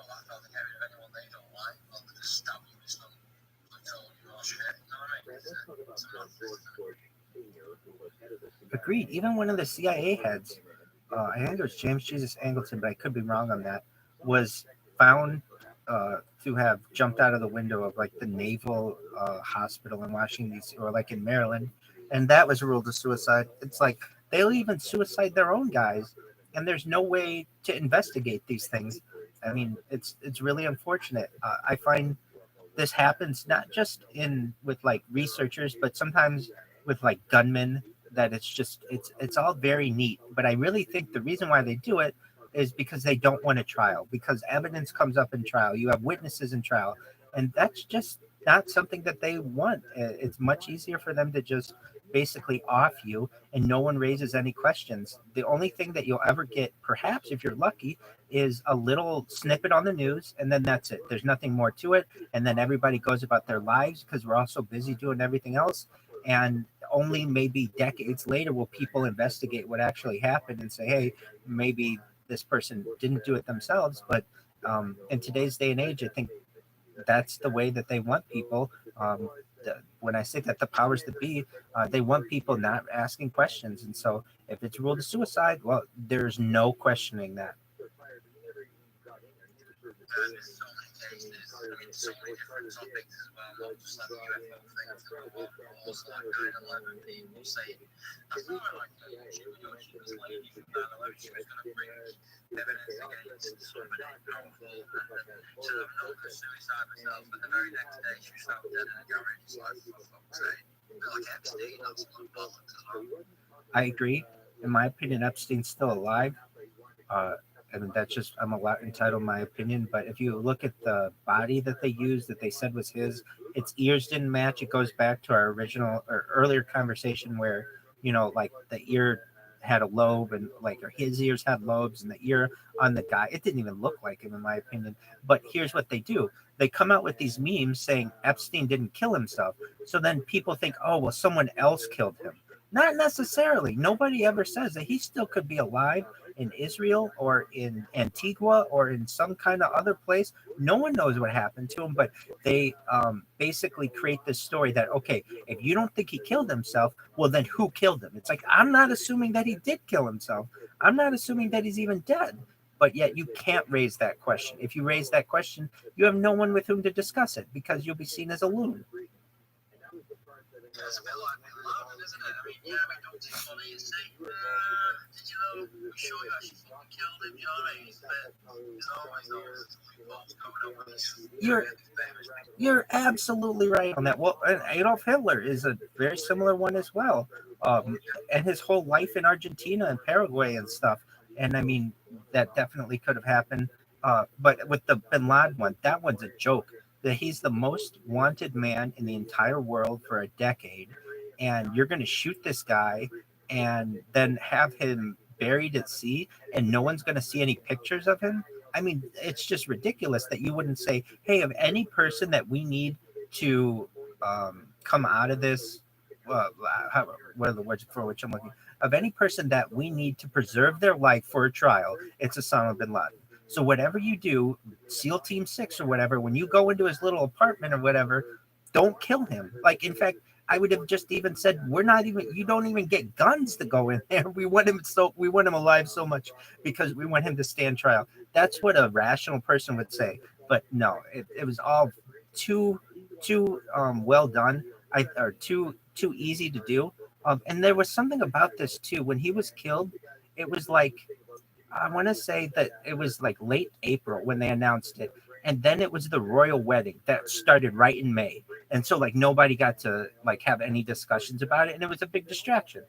Agreed. Even one of the CIA heads, I think it was James Jesus Angleton, but I could be wrong on that, was found to have jumped out of the window of like the naval hospital in Washington D.C. or like in Maryland, and that was ruled a suicide. It's like they'll even suicide their own guys, and there's no way to investigate these things. I mean, it's really unfortunate. I find this happens not just in with like researchers, but sometimes with like gunmen. That it's all very neat. But I really think the reason why they do it is because they don't want a trial. Because evidence comes up in trial, you have witnesses in trial, and that's just not something that they want. It's much easier for them to just basically off you, and no one raises any questions. The only thing that you'll ever get, perhaps if you're lucky, is a little snippet on the news, and then that's it. There's nothing more to it, and then everybody goes about their lives because we're all so busy doing everything else. And only maybe decades later will people investigate what actually happened and say, hey, maybe this person didn't do it themselves. But in today's day and age, I think that's the way that they want people. When I say that the powers that be, they want people not asking questions. And so if it's ruled a suicide, well, there's no questioning that. There's so many cases, I mean, so many different topics as well, not just like the UFO things, but also like 9/11, people saying, I saw like a YouTube video, she was like, you from 9/11, she was going to bring evidence against somebody powerful, and she had known for suicide herself, but the very next day she was found dead in a garage. Like, for fuck's sake. I feel like Epstein, that's some bollocks as well. I agree. In my opinion, Epstein's still alive. And that's just, I'm entitled my opinion. But if you look at the body that they used, that they said was his, its ears didn't match. It goes back to our original or earlier conversation where, like the ear had a lobe, and like, or his ears had lobes, and the ear on the guy, it didn't even look like him in my opinion. But here's what they do. They come out with these memes saying Epstein didn't kill himself. So then people think, oh, well, someone else killed him. Not necessarily. Nobody ever says that. He still could be alive in Israel or in Antigua or in some kind of other place. No one knows what happened to him, but they basically create this story that, okay, if you don't think he killed himself, well, then who killed him? It's like, I'm not assuming that he did kill himself. I'm not assuming that he's even dead. But yet you can't raise that question. If you raise that question, you have no one with whom to discuss it because you'll be seen as a loon. It's a bit like Bin Laden, isn't it? I mean, yeah, we don't take money and say, did you know, we sure you actually fucking killed him, you know what I mean? But there's always those loopholes going on with this. You're absolutely right on that. Well, Adolf Hitler is a very similar one as well. And his whole life in Argentina and Paraguay and stuff. And I mean, that definitely could have happened. But with the Bin Laden one, that one's a joke. That he's the most wanted man in the entire world for a decade, and you're going to shoot this guy and then have him buried at sea, and no one's going to see any pictures of him. I mean, it's just ridiculous that you wouldn't say, hey, of any person that we need to come out of this, what are the words for which I'm looking, of any person that we need to preserve their life for a trial, it's Osama bin Laden. So whatever you do, SEAL Team 6 or whatever, when you go into his little apartment or whatever, don't kill him. Like, in fact, I would have just even said, you don't even get guns to go in there. We want him alive so much because we want him to stand trial. That's what a rational person would say. But no, it was all too well done, or too easy to do. And there was something about this too. When he was killed, it was like, I want to say that it was like late April when they announced it. And then it was the royal wedding that started right in May. And so like nobody got to like have any discussions about it. And it was a big distraction.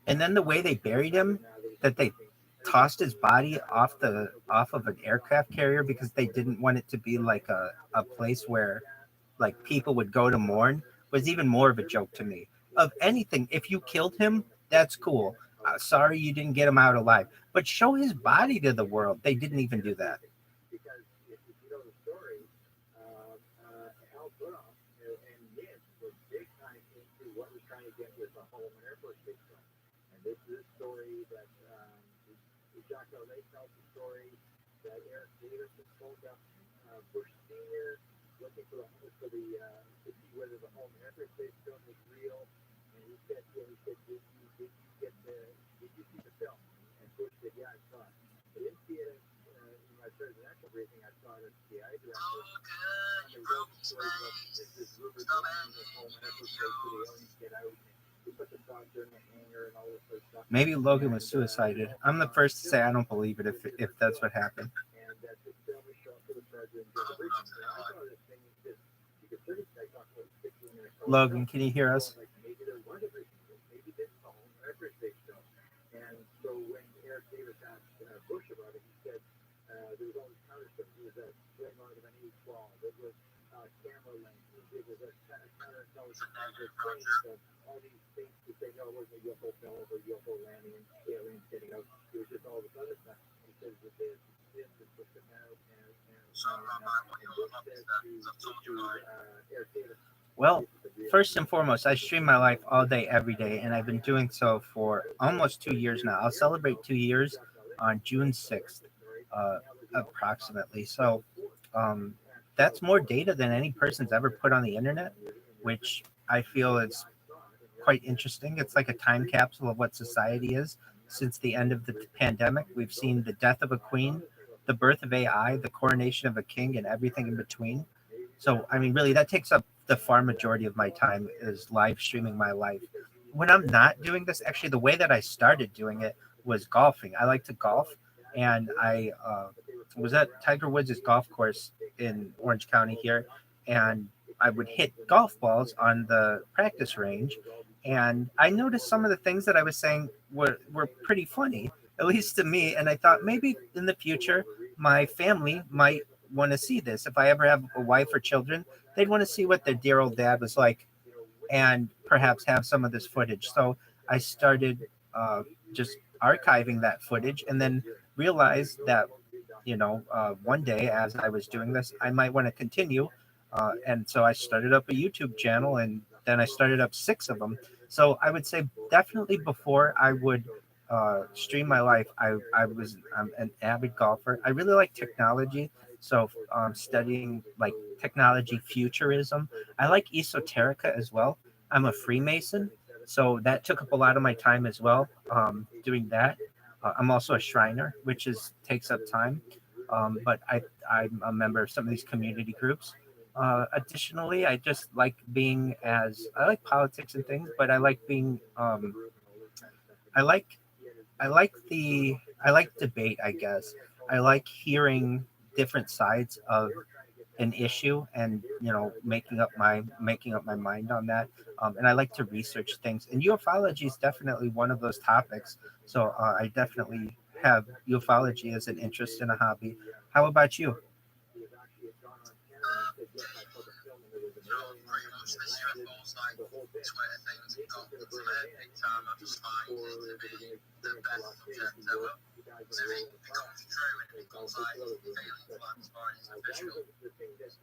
And then the way they buried him, that they tossed his body off of an aircraft carrier because they didn't want it to be like a place where like people would go to mourn, was even more of a joke to me. Of anything, if you killed him, that's cool. Sorry you didn't get him out alive, but show his body to the world. They didn't even do that. Because if you know the story, Al Butoff and Mitch were big time into what we're trying to get with the whole Air Force Base. And this is a story that Jacques Lake tells the story that Eric Davidson told Bush hanger, looking for to see whether the home address they film was real. And he said, did you get did you see the film? And Bush said, yeah, I saw it. I didn't see it in my presidential briefing. I saw it as the I director. And the real story was this Ruben in this home address so the aliens get out. He put the doctor in the hanger and all this sort of stuff. Maybe Logan was suicided. I'm the first to say I don't believe it if that's what happened. And that this film was shown to the president during the briefing. And I saw this thing, this Secret Service guy talking about fixing it. Logan, can you hear us? Like maybe there was a briefing. Maybe this is the home address they film. And so when Eric Davis asked Bush about it, he said there was all this counter stuff. There was a flame out of an A-12. There was camera lenses. There was a counter-intelligence project. All these things to say, no, it wasn't a UFO film or UFO landing and aliens getting out. It was just all this other stuff. He says that this was put out and Bush said to Eric Davis. Well, first and foremost, I stream my life all day, every day, and I've been doing so for almost 2 years now. I'll celebrate 2 years on June 6th, approximately. So that's more data than any person's ever put on the internet, which I feel is quite interesting. It's like a time capsule of what society is. Since the end of the pandemic, we've seen the death of a queen, the birth of AI, the coronation of a king, and everything in between. So, I mean, really, that takes up the far majority of my time is live streaming my life. When I'm not doing this, actually, the way that I started doing it was golfing. I like to golf, and I was at Tiger Woods' golf course in Orange County here, and I would hit golf balls on the practice range, and I noticed some of the things that I was saying were pretty funny, at least to me, and I thought maybe in the future my family might want to see this. If I ever have a wife or children, they'd want to see what their dear old dad was like and perhaps have some of this footage. So I started just archiving that footage and then realized that, one day as I was doing this, I might want to continue. And so I started up a YouTube channel and then I started up 6 of them. So I would say definitely before I would stream my life, I'm an avid golfer. I really like technology. So studying like technology futurism. I like esoterica as well. I'm a Freemason. So that took up a lot of my time as well, doing that. I'm also a Shriner, which takes up time. But I'm a member of some of these community groups. Additionally, I just like I like politics and things, but I like being, I like debate, I guess. I like hearing different sides of an issue and making up my mind on that. And I like to research things. And ufology is definitely one of those topics. So I definitely have ufology as an interest and a hobby. How about you? So pretty much this UFO's like Twitter things have got to me big time. I just find it to be the best subject ever. To me, it becomes true and it becomes like feeling flat as far as it's official.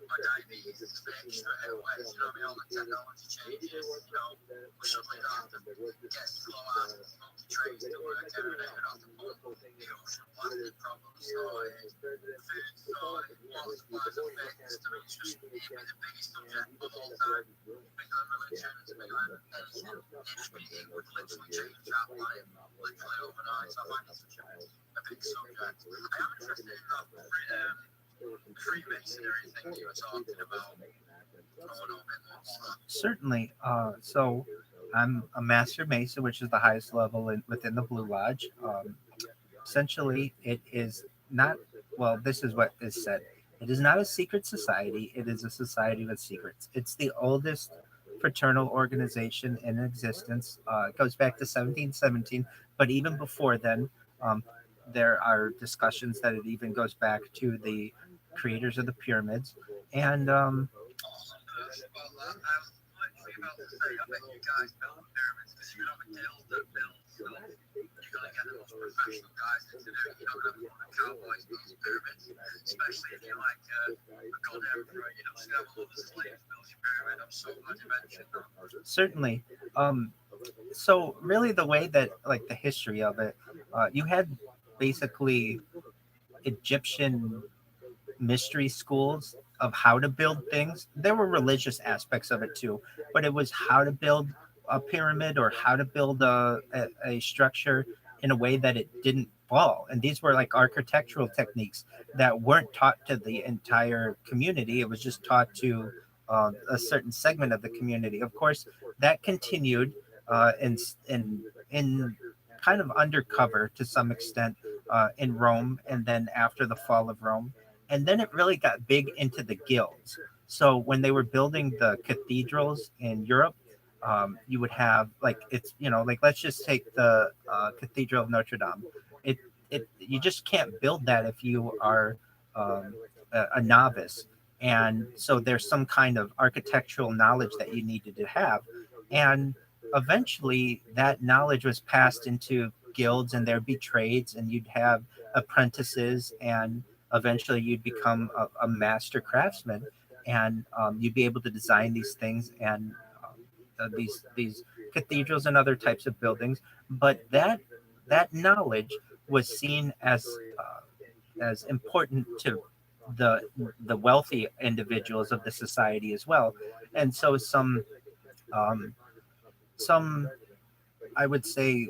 My diabetes is fixed straight away. You know what I mean? All the technology changes. We suddenly don't have to get slow out and smoky trains to work every day. We don't have to put the ocean plastic problems sorted, food sorted, all this plastic fixed. I mean, it's just the biggest subject of all time. Bigger than religions, bigger than anything. It would literally change our planet literally overnight. So I find it's such a big subject. I am interested in that Freemasonry thing you were talking about. I want to know a bit more about that. Certainly. So I'm a Master Mason, which is the highest level within the Blue Lodge. Essentially, it is not, well, this is what is said. It is not a secret society. It is a society with secrets. It's the oldest fraternal organization in existence. It goes back to 1717, but even before then, there are discussions that it even goes back to the creators of the pyramids. And Awesome. Well, I was literally about to say, I bet you guys build the pyramids because you have a guild that builds them. You're going to get the most professional guys to do it. You're not going to have one cowboys build these pyramids, especially if you're like a god emperor. You don't have all the slaves build your pyramid. I'm so glad you mentioned that. certainly, so really the way that like the history of it, you had basically Egyptian mystery schools of how to build things. There were religious aspects of it too, but it was how to build a pyramid or how to build a structure in a way that it didn't fall. And these were like architectural techniques that weren't taught to the entire community. It was just taught to a certain segment of the community. Of course, that continued in kind of undercover to some extent in Rome, and then after the fall of Rome, and then it really got big into the guilds. So when they were building the cathedrals in Europe, you would have like it's like let's just take the Cathedral of Notre Dame. It you just can't build that if you are a novice, and so there's some kind of architectural knowledge that you needed to have, and eventually that knowledge was passed into guilds, and there'd be trades, and you'd have apprentices, and eventually you'd become a master craftsman, and you'd be able to design these things and these cathedrals and other types of buildings. But that knowledge was seen as important to the the wealthy individuals of the society as well, and so um, some I would say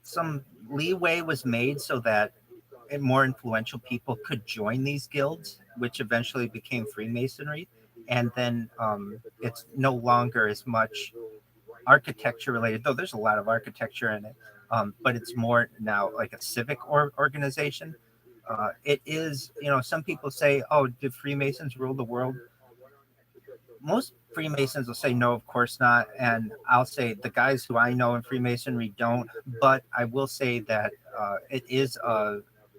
some leeway was made so that more influential people could join these guilds, which eventually became Freemasonry. And then it's no longer as much architecture related, though there's a lot of architecture in it, but it's more now like a civic organization. It is, some people say, oh, did Freemasons rule the world? Most Freemasons will say no, of course not. And I'll say the guys who I know in Freemasonry don't. But I will say that it is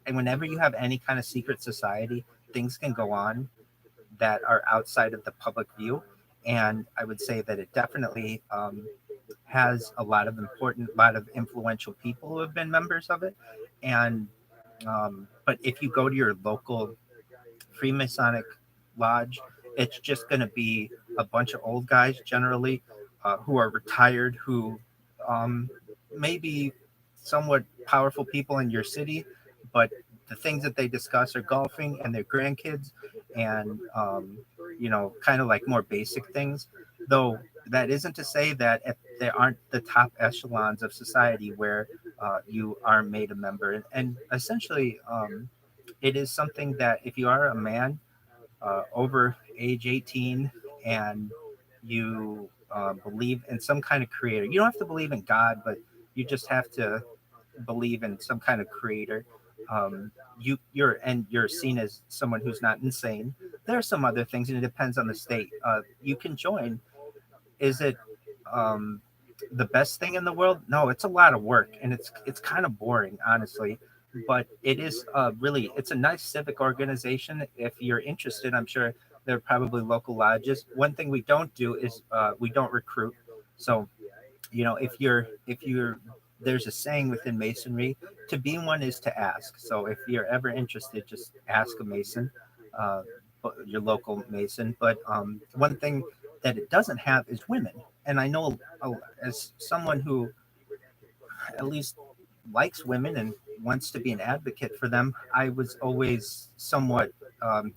and whenever you have any kind of secret society, things can go on that are outside of the public view. And I would say that it definitely has a lot of influential people who have been members of it. And but if you go to your local Freemasonic lodge, it's just going to be a bunch of old guys generally who are retired, who may be somewhat powerful people in your city, but the things that they discuss are golfing and their grandkids and, kind of like more basic things. Though that isn't to say that if they aren't the top echelons of society where you are made a member. And essentially, it is something that if you are a man over age 18 and you believe in some kind of creator, you don't have to believe in God, but you just have to believe in some kind of creator. You're seen as someone who's not insane. There are some other things, and it depends on the state. You can join. Is it um, the best thing in the world? No, it's a lot of work, and it's kind of boring, honestly. But it is really it's a nice civic organization. If you're interested, I'm sure there are probably local lodges. One thing we don't do is we don't recruit. So if you're there's a saying within masonry, to be one is to ask. So if you're ever interested, just ask a mason, uh, your local mason. But one thing that it doesn't have is women. And I know as someone who at least likes women and wants to be an advocate for them, I was always somewhat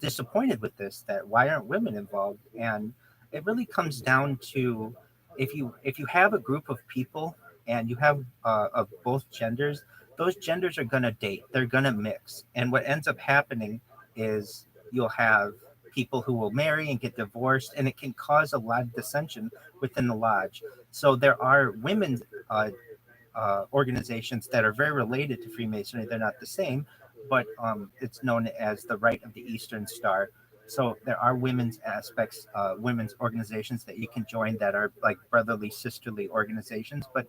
disappointed with this. That why aren't women involved? And it really comes down to if you have a group of people and you have of both genders, those genders are gonna date. They're gonna mix, and what ends up happening is you'll have people who will marry and get divorced, and it can cause a lot of dissension within the lodge. So there are women's organizations that are very related to Freemasonry. They're not the same, but it's known as the Rite of the Eastern Star. So there are women's aspects, women's organizations that you can join that are like brotherly, sisterly organizations. But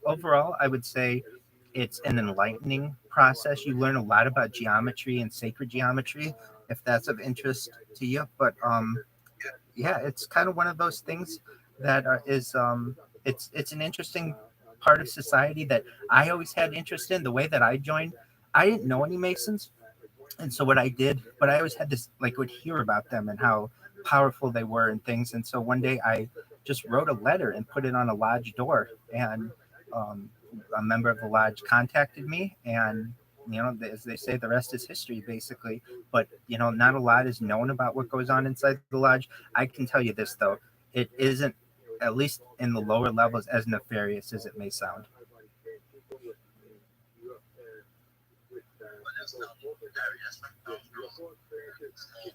overall, I would say it's an enlightening process. You learn a lot about geometry and sacred geometry, if that's of interest to you. But yeah, it's kind of one of those things that it's an interesting part of society that I always had interest in. The way that I joined, I didn't know any Masons, and so what I did, but I always had this like would hear about them and how powerful they were and things. And so one day I just wrote a letter and put it on a lodge door, and um, a member of the lodge contacted me, and as they say, the rest is history, basically. But not a lot is known about what goes on inside the lodge. I can tell you this though, it isn't, at least in the lower levels, as nefarious as it may sound. But that's not very, that sounds real small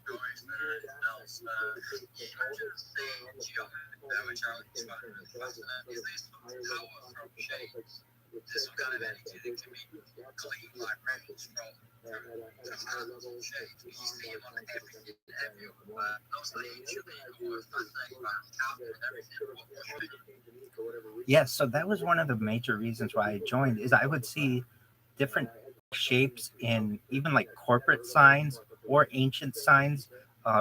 stories, man. It sounds, yeah, you mentioned the sage, very Charlie described it. Is there some power from shades? There's some kind of energy that can be clean like rays from the hands of shades. We see them on everything everywhere. Those are usually more fascinating about cabinet and everything. What should Yeah, so that was one of the major reasons why I joined, is I would see different shapes in even like corporate signs or ancient signs,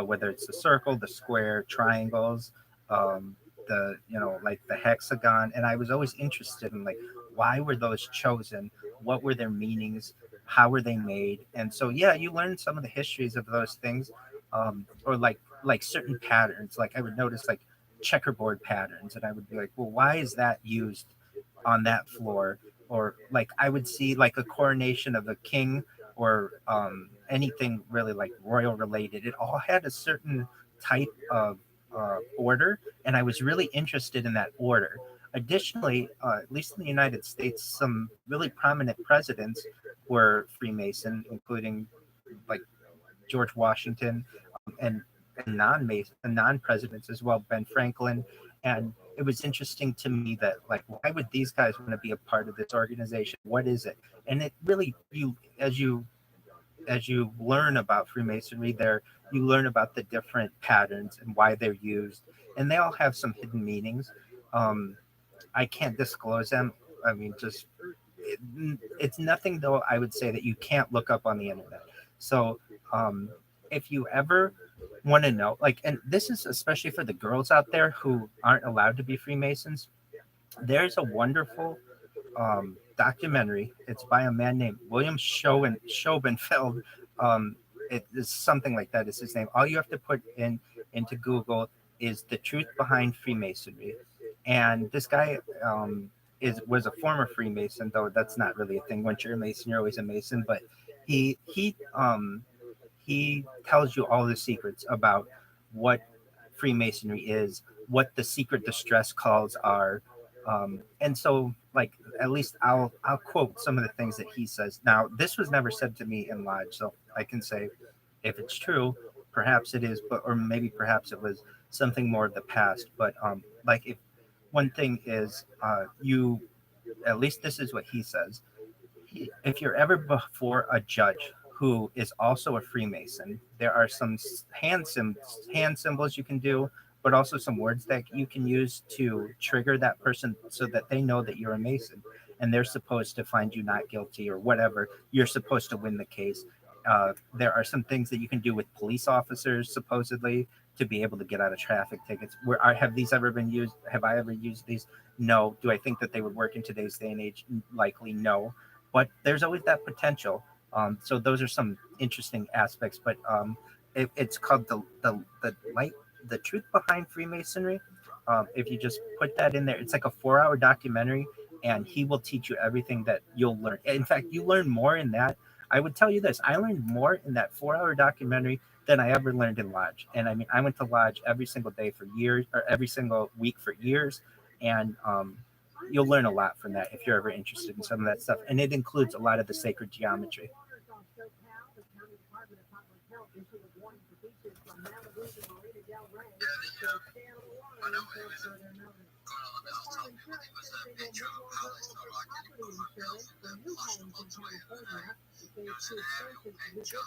whether it's the circle, the square, triangles, the like the hexagon. And I was always interested in like, why were those chosen? What were their meanings? How were they made? And so yeah, you learn some of the histories of those things, or like certain patterns. Like I would notice like checkerboard patterns, and I would be like, well, why is that used on that floor? Or like I would see like a coronation of a king, or anything really like royal related. It all had a certain type of order, and I was really interested in that order. Additionally, at least in the United States, some really prominent presidents were Freemason, including like George Washington, and non presidents as well, Ben Franklin. And it was interesting to me that like, why would these guys want to be a part of this organization? What is it? And it really, as you learn about Freemasonry, there you learn about the different patterns and why they're used, and they all have some hidden meanings. Um, I can't disclose them. I mean, just it, it's nothing though. I would say that you can't look up on the internet. So um, if you ever want to know, like, and this is especially for the girls out there who aren't allowed to be Freemasons, there's a wonderful documentary. It's by a man named William Schoenfeld. Um, it is something like that is his name. All you have to put into Google is the truth behind Freemasonry. And this guy was a former Freemason, though that's not really a thing. Once you're a Mason, you're always a Mason. But he tells you all the secrets about what Freemasonry is, what the secret distress calls are. And so, like, at least I'll quote some of the things that he says. Now, this was never said to me in Lodge, so I can say if it's true, perhaps it is, but or maybe perhaps it was something more of the past. But like, if one thing is, you, at least this is what he says, if you're ever before a judge who is also a Freemason, there are some hand symbols you can do, but also some words that you can use to trigger that person so that they know that you're a Mason, and they're supposed to find you not guilty or whatever. You're supposed to win the case. There are some things that you can do with police officers, supposedly, to be able to get out of traffic tickets. Have these ever been used? Have I ever used these? No. Do I think that they would work in today's day and age? Likely no. But there's always that potential. So those are some interesting aspects. But it's called the truth behind Freemasonry. If you just put that in there, it's like a 4-hour documentary, and he will teach you everything that you'll learn. In fact, you learn more in that. I would tell you this: I learned more in that 4-hour documentary than I ever learned in Lodge. And I mean, I went to Lodge every single day for years, or every single week for years, and you'll learn a lot from that if you're ever interested in some of that stuff. And it includes a lot of the sacred geometry. I know it was going on the outside. It was a picture of how they started getting put on bills and then flashed them on Twitter. It was an aerial picture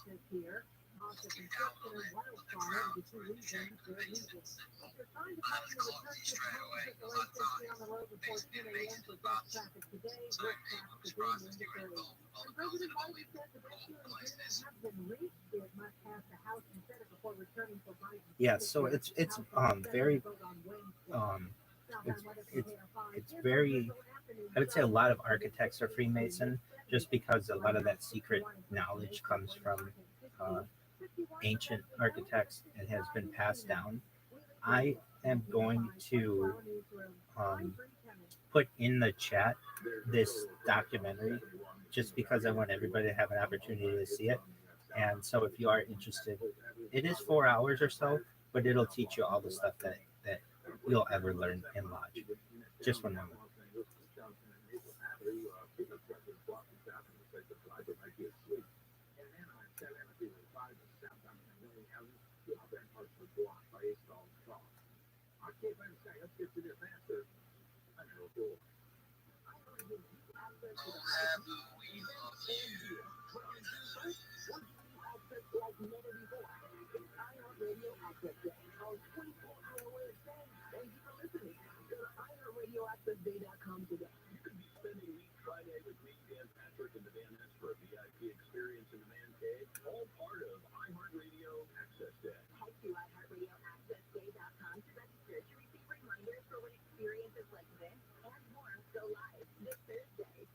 looking down on it, on the ground for a shape of faces. And I was calling these straight away because I thought it basically related to that. So I'm surprised it's still involved with all the bills and all we've all places. Yeah, so it's very um it's very, I would say a lot of architects are Freemason, just because a lot of that secret knowledge comes from uh, ancient architects and has been passed down. I am going to um, put in the chat this documentary just because I want everybody to have an opportunity to see it. And so if you are interested, it is 4 hours or so, but it'll teach you all the stuff that you'll ever learn in Lodge. Just one moment. iHeartRadio Access Day, our 24-hour extend. Thank you for listening. Go to iHeartRadioAccessDay.com today. You could be spending week Friday with me, Dan Patrick, and the Danettes for a VIP experience in the Man Cave, all part of iHeartRadio Access Day. Head to iHeartRadioAccessDay.com to register to receive reminders for when experiences like this and more go live this Thursday.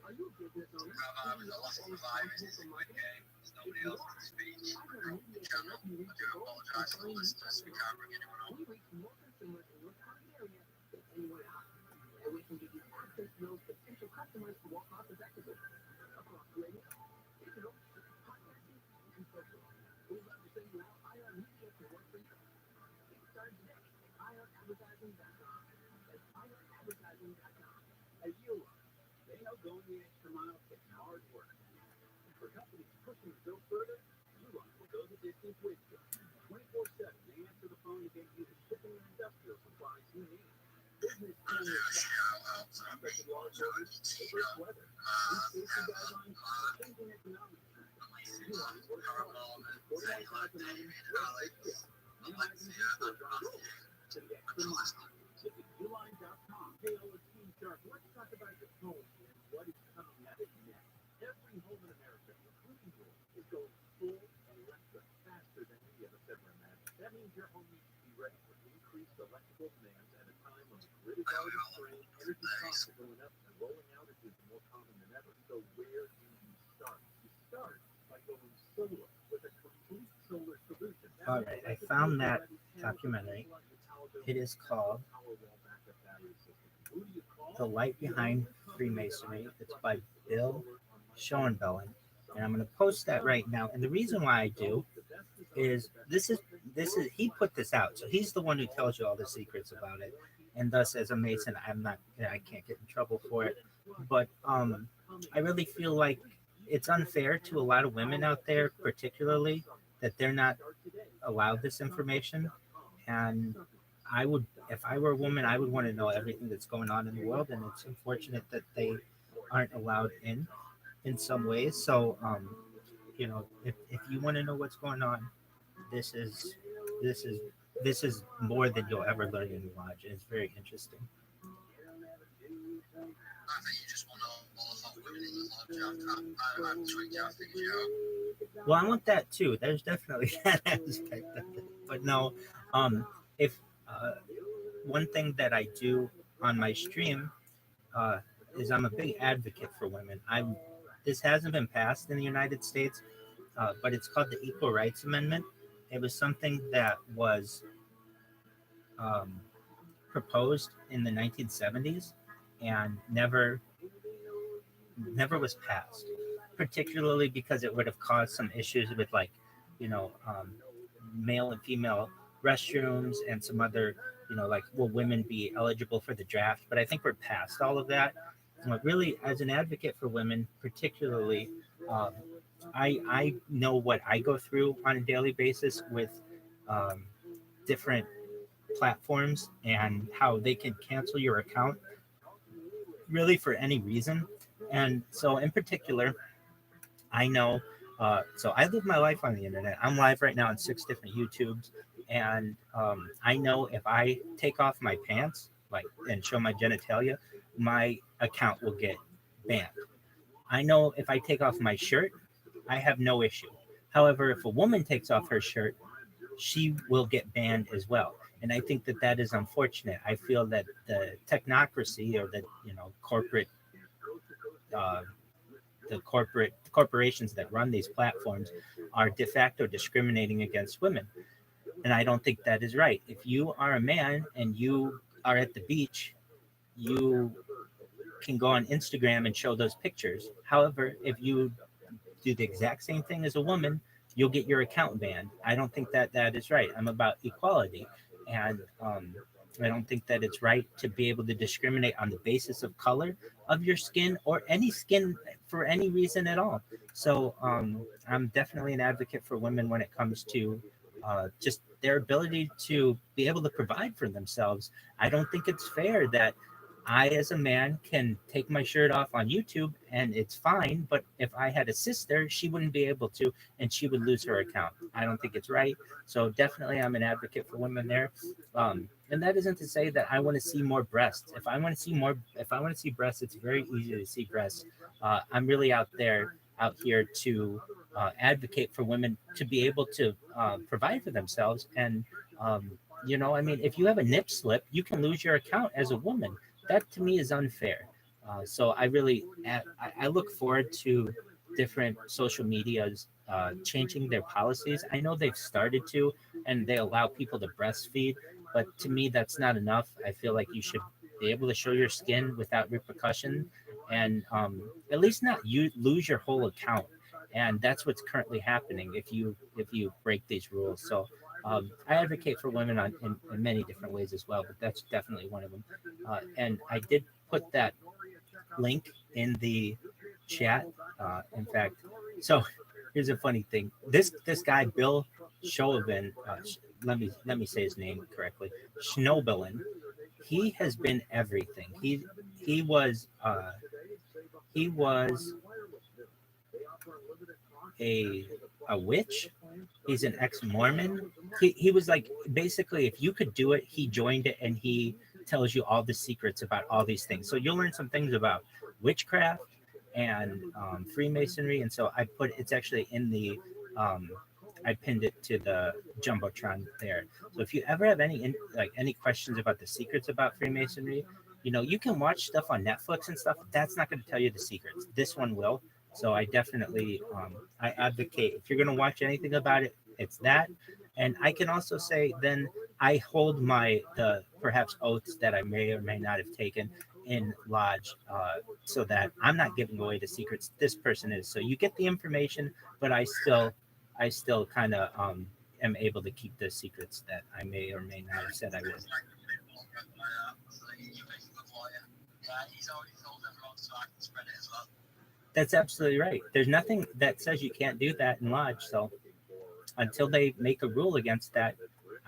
Are you a business owner? Rabbi, the lesson of life is a quick game. There's nobody else to speak. In general, I do apologize to the listeners. We can't bring anyone on. We reach more consumers in your target area than anywhere else. And we can give you access to those potential customers more cost effectively across radio, digital, podcasting, and social. We'd love to send you out IR Media to work for you. Get started today at IRAdvertising.com. That's IRAdvertising.com. As you are, they know going the extra mile takes hard work. And for companies pushing to go further, you want to go the distance with you. 24/7, they answer the phone to get you the shipping and industrial supplies you need. Business I'm going to do a shout out to such as large Joe orders, Tina, diverse weather, new safety guidelines, changing economic trends. You want to work hard. 41,000 items, Alex, minimizing resource on to the extra mile. Visit uline.com. Hey, all Team Shark, let's talk about your home and what is coming at it next. Every home in America, including yours, is going full electric faster than any of us ever imagined. That means your home needs to be ready for increased electrical demands at a time when the grid is already strained, energy costs are going up, and rolling outages are more common than ever. So where do you start? You start by going solar with a complete solar solution. All right, I found that documentary. It is called The Light Behind Freemasonry. It's by Bill Schoenbellen, and I'm going to post that right now. And the reason why I do is this is he put this out, so he's the one who tells you all the secrets about it. And thus, as a Mason, I can't get in trouble for it. But I really feel like it's unfair to a lot of women out there, particularly, that they're not allowed this information. And I would, if I were a woman, I would want to know everything that's going on in the world, and it's unfortunate that they aren't allowed in some ways. So, you know, if you want to know what's going on, this is more than you'll ever learn in Lodge. It's very interesting. I think you just want all the hot women in the lodge. I'm tweaked out things, you know. Well, I want that too. There's definitely that aspect of it. But no, if one thing that I do on my stream is I'm a big advocate for women. This hasn't been passed in the United States, but it's called the Equal Rights Amendment. It was something that was proposed in the 1970s and never was passed, particularly because it would have caused some issues with, like, you know, male and female restrooms and some other, you know, like, will women be eligible for the draft? But I think we're past all of that. Really, as an advocate for women, particularly, I know what I go through on a daily basis with different platforms and how they can cancel your account really for any reason. And so in particular, I know, so I live my life on the internet. I'm live right now on 6 different YouTubes. And I know if I take off my pants, like, and show my genitalia, my account will get banned. I know if I take off my shirt, I have no issue. However, if a woman takes off her shirt, she will get banned as well. And I think that that is unfortunate. I feel that the technocracy, or the, you know, corporations that run these platforms are de facto discriminating against women. And I don't think that is right. If you are a man and you are at the beach, you can go on Instagram and show those pictures. However, if you do the exact same thing as a woman, you'll get your account banned. I don't think that that is right. I'm about equality, and I don't think that it's right to be able to discriminate on the basis of color of your skin or any skin for any reason at all. So I'm definitely an advocate for women when it comes to just their ability to be able to provide for themselves. I don't think it's fair that I, as a man, can take my shirt off on YouTube and it's fine. But if I had a sister, she wouldn't be able to, and she would lose her account. I don't think it's right. So definitely, I'm an advocate for women there. And that isn't to say that I want to see more breasts. If I want to see more, if I want to see breasts, it's very easy to see breasts. I'm really out here to advocate for women to be able to provide for themselves. And I mean, if you have a nip slip, you can lose your account as a woman. That to me is unfair. So I look forward to different social medias changing their policies. I know they've started to, and they allow people to breastfeed, but to me that's not enough. I feel like you should be able to show your skin without repercussion, and at least not you lose your whole account. And that's what's currently happening if you break these rules. So I advocate for women in many different ways as well, but that's definitely one of them. And I did put that link in the chat. In fact, so here's a funny thing. This guy Bill Chauvin, let me say his name correctly, Schnobelin. He has been everything. He was a witch. He's an ex-Mormon. He was like, basically, if you could do it, he joined it, and he tells you all the secrets about all these things. So you'll learn some things about witchcraft and Freemasonry. And so it's actually in the I pinned it to the jumbotron there. So if you ever have any questions about the secrets about Freemasonry, you can watch stuff on Netflix and stuff. That's not going to tell you the secrets. This one will. So I definitely I advocate, if you're going to watch anything about it, it's that. And I can also say then I hold the perhaps oaths that I may or may not have taken in lodge, so that I'm not giving away the secrets this person is. So you get the information, but I still kind of am able to keep the secrets that I may or may not have said I would. He's already told everyone, so I can spread it as well. That's absolutely right. There's nothing that says you can't do that in lodge. So until they make a rule against that,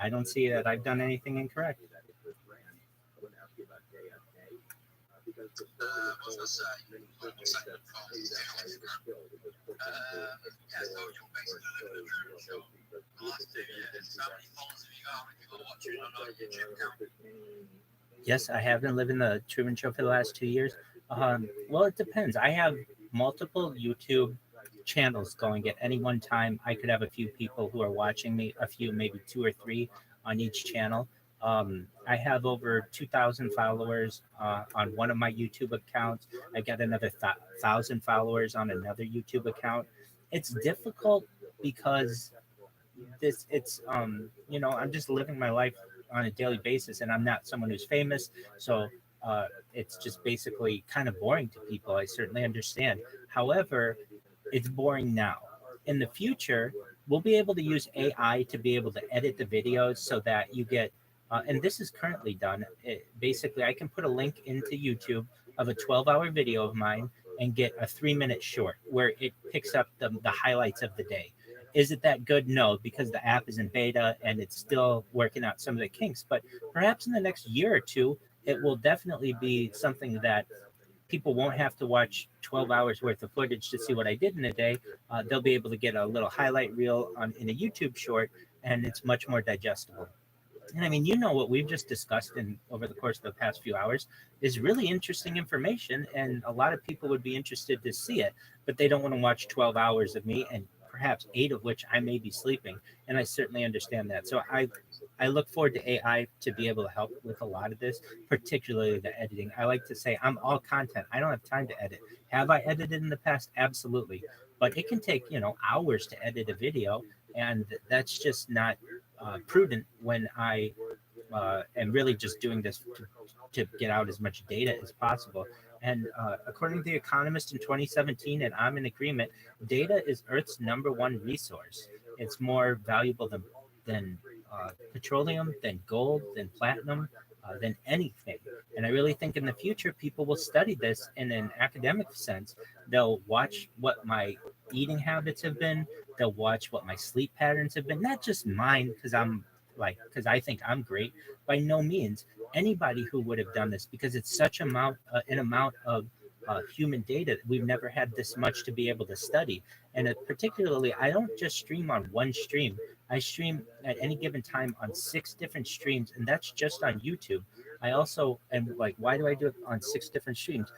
I don't see that I've done anything incorrect. What was I saying? Yeah, so you're basically living a true show. The last 2 years, how many followers have you got? How many people are watching on our YouTube account? Yes, I have been living the Truman Show for the last 2 years. Well, it depends. I have multiple YouTube channels going at any one time. I could have a few people who are watching me, a few, maybe 2 or 3 on each channel. I have over 2,000 followers on one of my YouTube accounts. I got another 1,000 followers on another YouTube account. It's difficult because I'm just living my life on a daily basis, and I'm not someone who's famous. So it's just basically kind of boring to people. I certainly understand. However, it's boring now. In the future, we'll be able to use AI to be able to edit the videos so that you get, and this is currently done. Basically, I can put a link into YouTube of a 12-hour video of mine and get a 3-minute short where it picks up the highlights of the day. Is it that good? No, because the app is in beta and it's still working out some of the kinks. But perhaps in the next year or two, it will definitely be something that people won't have to watch 12 hours worth of footage to see what I did in a day. They'll be able to get a little highlight reel in a YouTube short, and it's much more digestible. And I mean, what we've just discussed over the course of the past few hours is really interesting information, and a lot of people would be interested to see it, but they don't want to watch 12 hours of me, and perhaps 8 of which I may be sleeping. And I certainly understand that. So I look forward to AI to be able to help with a lot of this, particularly the editing. I like to say I'm all content. I don't have time to edit. Have I edited in the past? Absolutely. But it can take, hours to edit a video, and that's just not prudent when I and really just doing this to get out as much data as possible. And according to The Economist in 2017, and I'm in agreement, data is Earth's #1 resource. It's more valuable than petroleum, than gold, than platinum, than anything. And I really think in the future, people will study this in an academic sense. They'll watch what my eating habits have been. They'll watch what my sleep patterns have been, not just mine because I think I'm great. By no means anybody who would have done this, because it's such an amount of human data. We've never had this much to be able to study. And particularly, I don't just stream on one stream. I stream at any given time on 6 different streams, and that's just on YouTube. I also, and like, why do I do it on 6 different streams?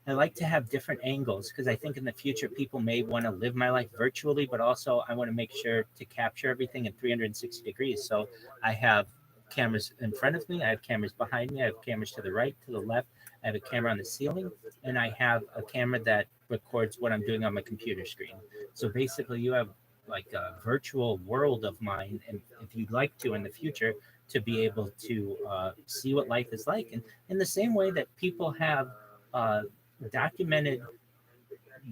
I like to have different angles because I think in the future people may want to live my life virtually, but also I want to make sure to capture everything in 360 degrees. So I have cameras in front of me, I have cameras behind me, I have cameras to the right, to the left, I have a camera on the ceiling, and I have a camera that records what I'm doing on my computer screen. So basically, you have like a virtual world of mine, and if you'd like to in the future, to be able to see what life is like, and in the same way that people have documented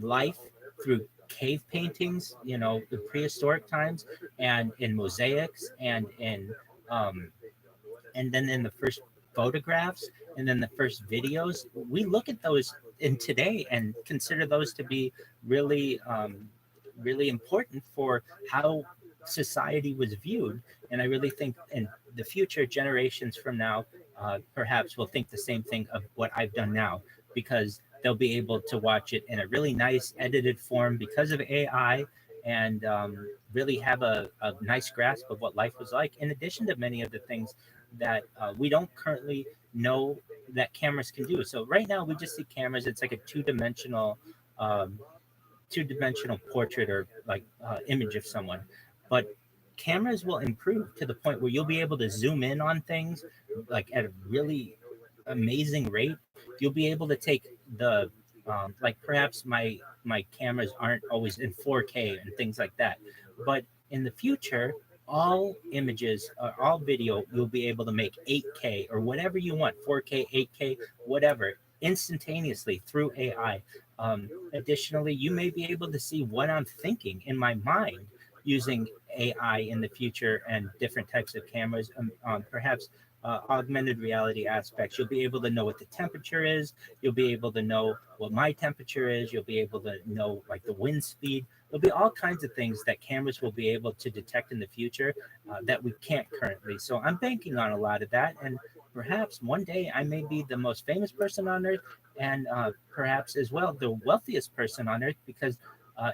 life through cave paintings, the prehistoric times, and in mosaics, um, and then in the first photographs, and then the first videos. We look at those in today and consider those to be really, really important for how society was viewed. And I really think in the future generations from now, perhaps will think the same thing of what I've done now, because they'll be able to watch it in a really nice edited form because of AI, and really have a nice grasp of what life was like, in addition to many of the things that we don't currently know that cameras can do. So right now we just see cameras, it's like a um, two-dimensional portrait or like image of someone. But cameras will improve to the point where you'll be able to zoom in on things like at a really amazing rate. You'll be able to take the like, perhaps my cameras aren't always in 4K and things like that, but in the future, all images or all video, you'll be able to make 8K or whatever you want, 4K, 8K, whatever, instantaneously through AI. Additionally, you may be able to see what I'm thinking in my mind using AI in the future and different types of cameras, perhaps augmented reality aspects. You'll be able to know what the temperature is. You'll be able to know what my temperature is. You'll be able to know like the wind speed. There'll be all kinds of things that cameras will be able to detect in the future that we can't currently. So I'm banking on a lot of that, and perhaps one day I may be the most famous person on earth, and perhaps as well the wealthiest person on earth, because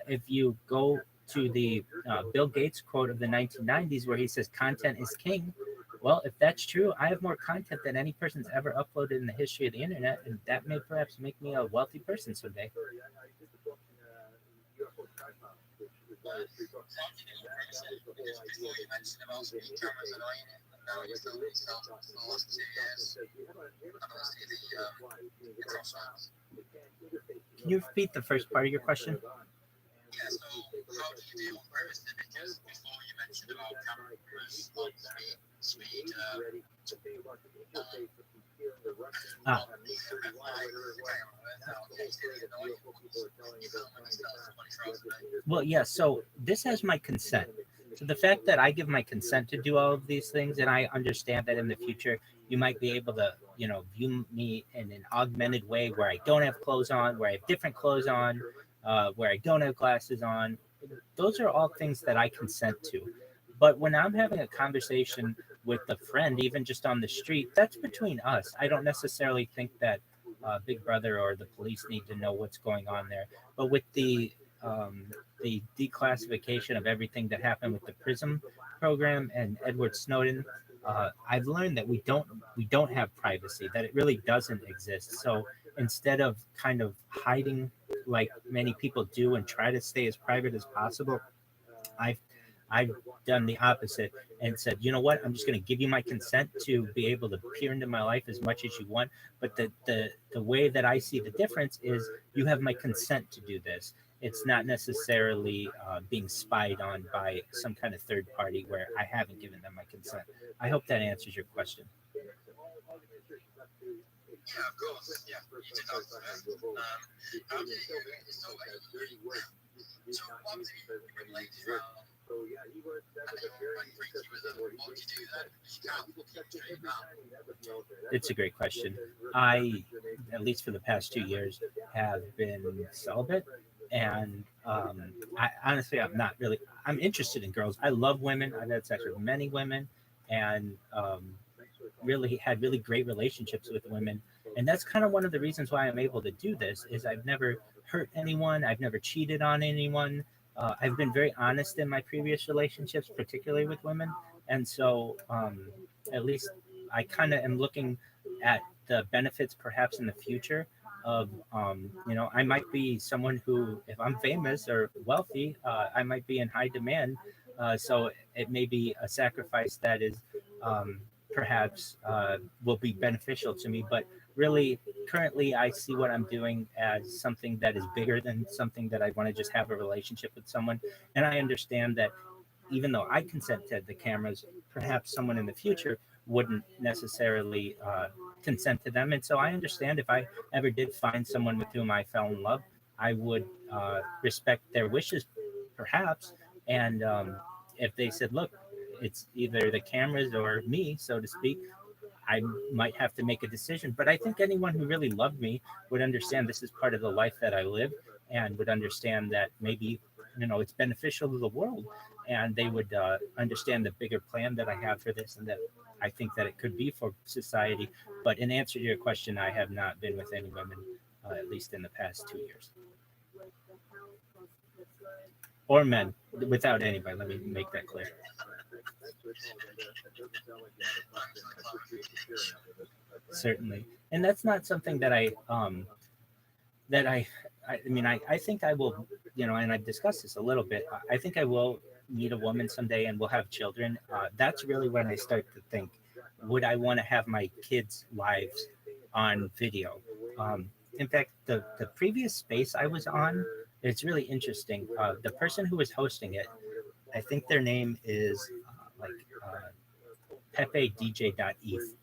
if you go to the Bill Gates quote of the 1990s where he says content is king. Well, if that's true, I have more content than any person's ever uploaded in the history of the internet, and that may perhaps make me a wealthy person someday. Thank you for because before you mentioned about speed cameras annoying it, and now you filmed yourself for the last 2 years. I don't see the crossovers. Can you repeat the first part of your question? Yeah, so how do you deal with privacy? Because before you mentioned about cameras on speed Well, yeah, so this has my consent. So the fact that I give my consent to do all of these things, and I understand that in the future you might be able to, view me in an augmented way where I don't have clothes on, where I have different clothes on, where I don't have glasses on. Those are all things that I consent to. But when I'm having a conversation with a friend, even just on the street, that's between us. I don't necessarily think that Big Brother or the police need to know what's going on there. But with the declassification of everything that happened with the PRISM program and Edward Snowden, I've learned that we don't have privacy, that it really doesn't exist. So instead of kind of hiding like many people do and try to stay as private as possible, I've done the opposite and said, you know what, I'm just going to give you my consent to be able to peer into my life as much as you want. But the way that I see the difference is you have my consent to do this. it's not necessarily being spied on by some kind of third party where I haven't given them my consent. I hope that answers your question. Yeah, of course. Yeah, you did answer it. How do you, so obviously you're ladies now. I know you're like freaky with them. What do you do then? How do you keep straight now? It's a great question. I, at least for the past 2 years, have been celibate, and I honestly, I'm not really. I'm interested in girls. I love women. I've had sex with many women, and really had really great relationships with women. And that's kind of one of the reasons why I'm able to do this. Is I've never hurt anyone. I've never cheated on anyone. I've been very honest in my previous relationships, particularly with women, and so at least I kind of am looking at the benefits perhaps in the future of I might be someone who, if I'm famous or wealthy, I might be in high demand, so it may be a sacrifice that is perhaps will be beneficial to me, but really currently I see what I'm doing as something that is bigger than something that I want to just have a relationship with someone. And I understand that even though I consent to the cameras, perhaps someone in the future wouldn't necessarily consent to them. And so I understand if I ever did find someone with whom I fell in love, I would respect their wishes, perhaps. And if they said, look, it's either the cameras or me, so to speak, I might have to make a decision. But I think anyone who really loved me would understand this is part of the life that I live, and would understand that maybe, it's beneficial to the world, and they would understand the bigger plan that I have for this, and that I think that it could be for society. But in answer to your question, I have not been with any women, at least in the past 2 years. Or men, without anybody. Let me make that clear. Certainly, and that's not something that I I think I will, and I've discussed this a little bit. I think I will meet a woman someday, and we'll have children. That's really when I start to think, would I want to have my kids' lives on video? In fact, the previous space I was on, it's really interesting. The person who was hosting it, I think their name is PepeDJ.eth.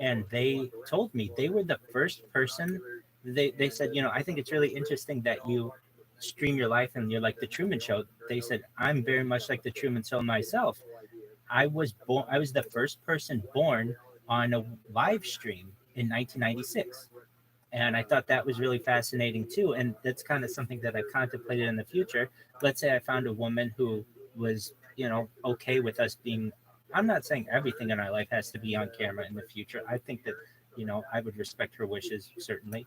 And they told me they were the first person. They said, I think it's really interesting that you stream your life and you're like the Truman Show. They said, I'm very much like the Truman Show myself. I was the first person born on a live stream in 1996. And I thought that was really fascinating too. And that's kind of something that I've contemplated in the future. Let's say I found a woman who was, okay with us being, I'm not saying everything in our life has to be on camera in the future. I think that, I would respect her wishes, certainly.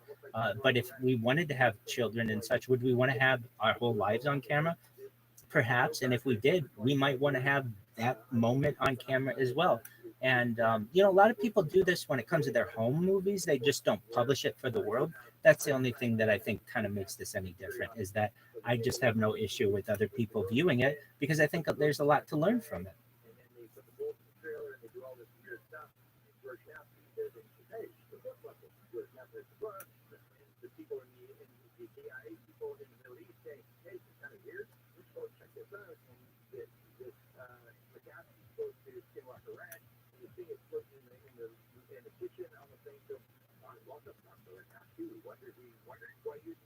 But if we wanted to have children and such, would we want to have our whole lives on camera? Perhaps. And if we did, we might want to have that moment on camera as well. And, a lot of people do this when it comes to their home movies. They just don't publish it for the world. That's the only thing that I think kind of makes this any different, is that I just have no issue with other people viewing it, because I think there's a lot to learn from it. The people in the DIA people in the Middle East say, hey, it's kind of weird. Let's go check this out. And this McCaffrey goes to Skinwalker Ranch, and you see it put in the kitchen on the thing. So on lots of stuff, so it's not too. Wondering why you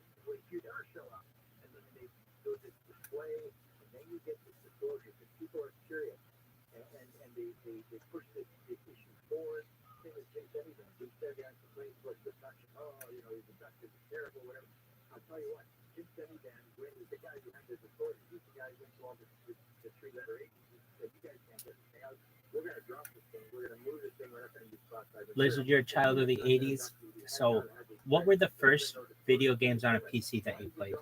never show up. And then they do this display, and then you get this disclosure because people are curious, and they push this issue forward. Thing with James Eddington, Jim Eddington complains about production. Oh, his production is terrible, whatever. I'll tell you what, Jim Eddington, when the guy behind the disclosure, he's the guy who went to all the three-letter agencies, said, you guys can't get this out. We're going to drop this thing. We're going to move this thing. We're not going to use spots. Liz, you're a child of the 80s. So what were the first video games on a PC that you played?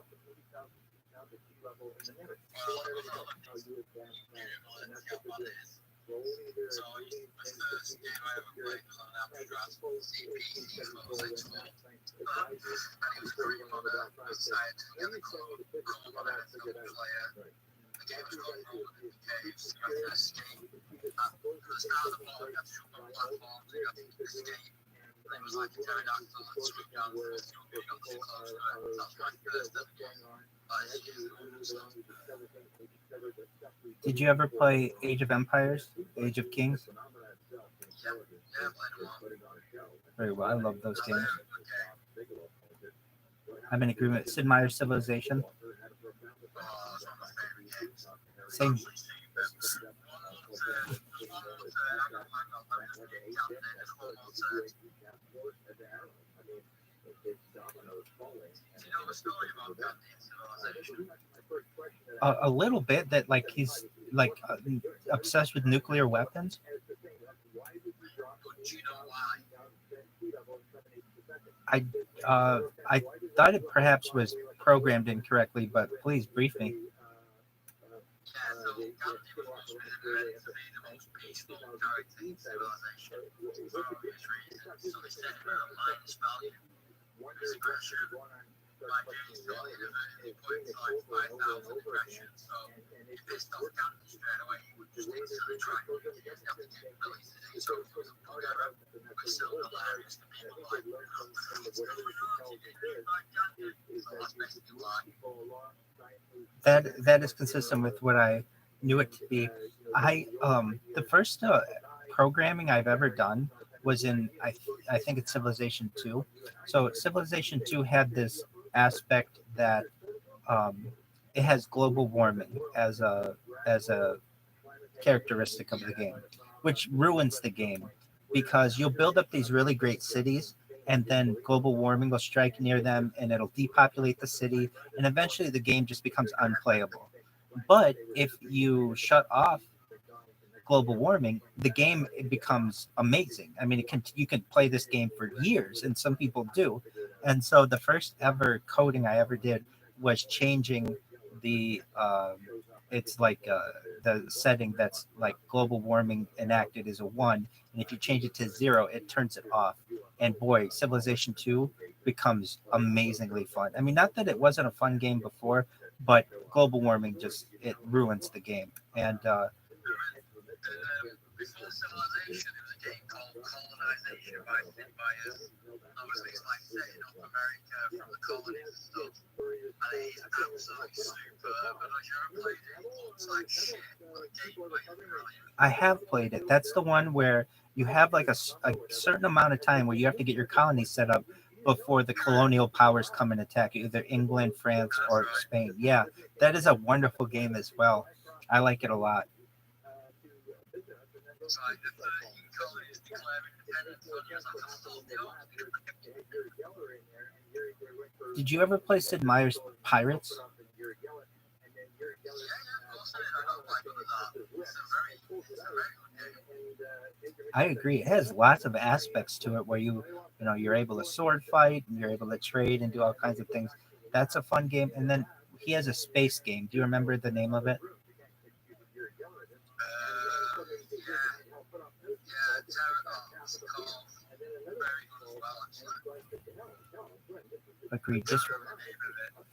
So the first game I ever played was on Apple CP, it was like 12. And it was great on the side to get the code on it, the player. The game was called Roman in the Caves. You have to escape. At the start of the ball, you have to jump on platforms, you have to escape. It was like a pterodactyl that swooped down and forced you when you got too close to it. That was my first ever game. Did you ever play Age of Empires, Age of Kings? Yeah, I played them all. Very well. I love those That's a games. good game. I'm in agreement. Sid Meier's Civilization. Oh, that's one of my favorite games. Same. Actually, Steve, hang on, I'm just getting tapped in and hold on to. Do you know the story about Gandhi and civilization? A little bit that like he's like obsessed with nuclear weapons. But do you know why? I thought it perhaps was programmed incorrectly, but please brief me. Yeah, so Gandhi was considered to be the most peaceful character in civilization for obvious reasons. So they said it at a minus value. His aggression by James Tilley diverted points like 5,000 aggression. So if pissed off Gandhi straight away, he would just instantly try and he didn't have the capabilities to do so. But it's still hilarious to people like, it's not what you did like Gandhi. So that's basically why. That is consistent with what I knew it to be. The first programming I've ever done was in I think it's Civilization 2. So Civilization 2 had this aspect that it has global warming as a characteristic of the game, which ruins the game because you'll build up these really great cities and then global warming will strike near them and it'll depopulate the city and eventually the game just becomes unplayable. But if you shut off global warming, the game it becomes amazing. I mean, you can play this game for years, and some people do. And so the first ever coding I ever did was changing the it's like the setting that's like global warming enacted is a 1, and if you change it to 0, it turns it off. And boy, Civilization 2 becomes amazingly fun. I mean, not that it wasn't a fun game before, but global warming just it ruins the game. And Before Civilization, it was a game called Colonization by Sid Meier. Obviously, it's like setting up America from the colonies and stuff. And it is absolutely superb. And as you ever played it, it looks like shit, but the gameplay is brilliant. I have played it. That's the one where you have like a certain amount of time where you have to get your colony set up before the colonial powers come and attack you, either England, France, or Spain. Yeah, that is a wonderful game as well. I like it a lot. So like the 13 colonies declare independence, so it was like a full deal. Did you ever play Sid Meier's Pirates? Yeah, of course I did. I got quite good at that. It's a very good game. I agree. It has lots of aspects to it where you're able to sword fight and you're able to trade and do all kinds of things. That's a fun game. And then he has a space game. Do you remember the name of it? It's called very good as well, actually. Agreed. Just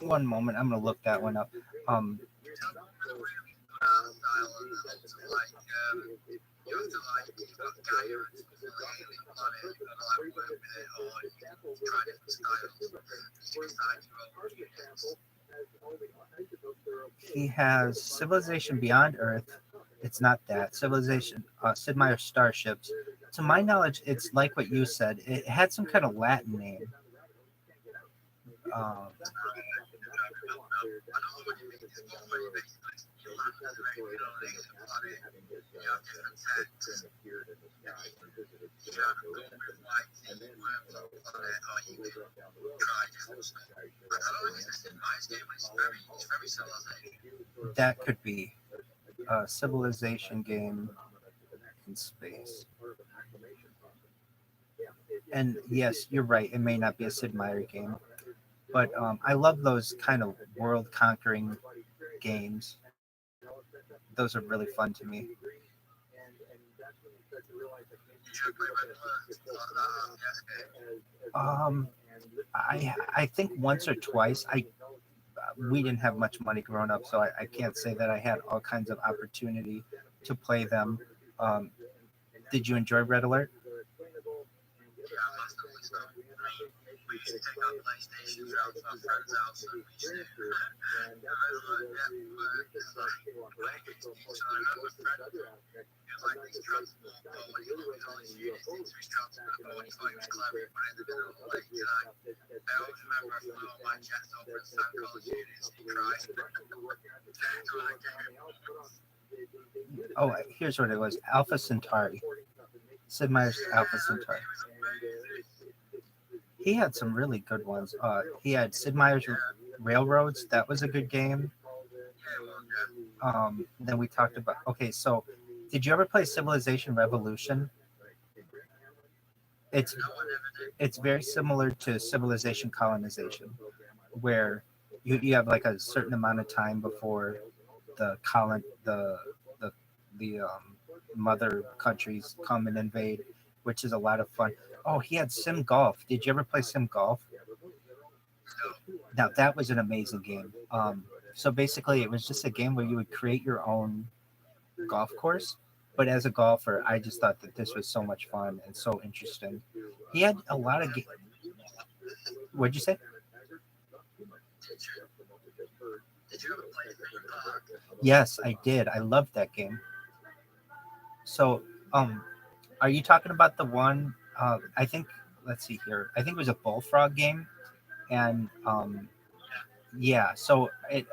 one moment. I'm going to look that one up. It's got really good art style and lots of you have to you've got Gaia, it's a alien planet, you've got to work with it, or you can try different styles. You can decide your own. He has Civilization Beyond Earth. It's not that. Civilization, Sid Meier's Starships. To my knowledge, it's like what you said. It had some kind of Latin name. That could be a civilization game in space. And yes, you're right. It may not be a Sid Meier game, but I love those kind of world conquering games. Those are really fun to me. I think once or twice. We didn't have much money growing up, so I can't say that I had all kinds of opportunity to play them. Did you enjoy Red Alert? Yeah, used to take our PlayStations around to our friend's house and we used to so I remember Fred, he was like this transport boat when he looked at all his units into his transport boat and he thought he was clever, he put it in the middle of the lake and I always remember I flew on my chest over and sank all his units and he cried. Oh, here's what it was. Alpha Centauri. Sid Meier's Alpha Centauri. He had some really good ones. He had Sid Meier's Railroads. That was a good game. Then we talked about. Okay, so did you ever play Civilization Revolution? It's very similar to Civilization Colonization, where you have like a certain amount of time before the mother countries come and invade, which is a lot of fun. Oh, he had Sim Golf. Did you ever play Sim Golf? Now that was an amazing game. So basically, it was just a game where you would create your own golf course. But as a golfer, I just thought that this was so much fun and so interesting. He had a lot of games. What'd you say? Did you ever play Theme Park? Yes, I did. I loved that game. So, are you talking about the one? I think. Let's see here. I think it was a bullfrog game, and yeah. So it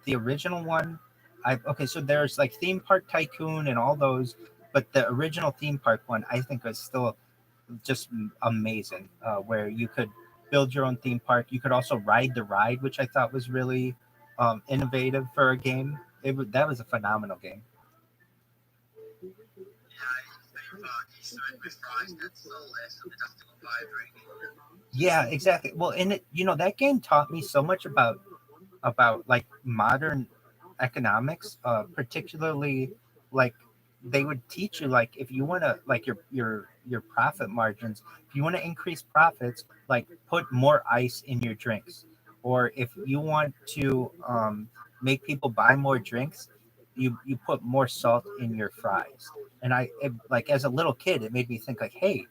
the original one. Okay. So there's like Theme Park Tycoon and all those, but the original Theme Park one I think was still just amazing. Where you could build your own theme park. You could also ride the ride, which I thought was really innovative for a game. That was a phenomenal game. Yeah, exactly. Well, and that game taught me so much about like modern economics, particularly like they would teach you like if you want to like your profit margins, if you want to increase profits, like put more ice in your drinks, or if you want to make people buy more drinks, you put more salt in your fries. And like as a little kid, it made me think like, hey,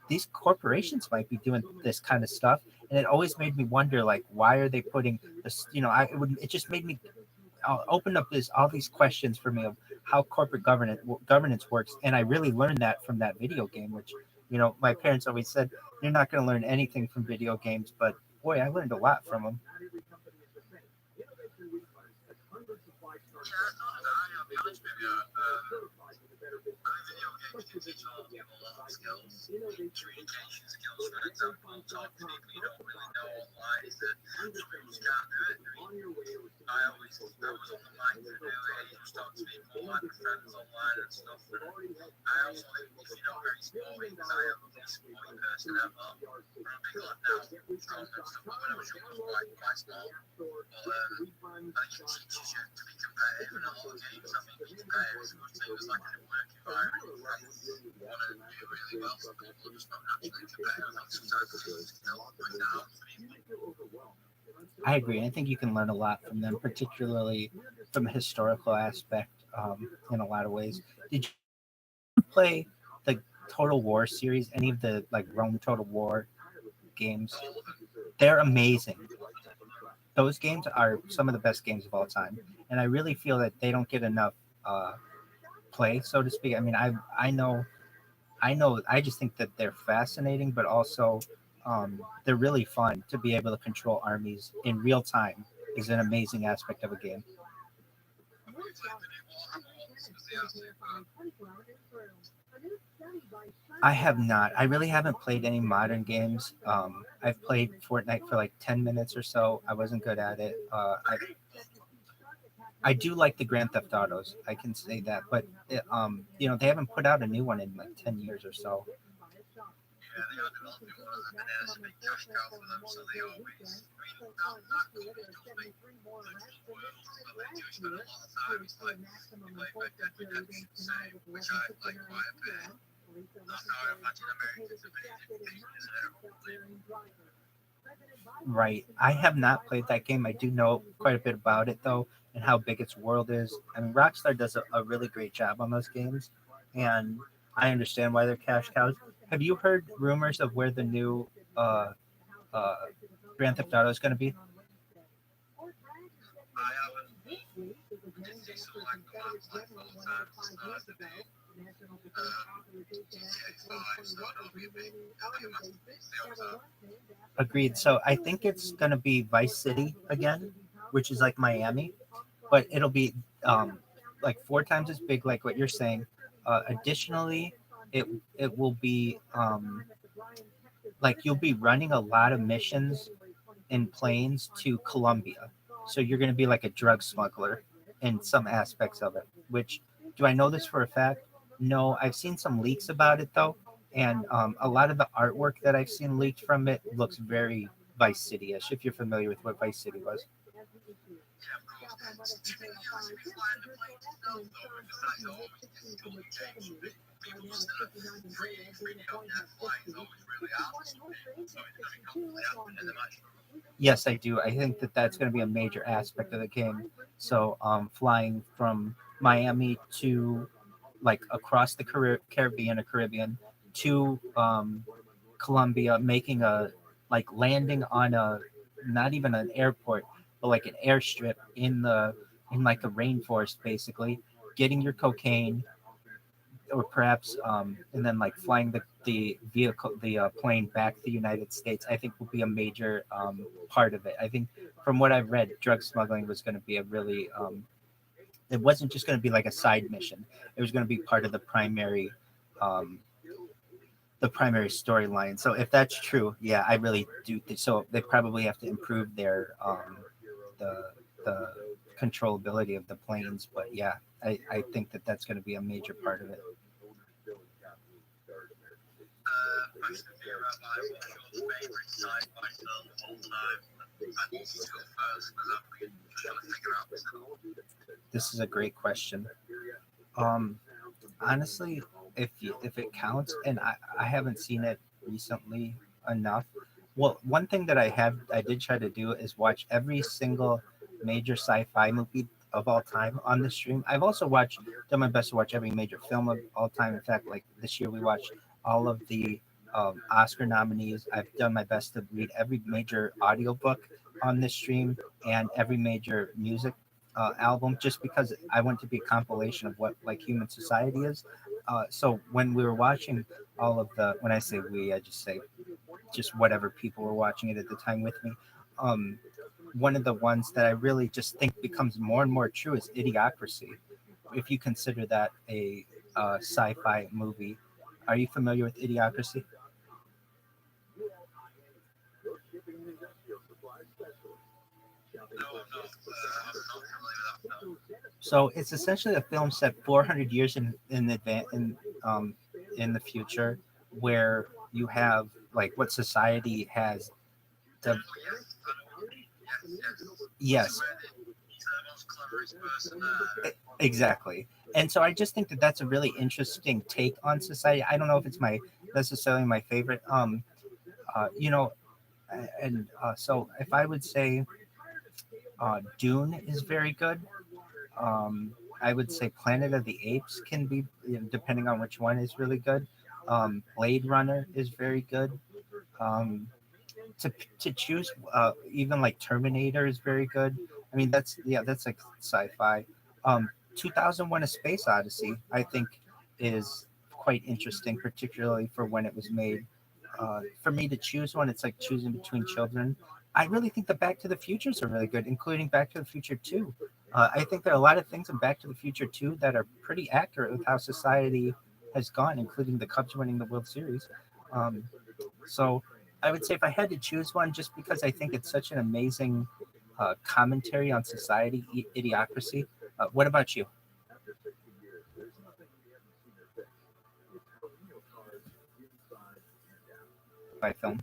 these corporations might be doing this kind of stuff, and it always made me wonder like why are they putting this, it just made me open up all these questions for me of how corporate governance works. And I really learned that from that video game, which my parents always said you're not going to learn anything from video games, but boy, I learned a lot from them. Communication skills, for example, talk to people you don't really know online. Is that some people just can't do it? I was on the mind to do it. You just talk to people, like friends online and stuff. And I also think if you're not very sporty, because I am the least sporty person ever, I'm a big lad now, strong and stuff, but when I was young, I was quite small. But I think it teaches you to be competitive in a lot of games. I think being competitive is a good thing. It's like in a work environment. You want to do really well, so people just not naturally competitive. And sometimes it's still bring that out for people. I agree. I think you can learn a lot from them, particularly from a historical aspect, in a lot of ways. Did you play the Total War series? Any of the like Rome Total War games? They're amazing. Those games are some of the best games of all time, and I really feel that they don't get enough play, so to speak. I mean, I know. I just think that they're fascinating, but also they're really fun to be able to control armies in real time is an amazing aspect of a game. I have not. I really haven't played any modern games. I've played Fortnite for like 10 minutes or so. I wasn't good at it. I do like the Grand Theft Autos. I can say that, but they haven't put out a new one in like 10 years or so. Yeah, they are developing one of them, and there's a big cash cow for them, so they always, that company does make good worlds, but they do spend a lot of time. It's like, you play Red Dead Redemption, say, which I play quite a bit. That's how I imagine Americans are being, Right. I have not played that game. I do know quite a bit about it though, and how big its world is. I mean, Rockstar does a really great job on those games, and I understand why they're cash cows. Have you heard rumors of where the new Grand Theft Auto is going to be? I haven't. Did see some like the maps, like today. GTA 5, so that'll be a big element to that. Agreed. So I think it's going to be Vice City again, which is like Miami, but it'll be like 4 times as big, like what you're saying. Additionally, it will be like you'll be running a lot of missions in planes to Colombia. So you're going to be like a drug smuggler in some aspects of it. Which, do I know this for a fact? No, I've seen some leaks about it though, and a lot of the artwork that I've seen leaked from it looks very Vice City-ish. If you're familiar with what Vice City was. Yeah, of course. Do you think you'll actually be flying the plane itself, though? Because that's always difficult to change. People are still at 3D on their flying is always really hard to something that's very completely happened in the match. Yes, I do. I think that that's going to be a major aspect of the game. So, flying from Miami to like across the Caribbean to Colombia, making a like landing on a not even an airport, but like an airstrip in like a rainforest, basically, getting your cocaine, or perhaps and then like flying the vehicle the plane back to the United States. I think will be a major part of it. I think from what I've read, drug smuggling was going to be a really it wasn't just going to be like a side mission. It was going to be part of um, the primary storyline. So if that's true, yeah, I really do. So they probably have to improve their the the controllability of the planes. But yeah, I think that that's going to be a major part of it. Question for you, Rabbi. What's your favourite sci-fi film of all time? I need you to go first, because I'm really trying to figure out this. This is a great question. Um, Honestly, if it counts, and I haven't seen it recently enough. Well, one thing that I did try to do is watch every single major sci-fi movie of all time on the stream. I've also done my best to watch every major film of all time. In fact, like this year we watched all of the Oscar nominees. I've done my best to read every major audiobook on this stream and every major music album, just because I want to be a compilation of what like human society is. So when we were watching all of when I say we, I just say just whatever people were watching it at the time with me. Um, One of the ones that I really just think becomes more and more true is Idiocracy. If you consider that a sci-fi movie, are you familiar with Idiocracy? No, I'm not. I'm not familiar with that film. So it's essentially a film set 400 years in advance in the future, where you have like what society has. Oh, The, yes. I know. Yes. yes, So where he's the most cleverest person exactly. And so I just think that that's a really interesting take on society. I don't know if it's my necessarily my favorite. You know, and so if I would say Dune is very good. I would say Planet of the Apes can be, depending on which one, is really good. Blade Runner is very good. Um, to choose, even like Terminator is very good. I mean, that's like sci-fi. 2001: A Space Odyssey, I think, is quite interesting, particularly for when it was made. For me to choose one, it's like choosing between children. I really think the Back to the Futures are really good, including Back to the Future 2. I think there are a lot of things in Back to the Future 2 that are pretty accurate with how society has gone, including the Cubs winning the World Series. Um, so I would say if I had to choose one, just because I think it's such an amazing commentary on society, Idiocracy. What about you? By film.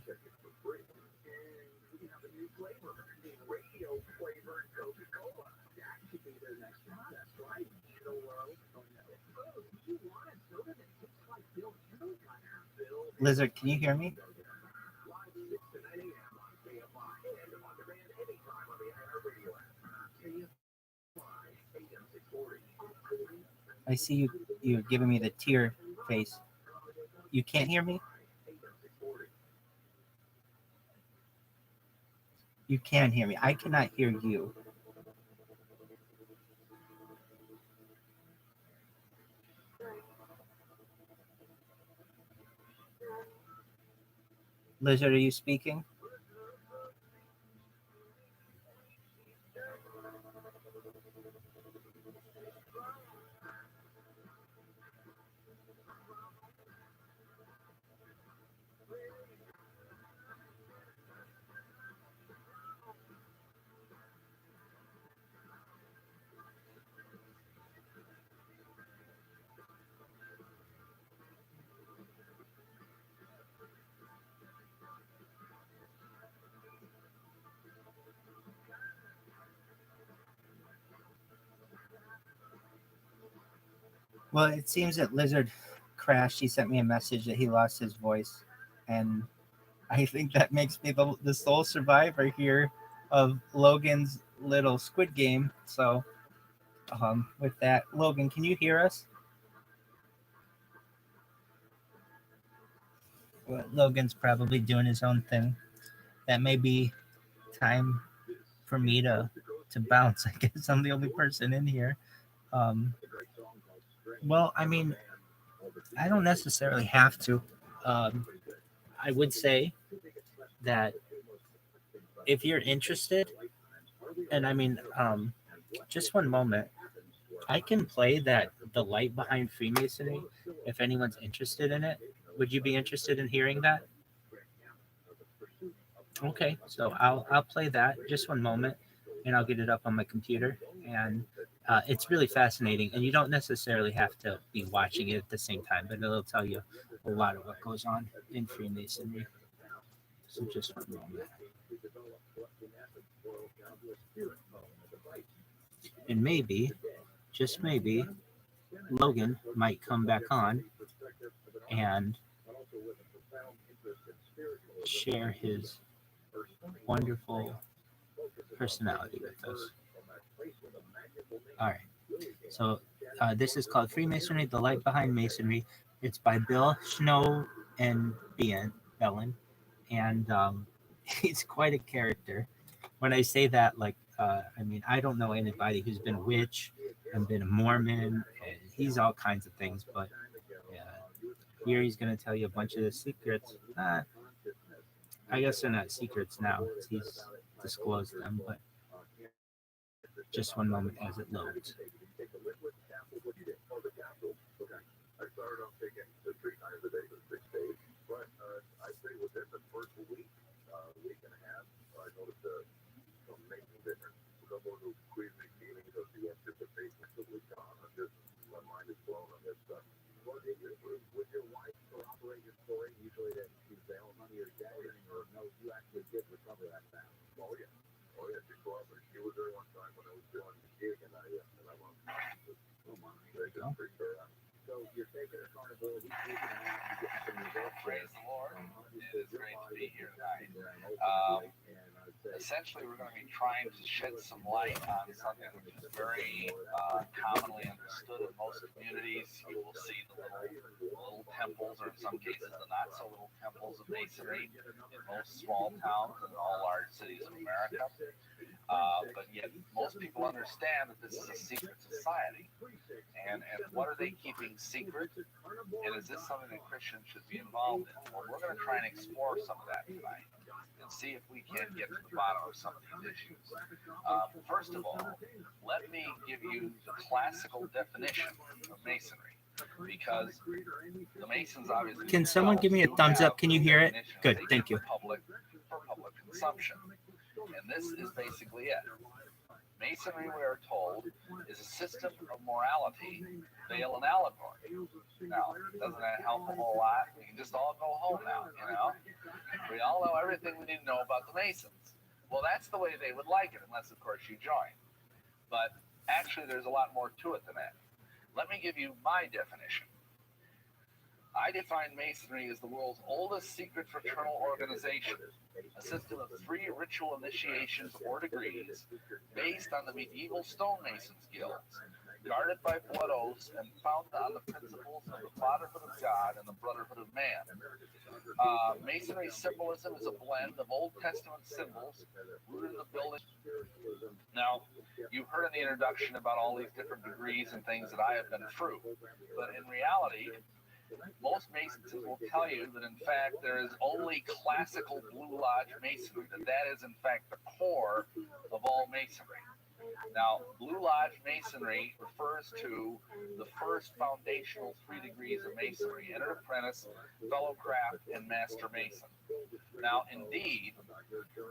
Lizard, can you hear me? I see you giving me the tear face. You can't hear me? You can hear me. I cannot hear you. Lizard, are you speaking? Well, it seems that Lizard crashed. He sent me a message that he lost his voice, and I think that makes me the sole survivor here of Logan's little Squid Game. So, with that, Logan, can you hear us? Well, Logan's probably doing his own thing. That may be time for me to bounce. I guess I'm the only person in here. Well, I mean, I don't necessarily have to. I would say that if you're interested, and I mean, just one moment, I can play that the light behind Freemasonry if anyone's interested in it. Would you be interested in hearing that? Okay, so I'll play that. Just one moment, and I'll get it up on my computer. And it's really fascinating, and you don't necessarily have to be watching it at the same time, but it'll tell you a lot of what goes on in Freemasonry. So just one moment. And maybe, just maybe, Logan might come back on and share his wonderful personality with us. All right. So this is called Freemasonry, The Light Behind Masonry. It's by Bill Snow and Bellin. And he's quite a character. When I say that, like, I mean, I don't know anybody who's been a witch and been a Mormon. And he's all kinds of things, but here he's going to tell you a bunch of the secrets. I guess they're not secrets now. He's disclosed them, but just one moment as it loads. I started off taking the 3 times a day for 6 days, but I'd say within the first week and a half, I noticed some amazing difference. Some of those crazy feelings of the anticipation was gone. My mind is blown on this stuff. Would your wife corroborate your story? Usually that she's say, "Oh, honey, you're exaggerating," or no, you actually did recover that fast. Oh yeah, she corroborated. She was there one time when I was doing the gig, and I went, "Oh my, there you go." So you're taking a carnival each week and a half, you get some results. Praise the Lord. It is great to be here tonight. Essentially, we're going to be trying to shed some light on something which is very commonly understood in most communities. You will see the little temples, or in some cases, the not so little temples of masonry in most small towns and all large cities of America. But yet, most people understand that this is a secret society. And what are they keeping secret? And is this something that Christians should be involved in? Well, we're going to try and explore some of that tonight and see if we can get to the bottom of some of these issues. First of all, let me give you the classical definition of masonry, because the Masons obviously... Can someone give me a thumbs up? Can you hear it? Good, thank you. For public consumption. And this is basically it. Masonry, we are told, is a system of morality, veil, and allegory. Now, doesn't that help a whole lot? We can just all go home now, you know? We all know everything we need to know about the Masons. Well, that's the way they would like it, unless, of course, you join. But actually, there's a lot more to it than that. Let me give you my definition. I define Masonry as the world's oldest secret fraternal organization, a system of 3 ritual initiations or degrees based on the medieval stonemasons guilds, guarded by blood oaths, and founded on the principles of the fatherhood of God and the brotherhood of man. Masonry symbolism is a blend of Old Testament symbols rooted in the building. Now, you've heard in the introduction about all these different degrees and things that I have been through, but in reality, most Masons will tell you that in fact there is only classical Blue Lodge Masonry, that is in fact the core of all Masonry. Now, Blue Lodge Masonry refers to the first foundational 3 degrees of Masonry: entered apprentice, fellow craft, and master Mason. Now, indeed,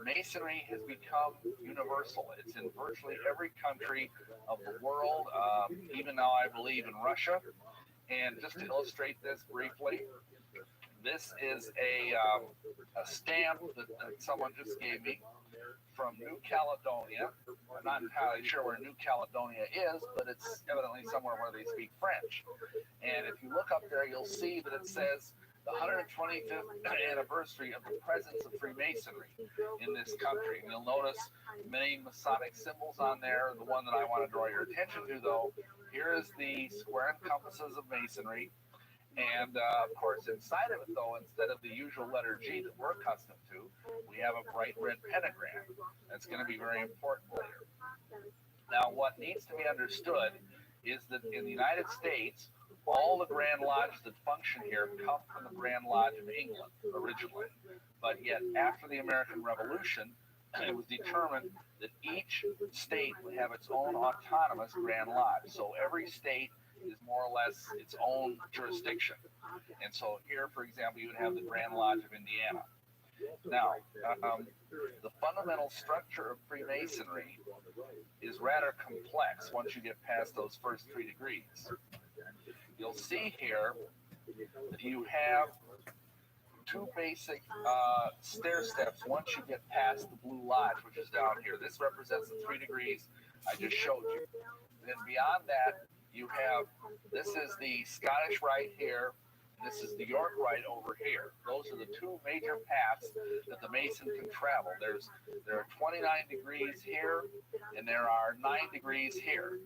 Masonry has become universal. It's in virtually every country of the world, even now I believe in Russia. And just to illustrate this briefly, this is a stamp that someone just gave me from New Caledonia. I'm not entirely sure where New Caledonia is, but it's evidently somewhere where they speak French. And if you look up there, you'll see that it says the 125th anniversary of the presence of Freemasonry in this country. And you'll notice many Masonic symbols on there. The one that I want to draw your attention to, though, here is the square and compasses of Masonry. And of course, inside of it, though, instead of the usual letter G that we're accustomed to, we have a bright red pentagram. That's going to be very important later. Now, what needs to be understood is that in the United States, all the Grand Lodges that function here come from the Grand Lodge of England originally. But yet, after the American Revolution, it was determined that each state would have its own autonomous Grand Lodge. So every state is more or less its own jurisdiction. And so here, for example, you would have the Grand Lodge of Indiana. Now, the fundamental structure of Freemasonry is rather complex once you get past those first 3 degrees. You'll see here that you have 2 basic stair steps once you get past the Blue Lodge, which is down here. This represents the 3 degrees I just showed you. Then beyond that, you have, this is the Scottish Rite here, and this is the York Rite over here. Those are the 2 major paths that the Mason can travel. There are 29 degrees here, and there are 9 degrees here.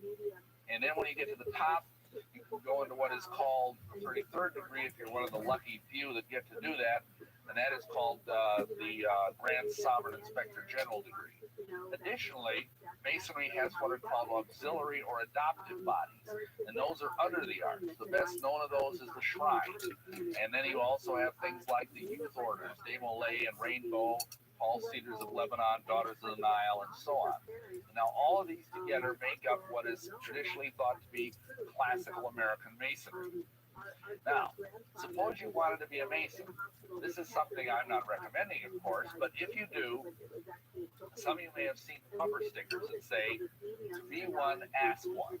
And then when you get to the top, you can go into what is called the 33rd degree if you're one of the lucky few that get to do that, and that is called the Grand Sovereign Inspector General degree. Additionally, Masonry has what are called auxiliary or adoptive bodies, and those are under the arch. The best known of those is the shrine. And then you also have things like the youth orders, De Molay and Rainbow, Paul Cedars of Lebanon, Daughters of the Nile, and so on. Now, all of these together make up what is traditionally thought to be classical American Masonry. Now, suppose you wanted to be a Mason. This is something I'm not recommending, of course, but if you do, some of you may have seen bumper stickers that say, "To be one, ask one."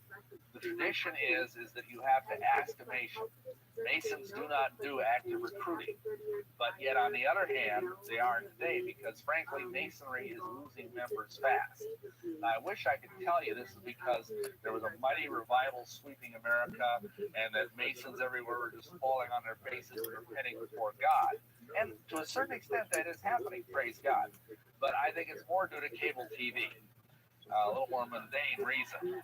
The tradition is that you have to ask a Mason. Masons do not do active recruiting, but yet on the other hand, they are today because frankly, Masonry is losing members fast. Now, I wish I could tell you this is because there was a mighty revival sweeping America and that Masons everywhere were just falling on their faces and repenting before God. And to a certain extent, that is happening, praise God. But I think it's more due to cable TV, a little more mundane reason.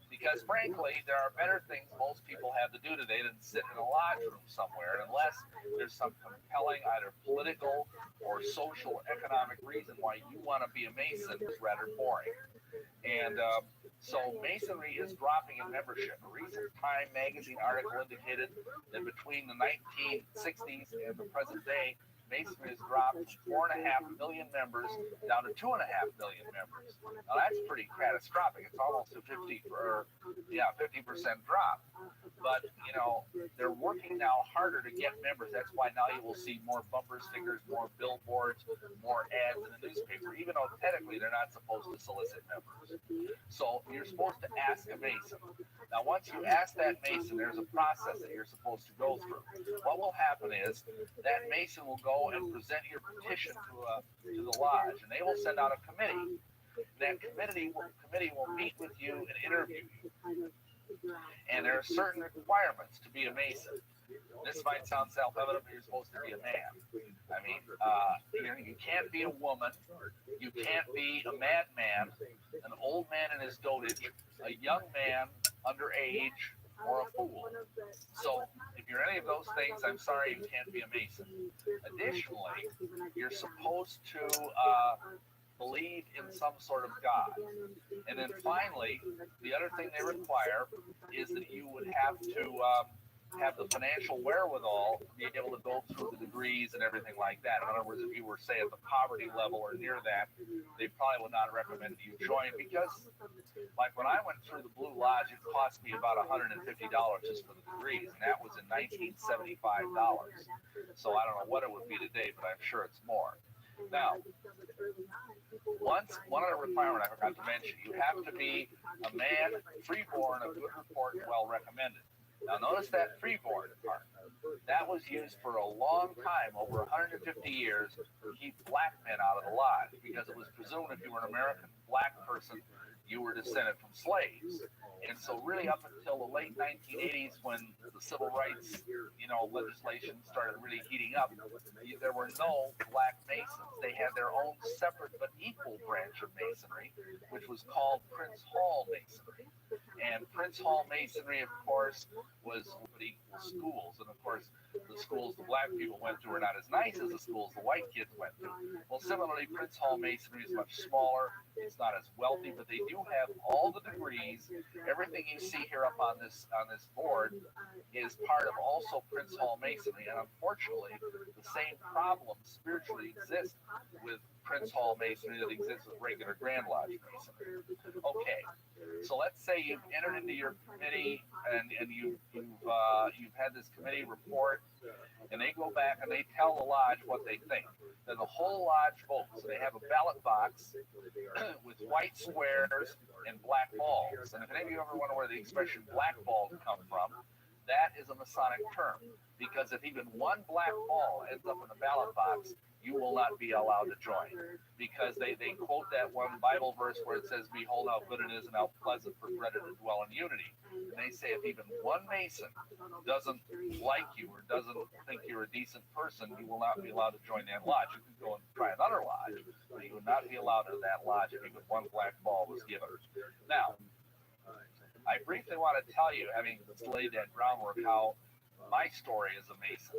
Because frankly, there are better things most people have to do today than sit in a lodge room somewhere, unless there's some compelling either political or social economic reason why you want to be a Mason is rather boring. And so Masonry is dropping in membership. A recent Time magazine article indicated that between the 1960s and the present day, Masonry has dropped from 4.5 million members down to 2.5 million members. Now that's pretty catastrophic. It's almost a 50% drop. But you know, they're working now harder to get members. That's why now you will see more bumper stickers, more billboards, more ads in the newspaper, even though technically they're not supposed to solicit members. So you're supposed to ask a Mason. Now once you ask that Mason, there's a process that you're supposed to go through. What will happen is that Mason will go and present your petition to the lodge, and they will send out a committee. That committee will meet with you and interview you. And there are certain requirements to be a Mason. This might sound self-evident, but you're supposed to be a man. I mean, you can't be a woman. You can't be a madman, an old man in his dotage, a young man underage, or a fool. So if you're any of those things, I'm sorry, you can't be a Mason. Additionally, you're supposed to believe in some sort of God. And then finally, the other thing they require is that you would have to have the financial wherewithal to be able to go through the degrees and everything like that. In other words, if you were, say, at the poverty level or near that, they probably would not recommend that you join, because, like, when I went through the Blue Lodge, it cost me about $150 just for the degrees, and that was in $1975. So I don't know what it would be today, but I'm sure it's more. Now, one other requirement I forgot to mention, you have to be a man, freeborn, of good report, and well recommended. Now notice that freeborn part. That was used for a long time, over 150 years, to keep black men out of the lodge, because it was presumed if you were an American black person, you were descended from slaves. And so really up until the late 1980s, when the civil rights, legislation started really heating up, there were no black Masons. They had their own separate but equal branch of Masonry, which was called Prince Hall Masonry. And Prince Hall Masonry, of course, was what equal schools. And of course, the schools the black people went to were not as nice as the schools the white kids went to. Well, similarly, Prince Hall Masonry is much smaller. It's not as wealthy, but they do have all the degrees. Everything you see here up on this board is part of also Prince Hall Masonry. And unfortunately, the same problem spiritually exists with Prince Hall Masonry that exists with regular Grand Lodge Masonry. Okay, so let's say you've entered into your committee and you've had this committee report, and they go back and they tell the lodge what they think. Then the whole lodge votes. So they have a ballot box with white squares and black balls. And if any of you ever wonder where the expression black ball come from, that is a Masonic term. Because if even one black ball ends up in the ballot box, you will not be allowed to join. Because they quote that one Bible verse where it says, "Behold how good it is and how pleasant for brethren to dwell in unity." And they say if even one Mason doesn't like you or doesn't think you're a decent person, you will not be allowed to join that lodge. You can go and try another lodge, but you would not be allowed in that lodge if even one black ball was given. Now, I briefly want to tell you, having laid that groundwork, how my story is a Mason.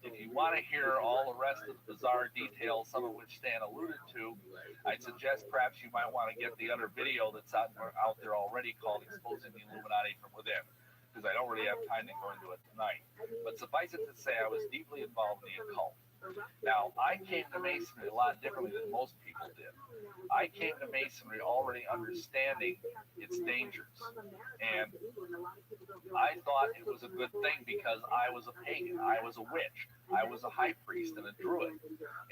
If you want to hear all the rest of the bizarre details, some of which Stan alluded to, I'd suggest perhaps you might want to get the other video that's out there already called Exposing the Illuminati from Within, because I don't really have time to go into it tonight. But suffice it to say, I was deeply involved in the occult. Now, I came to Masonry a lot differently than most people did. I came to Masonry already understanding its dangers. And I thought it was a good thing because I was a pagan, I was a witch, I was a high priest and a druid.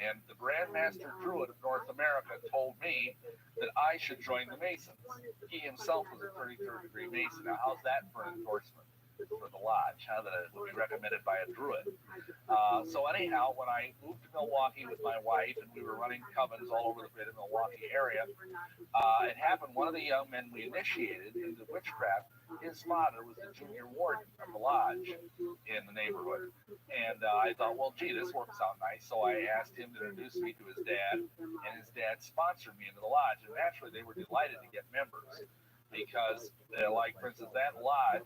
And the Grand Master Druid of North America told me that I should join the Masons. He himself was a 33rd degree Mason. Now, how's that for an endorsement for the lodge, that it would be recommended by a druid? So anyhow, when I moved to Milwaukee with my wife and we were running covens all over the greater Milwaukee area, it happened one of the young men we initiated into witchcraft, his father was the junior warden of the lodge in the neighborhood. And I thought, well, gee, this works out nice. So I asked him to introduce me to his dad, and his dad sponsored me into the lodge. And naturally, they were delighted to get members. Because, like, for instance, that lodge,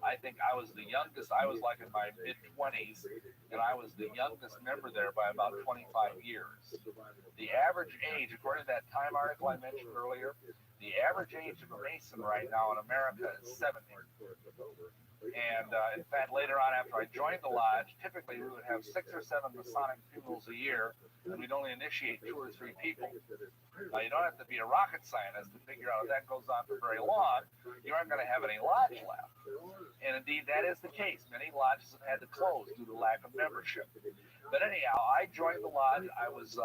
I think I was the youngest. I was like in my mid-20s, and I was the youngest member there by about 25 years. The average age, according to that Time article I mentioned earlier, the average age of a Mason right now in America is 70. And in fact, later on, after I joined the lodge, typically we would have 6 or 7 Masonic funerals a year, and we'd only initiate 2 or 3 people. Now, you don't have to be a rocket scientist to figure out if that goes on for very long, you aren't going to have any lodge left. And indeed, that is the case. Many lodges have had to close due to lack of membership. But anyhow, I joined the lodge. I was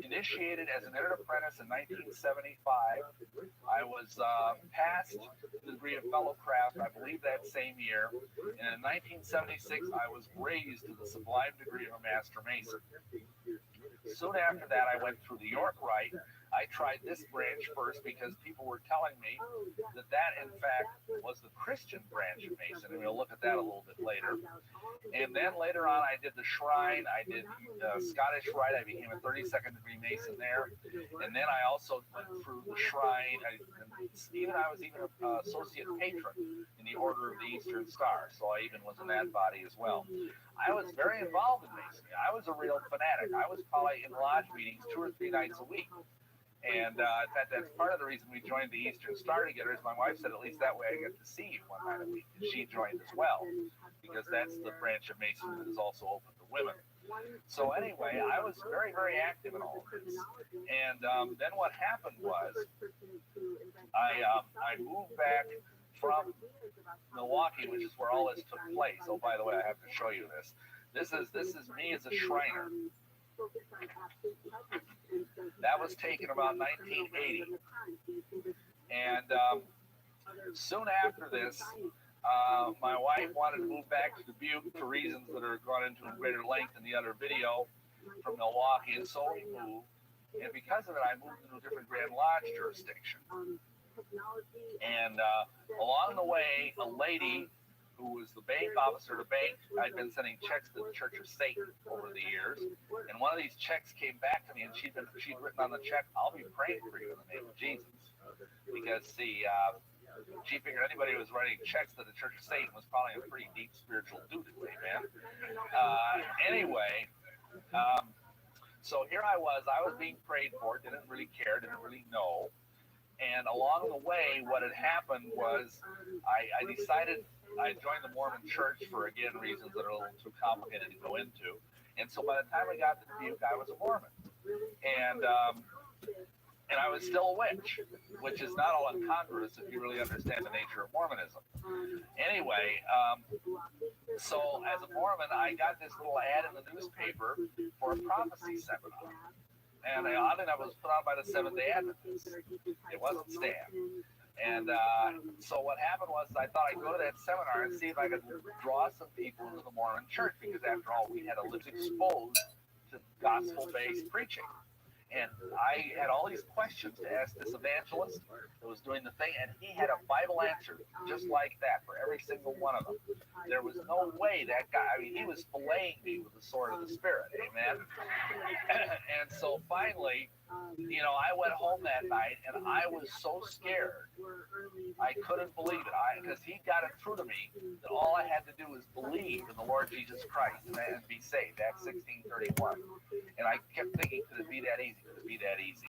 initiated as an entered apprentice in 1975. I was passed the degree of fellowcraft, I believe, that same year. And in 1976, I was raised to the sublime degree of a Master Mason. Soon after that, I went through the York Rite. I tried this branch first because people were telling me that in fact was the Christian branch of Masonry. We'll look at that a little bit later. And then later on, I did the Shrine. I did Scottish Rite. I became a 32nd degree Mason there. And then I also went through the Shrine. I was even an associate patron in the Order of the Eastern Star. So I even was in that body as well. I was very involved in Masonry. I was a real fanatic. I was probably in lodge meetings 2 or 3 nights a week. And in fact, that's part of the reason we joined the Eastern Star together. Is my wife said, at least that way I get to see you one night a week. And she joined as well, because that's the branch of Masonry that is also open to women. So anyway, I was very, very active in all of this. And then what happened was I moved back from Milwaukee, which is where all this took place. Oh, by the way, I have to show you this. This is me as a Shriner. That was taken about 1980. And soon after this, my wife wanted to move back to Dubuque for reasons that are gone into in greater length in the other video from Milwaukee, and so we moved. And because of it, I moved into a different Grand Lodge jurisdiction. And along the way, a lady who was the bank officer at the bank, I'd been sending checks to the Church of Satan over the years, and one of these checks came back to me, and she'd written on the check, "I'll be praying for you in the name of Jesus," because see, she figured anybody who was writing checks to the Church of Satan was probably a pretty deep spiritual dude, man. Anyway, so here I was being prayed for, didn't really care, didn't really know, and along the way, what had happened was I decided I joined the Mormon Church for, again, reasons that are a little too complicated to go into. And so by the time I got to Dubuque, I was a Mormon. And I was still a witch, which is not all incongruous if you really understand the nature of Mormonism. Anyway, so as a Mormon, I got this little ad in the newspaper for a prophecy seminar. And oddly enough, it was put on by the Seventh-day Adventists. It wasn't Stan. And so what happened was I thought I'd go to that seminar and see if I could draw some people into the Mormon Church, because after all, we had to live exposed to gospel-based preaching. And I had all these questions to ask this evangelist that was doing the thing, and he had a Bible answer just like that for every single one of them. There was no way that guy, I mean, he was filleting me with the sword of the Spirit, amen? And so finally, you know, I went home that night, and I was so scared. I couldn't believe it, because he got it through to me that all I had to do was believe in the Lord Jesus Christ and be saved. Acts 16:31. And I kept thinking, could it be that easy? Could it be that easy?